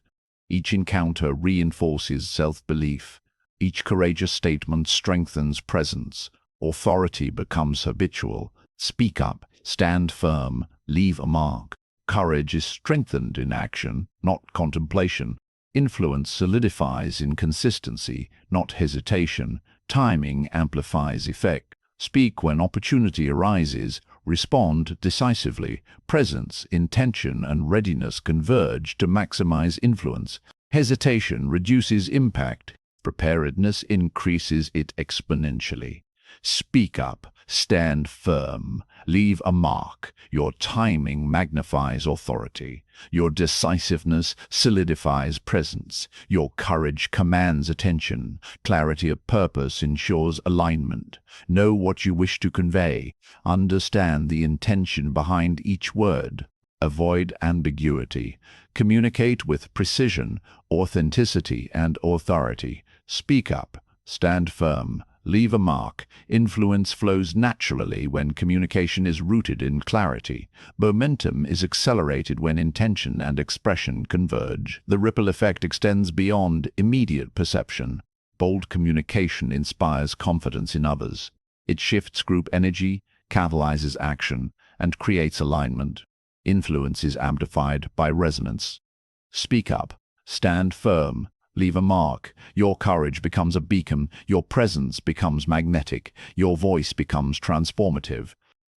Each encounter reinforces self-belief. Each courageous statement strengthens presence. Authority becomes habitual. Speak up, stand firm, leave a mark. Courage is strengthened in action, not contemplation. Influence solidifies in consistency, not hesitation. Timing amplifies effect. Speak when opportunity arises. Respond decisively. Presence, intention, and readiness converge to maximize influence. Hesitation reduces impact. Preparedness increases it exponentially. Speak up, stand firm, leave a mark. Your timing magnifies authority. Your decisiveness solidifies presence. Your courage commands attention. Clarity of purpose ensures alignment. Know what you wish to convey. Understand the intention behind each word. Avoid ambiguity. Communicate with precision, authenticity, and authority. Speak up. Stand firm. Leave a mark. Influence flows naturally when communication is rooted in clarity. Momentum is accelerated when intention and expression converge. The ripple effect extends beyond immediate perception. Bold communication inspires confidence in others. It shifts group energy, catalyzes action, and creates alignment. Influence is amplified by resonance. Speak up. Stand firm. Leave a mark. Your courage becomes a beacon. Your presence becomes magnetic. Your voice becomes transformative.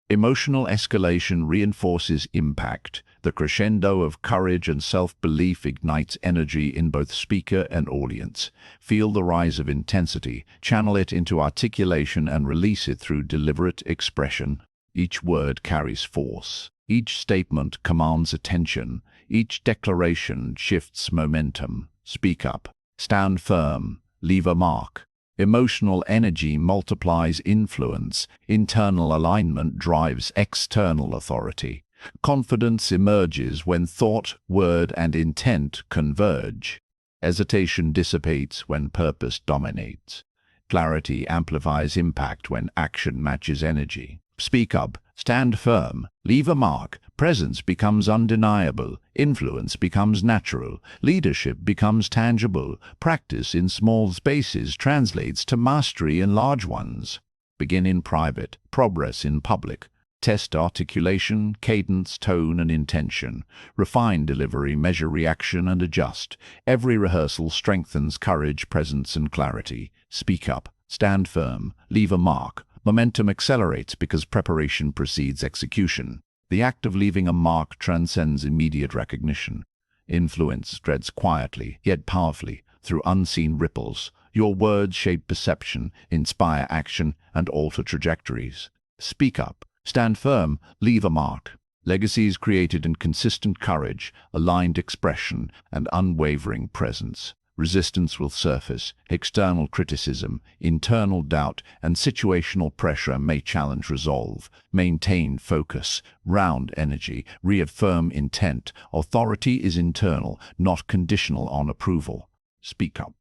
Emotional escalation reinforces impact. The crescendo of courage and self-belief ignites energy in both speaker and audience. Feel the rise of intensity, channel it into articulation, and release it through deliberate expression. Each word carries force. Each statement commands attention. Each declaration shifts momentum. Speak up. Stand firm. Leave a mark. Emotional energy multiplies influence. Internal alignment drives external authority. Confidence emerges when thought, word, and intent converge. Hesitation dissipates when purpose dominates. Clarity amplifies impact when action matches energy. Speak up. Stand firm. Leave a mark. Presence becomes undeniable. Influence becomes natural. Leadership becomes tangible. Practice in small spaces translates to mastery in large ones. Begin in private, progress in public. Test articulation, cadence, tone, and intention. Refine delivery, measure reaction, and adjust. Every rehearsal strengthens courage, presence, and clarity. Speak up. Stand firm. Leave a mark. Momentum accelerates because preparation precedes execution. The act of leaving a mark transcends immediate recognition. Influence spreads quietly, yet powerfully, through unseen ripples. Your words shape perception, inspire action, and alter trajectories. Speak up. Stand firm. Leave a mark. Legacy is created in consistent courage, aligned expression, and unwavering presence. Resistance will surface. External criticism, internal doubt, and situational pressure may challenge resolve. Maintain focus, round energy, reaffirm intent. Authority is internal, not conditional on approval. Speak up.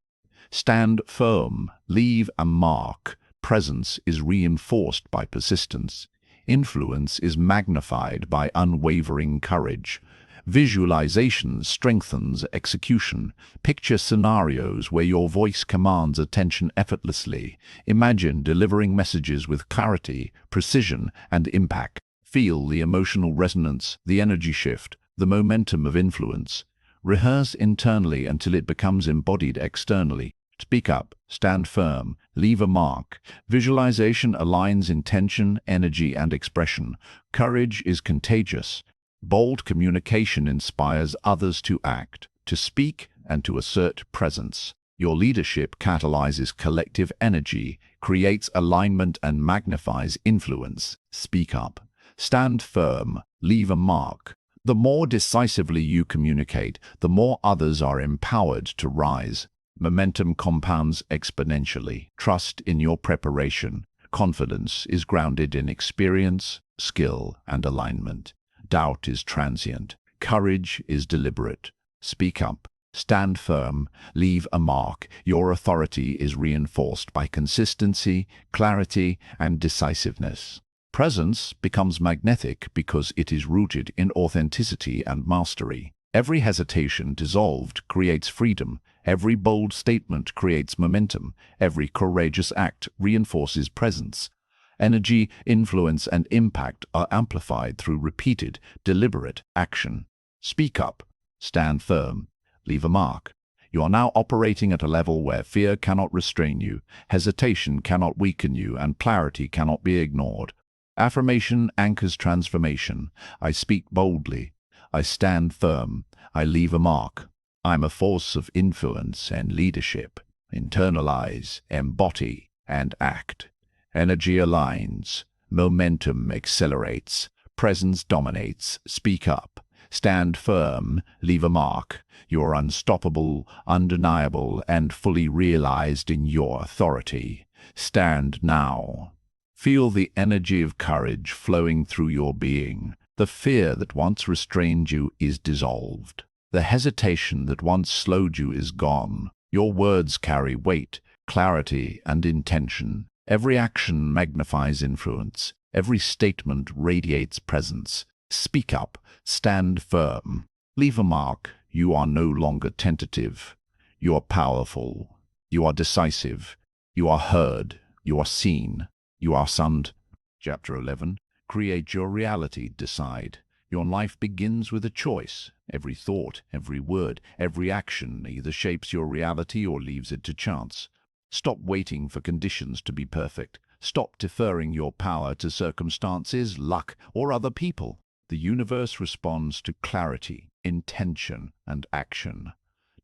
Stand firm. Leave a mark. Presence is reinforced by persistence. Influence is magnified by unwavering courage. Visualization strengthens execution. Picture scenarios where your voice commands attention effortlessly. Imagine delivering messages with clarity, precision, and impact. Feel the emotional resonance, the energy shift, the momentum of influence. Rehearse internally until it becomes embodied externally. Speak up, stand firm, leave a mark. Visualization aligns intention, energy, and expression. Courage is contagious. Bold communication inspires others to act, to speak, and to assert presence. Your leadership catalyzes collective energy, creates alignment, and magnifies influence. Speak up. Stand firm. Leave a mark. The more decisively you communicate, the more others are empowered to rise. Momentum compounds exponentially. Trust in your preparation. Confidence is grounded in experience, skill, and alignment. Doubt is transient. Courage is deliberate. Speak up. Stand firm. Leave a mark. Your authority is reinforced by consistency, clarity, and decisiveness. Presence becomes magnetic because it is rooted in authenticity and mastery. Every hesitation dissolved creates freedom. Every bold statement creates momentum. Every courageous act reinforces presence. Energy, influence, and impact are amplified through repeated, deliberate action. Speak up. Stand firm. Leave a mark. You are now operating at a level where fear cannot restrain you, hesitation cannot weaken you, and clarity cannot be ignored. Affirmation anchors transformation. I speak boldly. I stand firm. I leave a mark. I'm a force of influence and leadership. Internalize, embody, and act. Energy aligns. Momentum accelerates. Presence dominates. Speak up. Stand firm. Leave a mark. You're unstoppable, undeniable, and fully realized in your authority. Stand now. Feel the energy of courage flowing through your being. The fear that once restrained you is dissolved. The hesitation that once slowed you is gone. Your words carry weight, clarity, and intention. Every action magnifies influence. Every statement radiates presence. Speak up. Stand firm. Leave a mark. You are no longer tentative. You are powerful. You are decisive. You are heard. You are seen. You are sunned. Chapter 11. Create your reality. Decide. Your life begins with a choice. Every thought, every word, every action either shapes your reality or leaves it to chance. Stop waiting for conditions to be perfect. Stop deferring your power to circumstances, luck, or other people. The universe responds to clarity, intention, and action.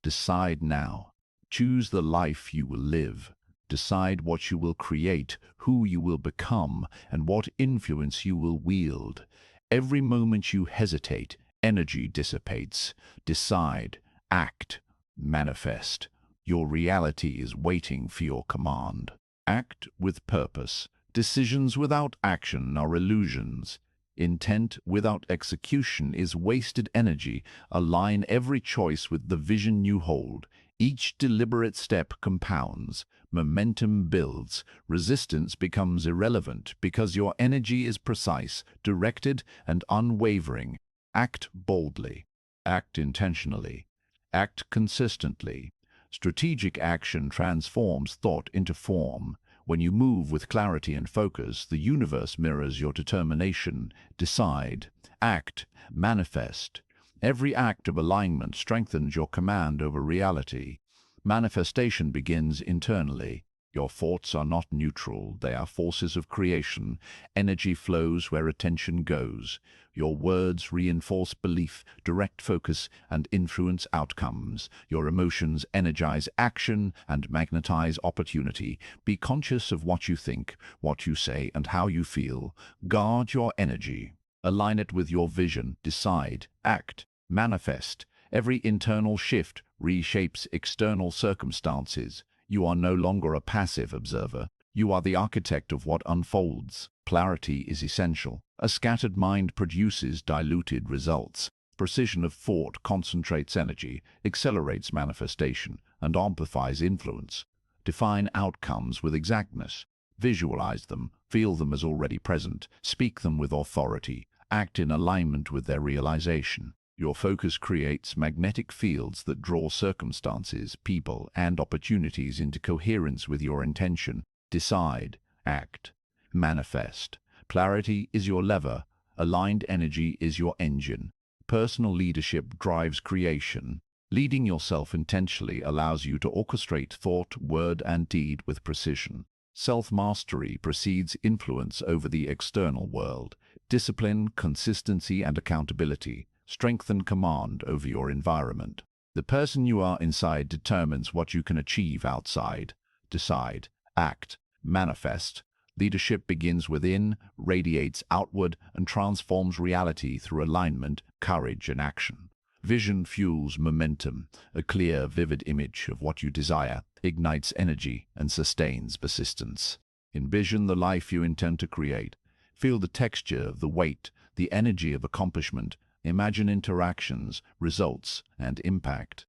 Decide now. Choose the life you will live. Decide what you will create, who you will become, and what influence you will wield. Every moment you hesitate, energy dissipates. Decide, act, manifest. Your reality is waiting for your command. Act with purpose. Decisions without action are illusions. Intent without execution is wasted energy. Align every choice with the vision you hold. Each deliberate step compounds. Momentum builds. Resistance becomes irrelevant because your energy is precise, directed, and unwavering. Act boldly. Act intentionally. Act consistently. Strategic action transforms thought into form. When you move with clarity and focus, the universe mirrors your determination. Decide, act, manifest. Every act of alignment strengthens your command over reality. Manifestation begins internally. Your thoughts are not neutral, they are forces of creation. Energy flows where attention goes. Your words reinforce belief, direct focus, and influence outcomes. Your emotions energize action and magnetize opportunity. Be conscious of what you think, what you say, and how you feel. Guard your energy. Align it with your vision. Decide, act, manifest. Every internal shift reshapes external circumstances. You are no longer a passive observer. You are the architect of what unfolds. Clarity is essential. A scattered mind produces diluted results. Precision of thought concentrates energy, accelerates manifestation, and amplifies influence. Define outcomes with exactness. Visualize them, feel them as already present, speak them with authority, act in alignment with their realization. Your focus creates magnetic fields that draw circumstances, people, and opportunities into coherence with your intention. Decide, act, manifest. Clarity is your lever. Aligned energy is your engine. Personal leadership drives creation. Leading yourself intentionally allows you to orchestrate thought, word, and deed with precision. Self-mastery precedes influence over the external world. Discipline, consistency, and accountability strengthen command over your environment. The person you are inside determines what you can achieve outside. Decide, act, manifest. Leadership begins within, radiates outward, and transforms reality through alignment, courage, and action. Vision fuels momentum. A clear, vivid image of what you desire ignites energy and sustains persistence. Envision the life you intend to create. Feel the texture of the weight, the energy of accomplishment. Imagine interactions, results, and impact.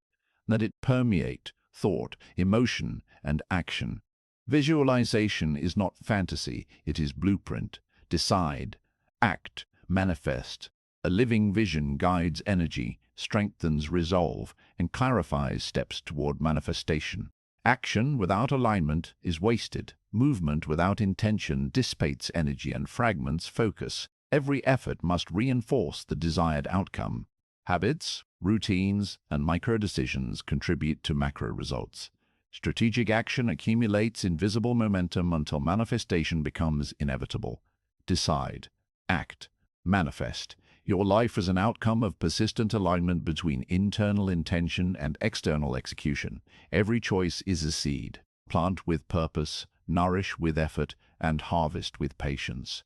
Let it permeate thought, emotion, and action. Visualization is not fantasy, it is blueprint. Decide, act, manifest. A living vision guides energy, strengthens resolve, and clarifies steps toward manifestation. Action without alignment is wasted. Movement without intention dissipates energy and fragments focus. Every effort must reinforce the desired outcome. Habits, routines, and micro-decisions contribute to macro results. Strategic action accumulates invisible momentum until manifestation becomes inevitable. Decide, act, manifest. Your life is an outcome of persistent alignment between internal intention and external execution. Every choice is a seed. Plant with purpose, nourish with effort, and harvest with patience.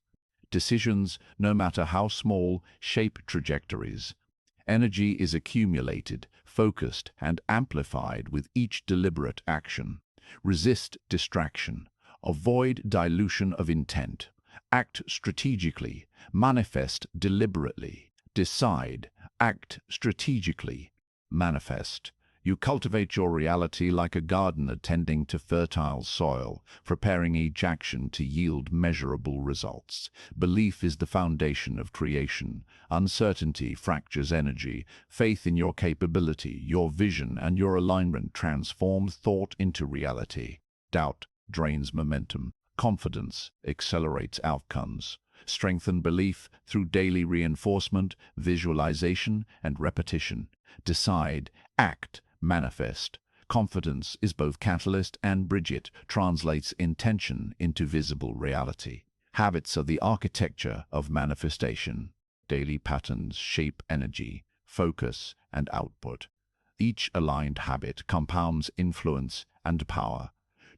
Decisions, no matter how small, shape trajectories. Energy is accumulated, focused, and amplified with each deliberate action. Resist distraction. Avoid dilution of intent. Act strategically. Manifest deliberately. Decide. Act strategically. Manifest. You cultivate your reality like a gardener tending to fertile soil, preparing each action to yield measurable results. Belief is the foundation of creation. Uncertainty fractures energy. Faith in your capability, your vision, and your alignment transform thought into reality. Doubt drains momentum. Confidence accelerates outcomes. Strengthen belief through daily reinforcement, visualization, and repetition. Decide, act, manifest. Confidence is both catalyst and bridge. It translates intention into visible reality. Habits are the architecture of manifestation. Daily patterns shape energy, focus, and output. Each aligned habit compounds influence and power.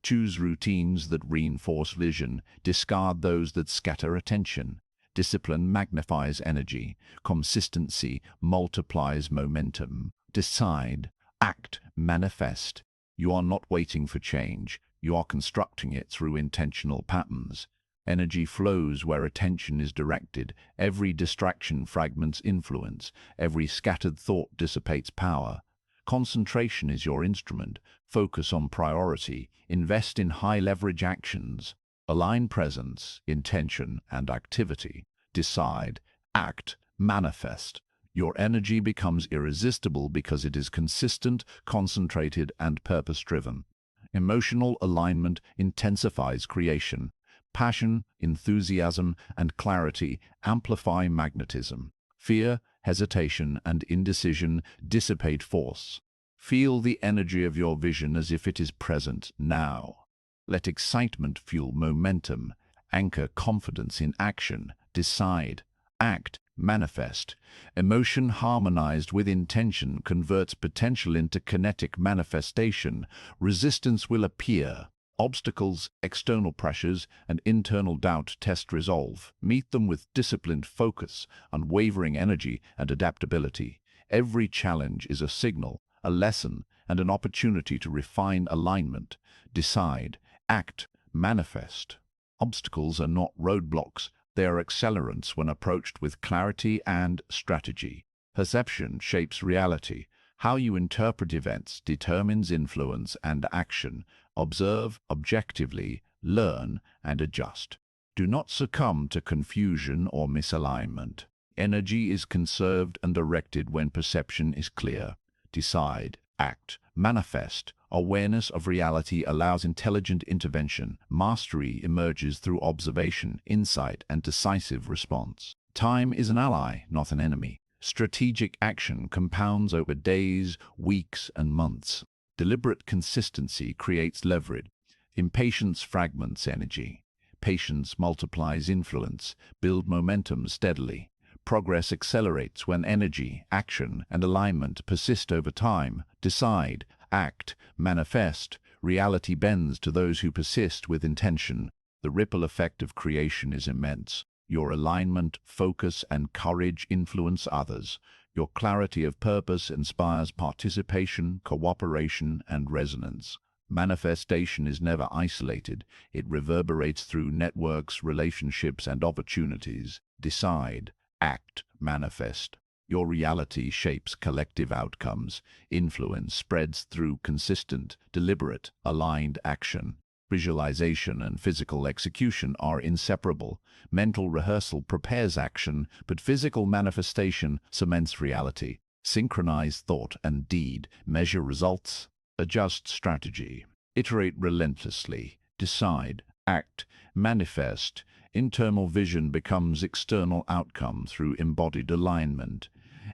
Choose routines that reinforce vision, discard those that scatter attention. Discipline magnifies energy, consistency multiplies momentum. Decide, act, manifest. You are not waiting for change, you are constructing it through intentional patterns. Energy flows where attention is directed. Every distraction fragments influence. Every scattered thought dissipates power. Concentration is your instrument. Focus on priority. Invest in high-leverage actions. Align presence, intention, and activity. Decide, act, manifest. Your energy becomes irresistible because it is consistent, concentrated, and purpose-driven. Emotional alignment intensifies creation. Passion, enthusiasm, and clarity amplify magnetism. Fear, hesitation, and indecision dissipate force. Feel the energy of your vision as if it is present now. Let excitement fuel momentum. Anchor confidence in action. Decide, act, manifest. Emotion harmonized with intention converts potential into kinetic manifestation. Resistance will appear. Obstacles, external pressures, and internal doubt test resolve. Meet them with disciplined focus, unwavering energy, and adaptability. Every challenge is a signal, a lesson, and an opportunity to refine alignment. Decide, act, manifest. Obstacles are not roadblocks, they are accelerants when approached with clarity and strategy. Perception shapes reality. How you interpret events determines influence and action. Observe objectively, learn, and adjust. Do not succumb to confusion or misalignment. Energy is conserved and directed when perception is clear. Decide, act, manifest. Awareness of reality allows intelligent intervention. Mastery emerges through observation, insight, and decisive response. Time is an ally, not an enemy. Strategic action compounds over days, weeks, and months. Deliberate consistency creates leverage. Impatience fragments energy. Patience multiplies influence. Build momentum steadily. Progress accelerates when energy, action, and alignment persist over time. Decide, act, manifest. Reality bends to those who persist with intention. The ripple effect of creation is immense. Your alignment, focus, and courage influence others. Your clarity of purpose inspires participation, cooperation, and resonance. Manifestation is never isolated. It reverberates through networks, relationships, and opportunities. Decide, act, manifest. Your reality shapes collective outcomes. Influence spreads through consistent, deliberate, aligned action. Visualization and physical execution are inseparable. Mental rehearsal prepares action, but physical manifestation cements reality. Synchronize thought and deed, measure results, adjust strategy, iterate relentlessly, decide, act, manifest. Internal vision becomes external outcome through embodied alignment.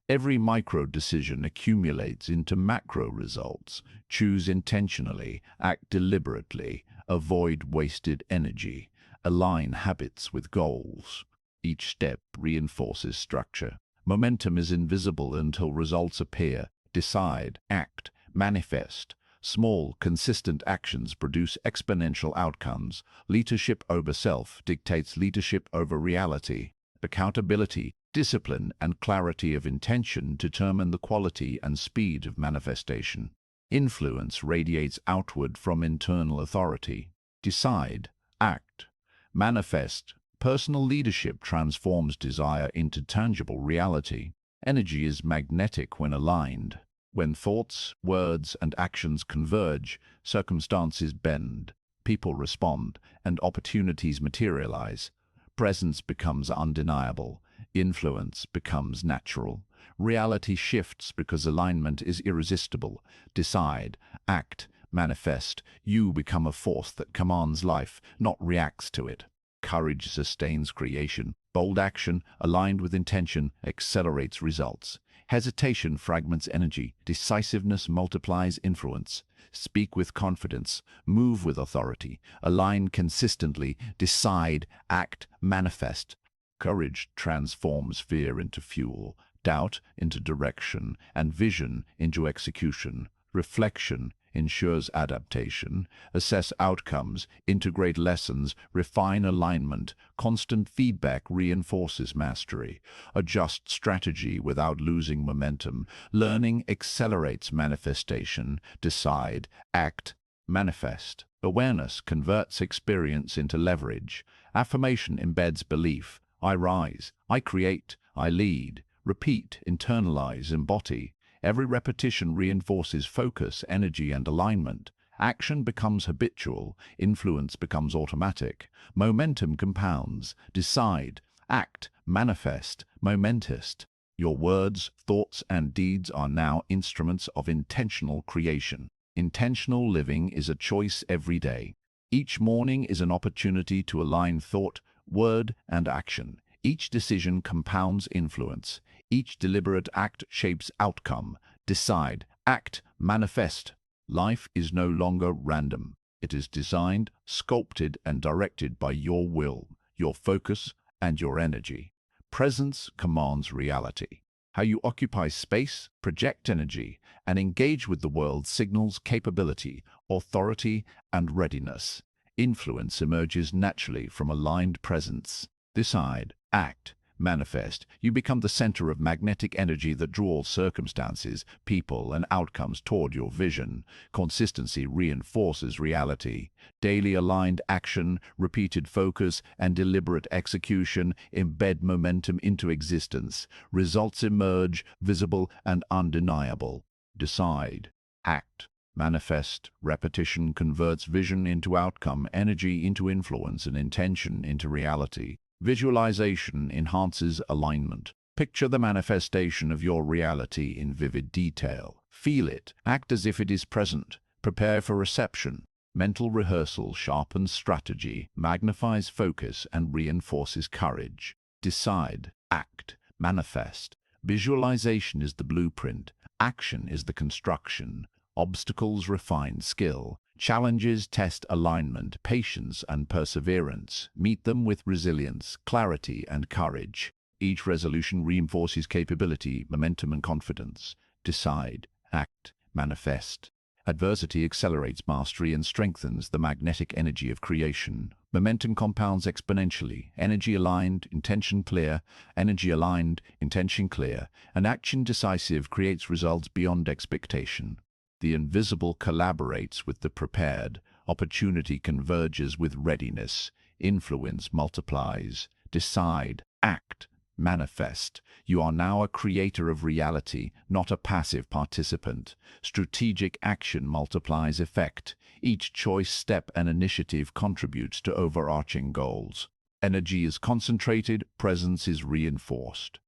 Every micro-decision accumulates into macro results. Choose intentionally, act deliberately, avoid wasted energy, align habits with goals. Each step reinforces structure. Momentum is invisible until results appear. Decide, act, manifest. Small, consistent actions produce exponential outcomes. Leadership over self dictates leadership over reality. Accountability, discipline, and clarity of intention determine the quality and speed of manifestation. Influence radiates outward from internal authority. Decide, act, manifest. Personal leadership transforms desire into tangible reality. Energy is magnetic when aligned. When thoughts, words, and actions converge, circumstances bend, people respond, and opportunities materialize. Presence becomes undeniable. Influence becomes natural. Reality shifts because alignment is irresistible. Decide, act, manifest. You become a force that commands life, not reacts to it. Courage sustains creation. Bold action, aligned with intention, accelerates results. Hesitation fragments energy. Decisiveness multiplies influence. Speak with confidence. Move with authority. Align consistently. Decide, act, manifest. Courage transforms fear into fuel, doubt into direction, and vision into execution. Reflection ensures adaptation. Assess outcomes, integrate lessons, refine alignment. Constant feedback reinforces mastery. Adjust strategy without losing momentum. Learning accelerates manifestation. Decide, act, manifest. Awareness converts experience into leverage. Affirmation embeds belief. I rise, I create, I lead. Repeat, internalize, embody. Every repetition reinforces focus, energy, and alignment. Action becomes habitual. Influence becomes automatic. Momentum compounds. Decide, act, manifest, momentous. Your words, thoughts, and deeds are now instruments of intentional creation. Intentional living is a choice every day. Each morning is an opportunity to align thought, word, and action. Each decision compounds influence. Each deliberate act shapes outcome. Decide, act, manifest. Life is no longer random. It is designed, sculpted, and directed by your will, your focus, and your energy. Presence commands reality. How you occupy space, project energy, and engage with the world signals capability, authority, and readiness. Influence emerges naturally from aligned presence. Decide, act, manifest. You become the center of magnetic energy that draws circumstances, people, and outcomes toward your vision. Consistency reinforces reality. Daily aligned action, repeated focus, and deliberate execution embed momentum into existence. Results emerge, visible and undeniable. Decide, act, manifest. Repetition converts vision into outcome, energy into influence, and intention into reality. Visualization enhances alignment. Picture the manifestation of your reality in vivid detail. Feel it. Act as if it is present. Prepare for reception. Mental rehearsal sharpens strategy, magnifies focus, and reinforces courage. Decide, act, manifest. Visualization is the blueprint. Action is the construction. Obstacles refine skill. Challenges test alignment, patience, and perseverance. Meet them with resilience, clarity, and courage. Each resolution reinforces capability, momentum, and confidence. Decide, act, manifest. Adversity accelerates mastery and strengthens the magnetic energy of creation. Momentum compounds exponentially. Energy aligned, intention clear. Energy aligned, intention clear. And action decisive creates results beyond expectation. The invisible collaborates with the prepared. Opportunity converges with readiness. Influence multiplies. Decide, act, manifest. You are now a creator of reality, not a passive participant. Strategic action multiplies effect. Each choice, step, and initiative contributes to overarching goals. Energy is concentrated, presence is reinforced.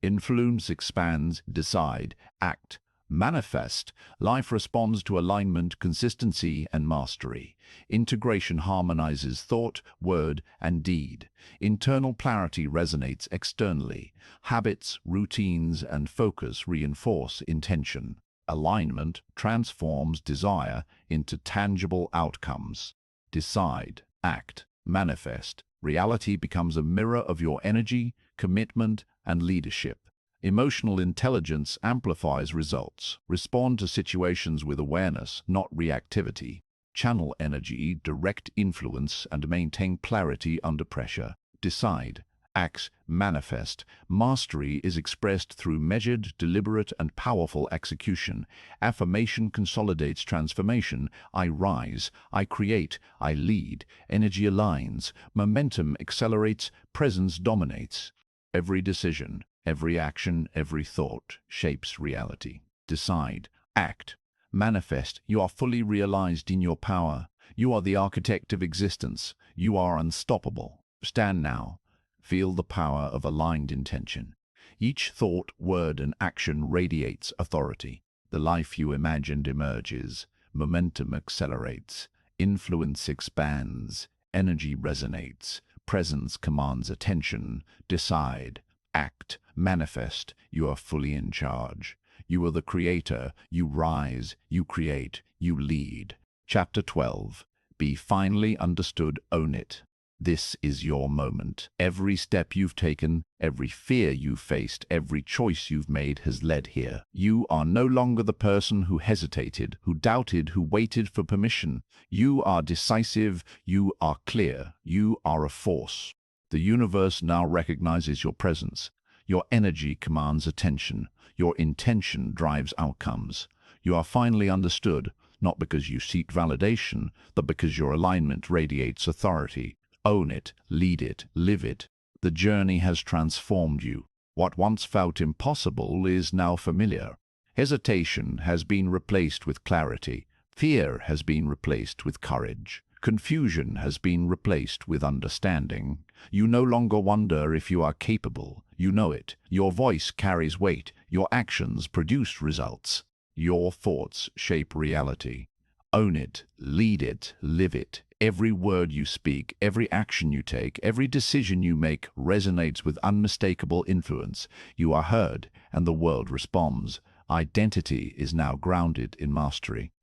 Influence expands. Decide, act, manifest. Life responds to alignment, consistency, and mastery. Integration harmonizes thought, word, and deed. Internal clarity resonates externally. Habits, routines, and focus reinforce intention. Alignment transforms desire into tangible outcomes. Decide, act, manifest. Reality becomes a mirror of your energy, commitment, and leadership. Emotional intelligence amplifies results. Respond to situations with awareness, not reactivity. Channel energy, direct influence, and maintain clarity under pressure. Decide, acts manifest. Mastery is expressed through measured, deliberate, and powerful execution. Affirmation consolidates transformation. I rise, I create, I lead. Energy aligns, momentum accelerates, presence dominates. Every decision, every action, every thought shapes reality. Decide, act, manifest. You are fully realized in your power. You are the architect of existence. You are unstoppable. Stand now. Feel the power of aligned intention. Each thought, word, and action radiates authority. The life you imagined emerges. Momentum accelerates. Influence expands. Energy resonates. Presence commands attention. Decide, act, manifest. You are fully in charge. You are the creator. You rise, you create, you lead. Chapter 12. Be finally understood, own it. This is your moment. Every step you've taken, every fear you've faced, every choice you've made has led here. You are no longer the person who hesitated, who doubted, who waited for permission. You are decisive, you are clear, you are a force. The universe now recognizes your presence. Your energy commands attention. Your intention drives outcomes. You are finally understood, not because you seek validation, but because your alignment radiates authority. Own it, lead it, live it. The journey has transformed you. What once felt impossible is now familiar. Hesitation has been replaced with clarity. Fear has been replaced with courage. Confusion has been replaced with understanding. You no longer wonder if you are capable. You know it. Your voice carries weight. Your actions produce results. Your thoughts shape reality. Own it, lead it, live it. Every word you speak, every action you take, every decision you make resonates with unmistakable influence. You are heard, and the world responds. Identity is now grounded in mastery.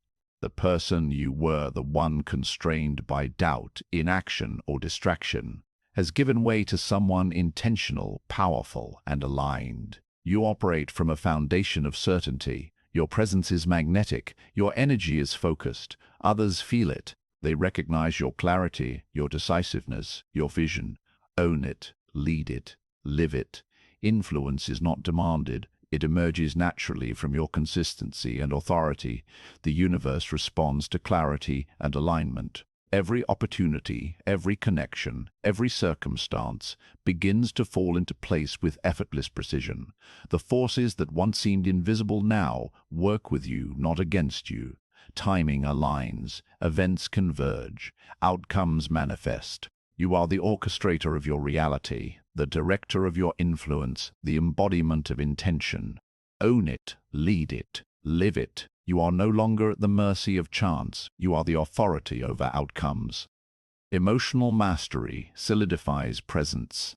The person you were, the one constrained by doubt, inaction, or distraction, has given way to someone intentional, powerful, and aligned. You operate from a foundation of certainty. Your presence is magnetic. Your energy is focused. Others feel it. They recognize your clarity, your decisiveness, your vision. Own it, lead it, live it. Influence is not demanded. It emerges naturally from your consistency and authority. The universe responds to clarity and alignment. Every opportunity, every connection, every circumstance begins to fall into place with effortless precision. The forces that once seemed invisible now work with you, not against you. Timing aligns, events converge, outcomes manifest. You are the orchestrator of your reality, the director of your influence, the embodiment of intention. Own it, lead it, live it. You are no longer at the mercy of chance. You are the authority over outcomes. Emotional mastery solidifies presence.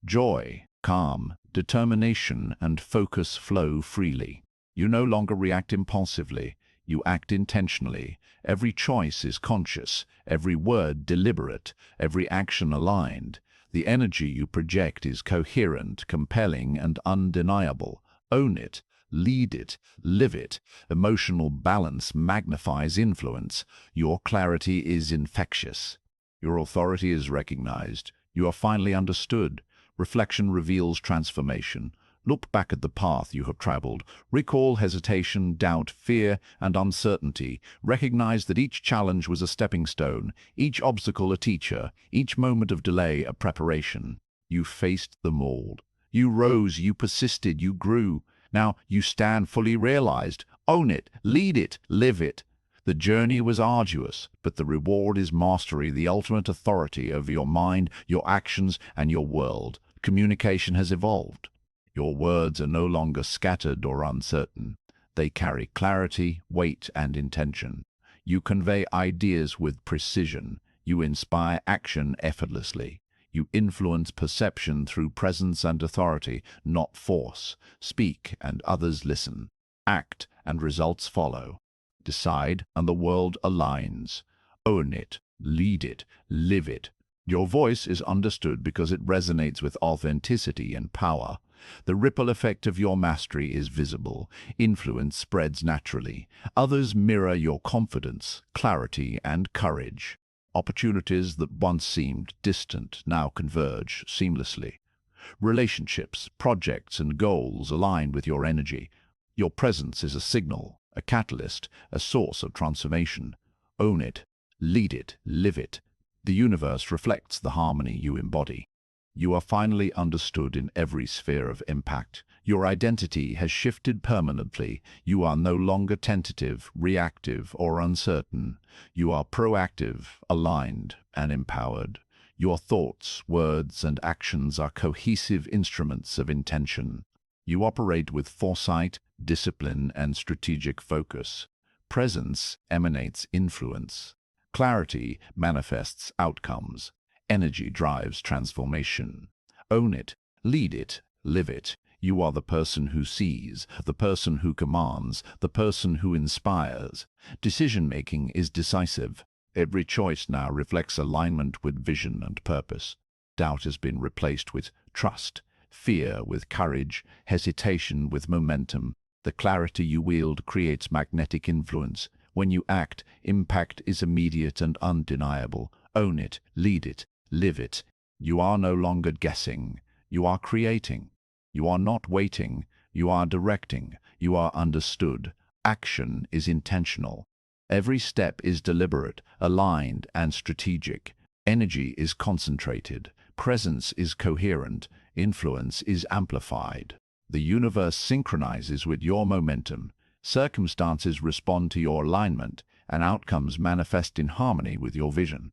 Joy, calm, determination, and focus flow freely. You no longer react impulsively. You act intentionally. Every choice is conscious, every word deliberate, every action aligned. The energy you project is coherent, compelling, and undeniable. Own it, lead it, live it. Emotional balance magnifies influence. Your clarity is infectious. Your authority is recognized. You are finally understood. Reflection reveals transformation. Look back at the path you have traveled. Recall hesitation, doubt, fear, and uncertainty. Recognize that each challenge was a stepping stone, each obstacle a teacher, each moment of delay a preparation. You faced them all. You rose, you persisted, you grew. Now you stand fully realized. Own it, lead it, live it. The journey was arduous, but the reward is mastery, the ultimate authority over your mind, your actions, and your world. Communication has evolved. Your words are no longer scattered or uncertain. They carry clarity, weight, and intention. You convey ideas with precision. You inspire action effortlessly. You influence perception through presence and authority, not force. Speak, and others listen. Act, and results follow. Decide, and the world aligns. Own it, lead it, live it. Your voice is understood because it resonates with authenticity and power. The ripple effect of your mastery is visible. Influence spreads naturally. Others mirror your confidence, clarity, and courage. Opportunities that once seemed distant now converge seamlessly. Relationships, projects, and goals align with your energy. Your presence is a signal, a catalyst, a source of transformation. Own it, lead it, live it. The universe reflects the harmony you embody. You are finally understood in every sphere of impact. Your identity has shifted permanently. You are no longer tentative, reactive, or uncertain. You are proactive, aligned, and empowered. Your thoughts, words, and actions are cohesive instruments of intention. You operate with foresight, discipline, and strategic focus. Presence emanates influence. Clarity manifests outcomes. Energy drives transformation. Own it, lead it, live it. You are the person who sees, the person who commands, the person who inspires. Decision-making is decisive. Every choice now reflects alignment with vision and purpose. Doubt has been replaced with trust, fear with courage, hesitation with momentum. The clarity you wield creates magnetic influence. When you act, impact is immediate and undeniable. Own it, lead it, live it. You are no longer guessing. You are creating. You are not waiting. You are directing. You are understood. Action is intentional. Every step is deliberate, aligned, and strategic. Energy is concentrated. Presence is coherent. Influence is amplified. The universe synchronizes with your momentum. Circumstances respond to your alignment, and outcomes manifest in harmony with your vision.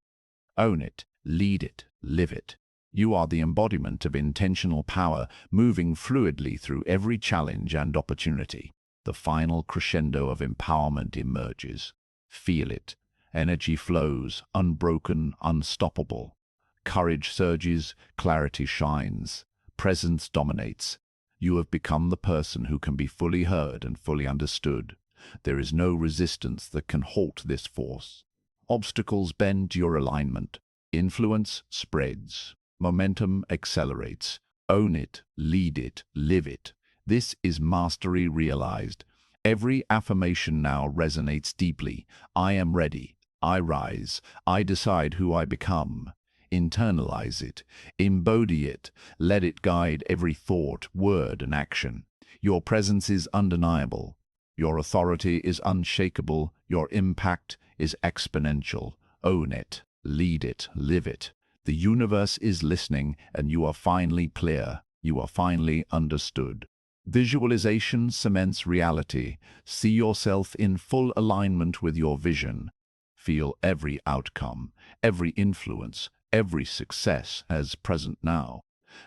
Own it, lead it, live it. You are the embodiment of intentional power, moving fluidly through every challenge and opportunity. The final crescendo of empowerment emerges. Feel it. Energy flows, unbroken, unstoppable. Courage surges, clarity shines. Presence dominates. You have become the person who can be fully heard and fully understood. There is no resistance that can halt this force. Obstacles bend your alignment. Influence spreads. Momentum accelerates. Own it, lead it, live it. This is mastery realized. Every affirmation now resonates deeply. I am ready. I rise. I decide who I become. Internalize it. Embody it. Let it guide every thought, word, and action. Your presence is undeniable. Your authority is unshakable. Your impact is exponential. Own it. Lead it. Live it. The universe is listening, and you are finally clear. You are finally understood. Visualization cements reality. See yourself in full alignment with your vision. Feel every outcome, every influence, every success as present now.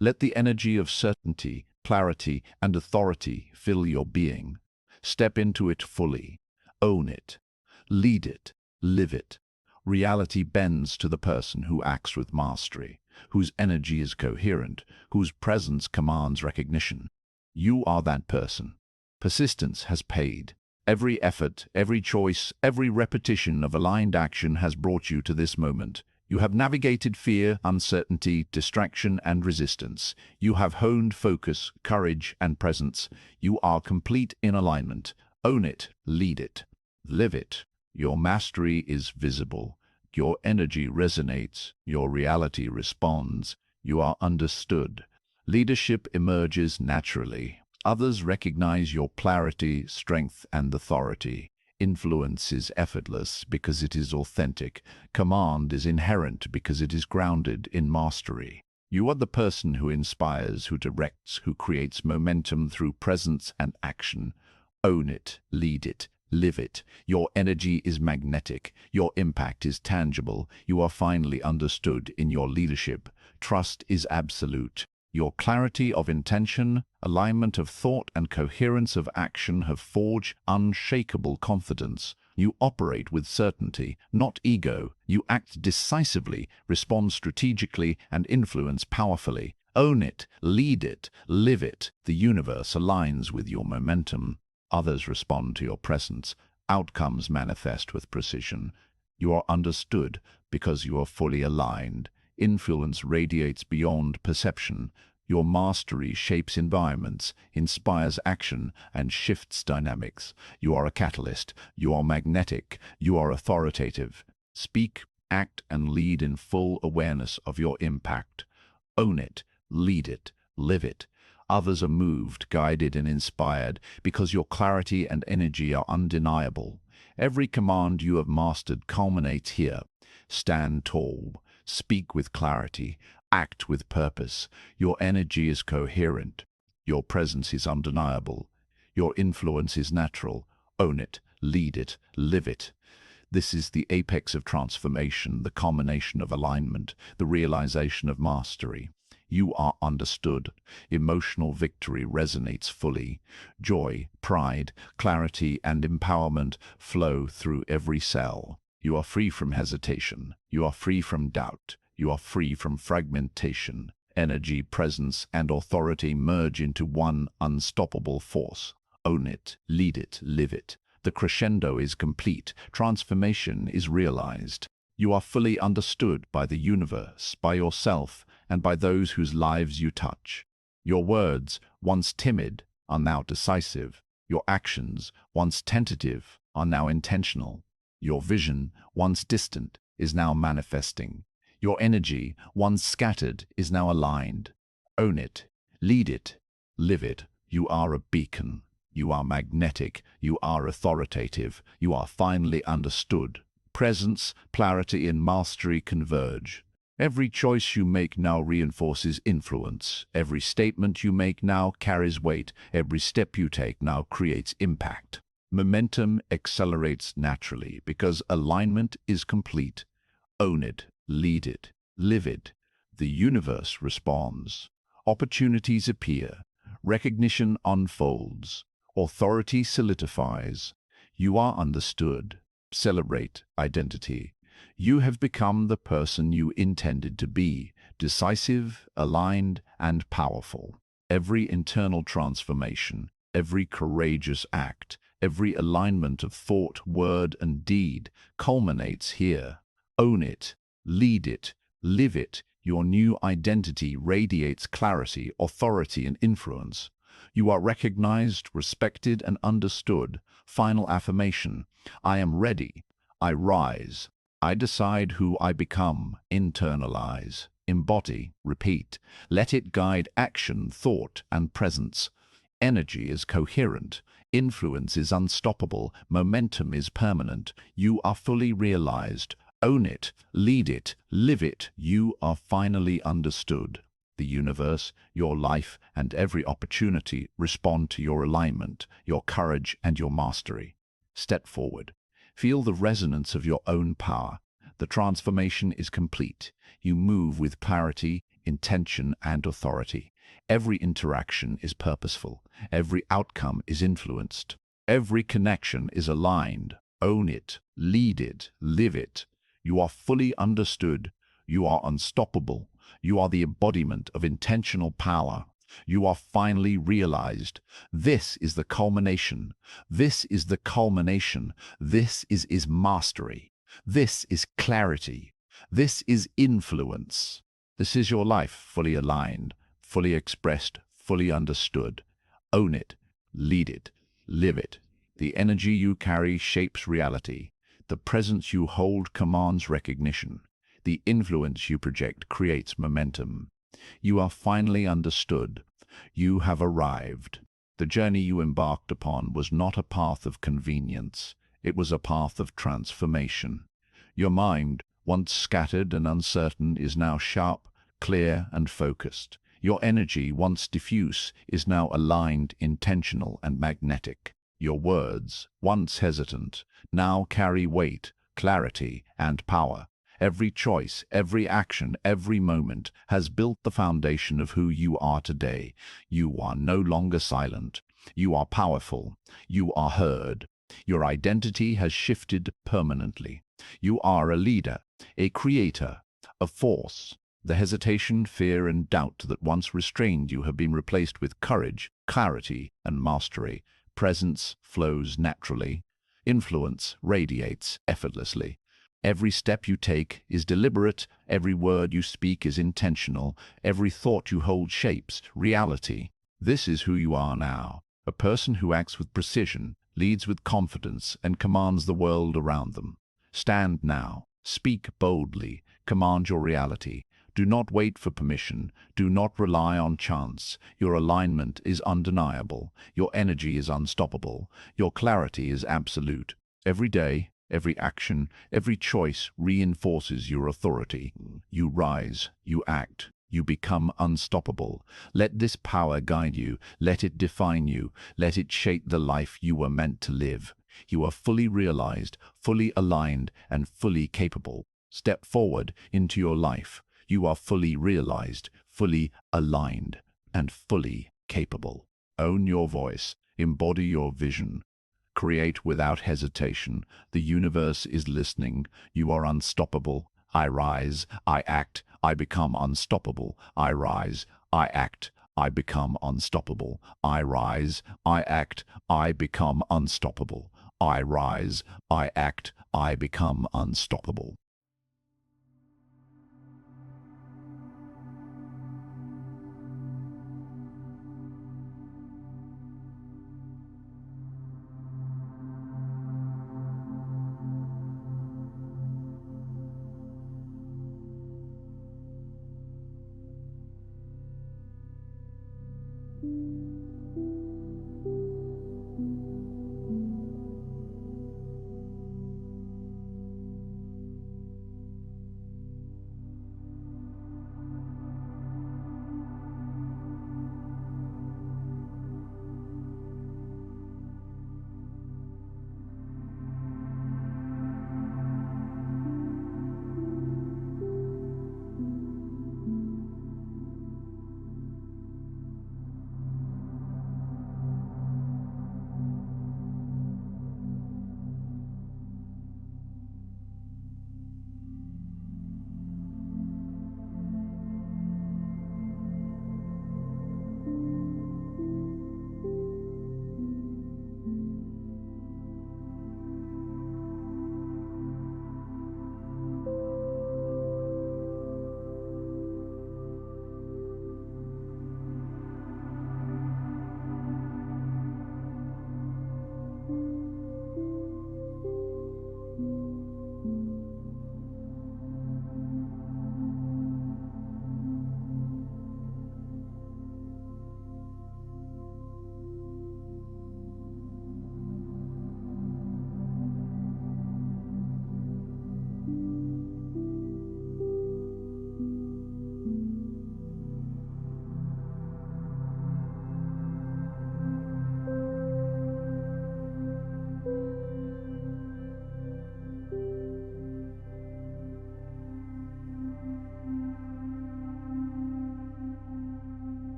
Let the energy of certainty, clarity, and authority fill your being. Step into it fully. Own it. Lead it. Live it. Reality bends to the person who acts with mastery, whose energy is coherent, whose presence commands recognition. You are that person. Persistence has paid. Every effort, every choice, every repetition of aligned action has brought you to this moment. You have navigated fear, uncertainty, distraction, and resistance. You have honed focus, courage, and presence. You are complete in alignment. Own it, lead it, live it. Your mastery is visible. Your energy resonates. Your reality responds. You are understood. Leadership emerges naturally. Others recognize your clarity, strength, and authority. Influence is effortless because it is authentic. Command is inherent because it is grounded in mastery. You are the person who inspires, who directs, who creates momentum through presence and action. Own it, lead it, live it. Your energy is magnetic. Your impact is tangible. You are finally understood in your leadership. Trust is absolute. Your clarity of intention, alignment of thought, and coherence of action have forged unshakable confidence. You operate with certainty, not ego. You act decisively, respond strategically, and influence powerfully. Own it, lead it, live it. The universe aligns with your momentum. Others respond to your presence. Outcomes manifest with precision. You are understood because you are fully aligned. Influence radiates beyond perception. Your mastery shapes environments, inspires action, and shifts dynamics. You are a catalyst. You are magnetic. You are authoritative. Speak, act, and lead in full awareness of your impact. Own it, lead it, live it. Others are moved, guided, and inspired because your clarity and energy are undeniable. Every command you have mastered culminates here. Stand tall, speak with clarity, act with purpose. Your energy is coherent. Your presence is undeniable. Your influence is natural. Own it, lead it, live it. This is the apex of transformation, the culmination of alignment, the realization of mastery. You are understood. Emotional victory resonates fully. Joy, pride, clarity, and empowerment flow through every cell. You are free from hesitation. You are free from doubt. You are free from fragmentation. Energy, presence, and authority merge into one unstoppable force. Own it, lead it, live it. The crescendo is complete. Transformation is realized. You are fully understood by the universe, by yourself, and by those whose lives you touch. Your words, once timid, are now decisive. Your actions, once tentative, are now intentional. Your vision, once distant, is now manifesting. Your energy, once scattered, is now aligned. Own it, lead it, live it. You are a beacon. You are magnetic. You are authoritative. You are finally understood. Presence, clarity, and mastery converge. Every choice you make now reinforces influence. Every statement you make now carries weight. Every step you take now creates impact. Momentum accelerates naturally because alignment is complete. Own it, lead it, live it. The universe responds. Opportunities appear. Recognition unfolds. Authority solidifies. You are understood. Celebrate identity. You have become the person you intended to be, decisive, aligned, and powerful. Every internal transformation, every courageous act, every alignment of thought, word, and deed culminates here. Own it, lead it, live it. Your new identity radiates clarity, authority, and influence. You are recognized, respected, and understood. Final affirmation. I am ready. I rise. I decide who I become. Internalize. Embody. Repeat. Let it guide action, thought, and presence. Energy is coherent. Influence is unstoppable. Momentum is permanent. You are fully realized. Own it. Lead it. Live it. You are finally understood. The universe, your life, and every opportunity respond to your alignment, your courage, and your mastery. Step forward. Feel the resonance of your own power. The transformation is complete. You move with clarity, intention, and authority. Every interaction is purposeful. Every outcome is influenced. Every connection is aligned. Own it, lead it, live it. You are fully understood. You are unstoppable. You are the embodiment of intentional power. You are finally realized. This is the culmination. This is the culmination. This is mastery. This is clarity. This is influence. This is your life fully aligned, fully expressed, fully understood. Own it, lead it, live it. The energy you carry shapes reality. The presence you hold commands recognition. The influence you project creates momentum. You are finally understood. You have arrived. The journey you embarked upon was not a path of convenience. It was a path of transformation. Your mind, once scattered and uncertain, is now sharp, clear, and focused. Your energy, once diffuse, is now aligned, intentional, and magnetic. Your words, once hesitant, now carry weight, clarity, and power. Every choice, every action, every moment has built the foundation of who you are today. You are no longer silent. You are powerful. You are heard. Your identity has shifted permanently. You are a leader, a creator, a force. The hesitation, fear, and doubt that once restrained you have been replaced with courage, clarity, and mastery. Presence flows naturally. Influence radiates effortlessly. Every step you take is deliberate, every word you speak is intentional, every thought you hold shapes reality. This is who you are now, a person who acts with precision, leads with confidence, and commands the world around them. Stand now, speak boldly, command your reality. Do not wait for permission. Do not rely on chance. Your alignment is undeniable. Your energy is unstoppable. Your clarity is absolute. Every day, every action, every choice reinforces your authority. You rise, you act, you become unstoppable. Let this power guide you. Let it define you. Let it shape the life you were meant to live. You are fully realized, fully aligned, and fully capable. Step forward into your life. You are fully realized, fully aligned, and fully capable. Own your voice. Embody your vision. Create without hesitation. The universe is listening. You are unstoppable. I rise, I act, I become unstoppable. I rise, I act, I become unstoppable. I rise, I act, I become unstoppable. I rise, I act, I become unstoppable.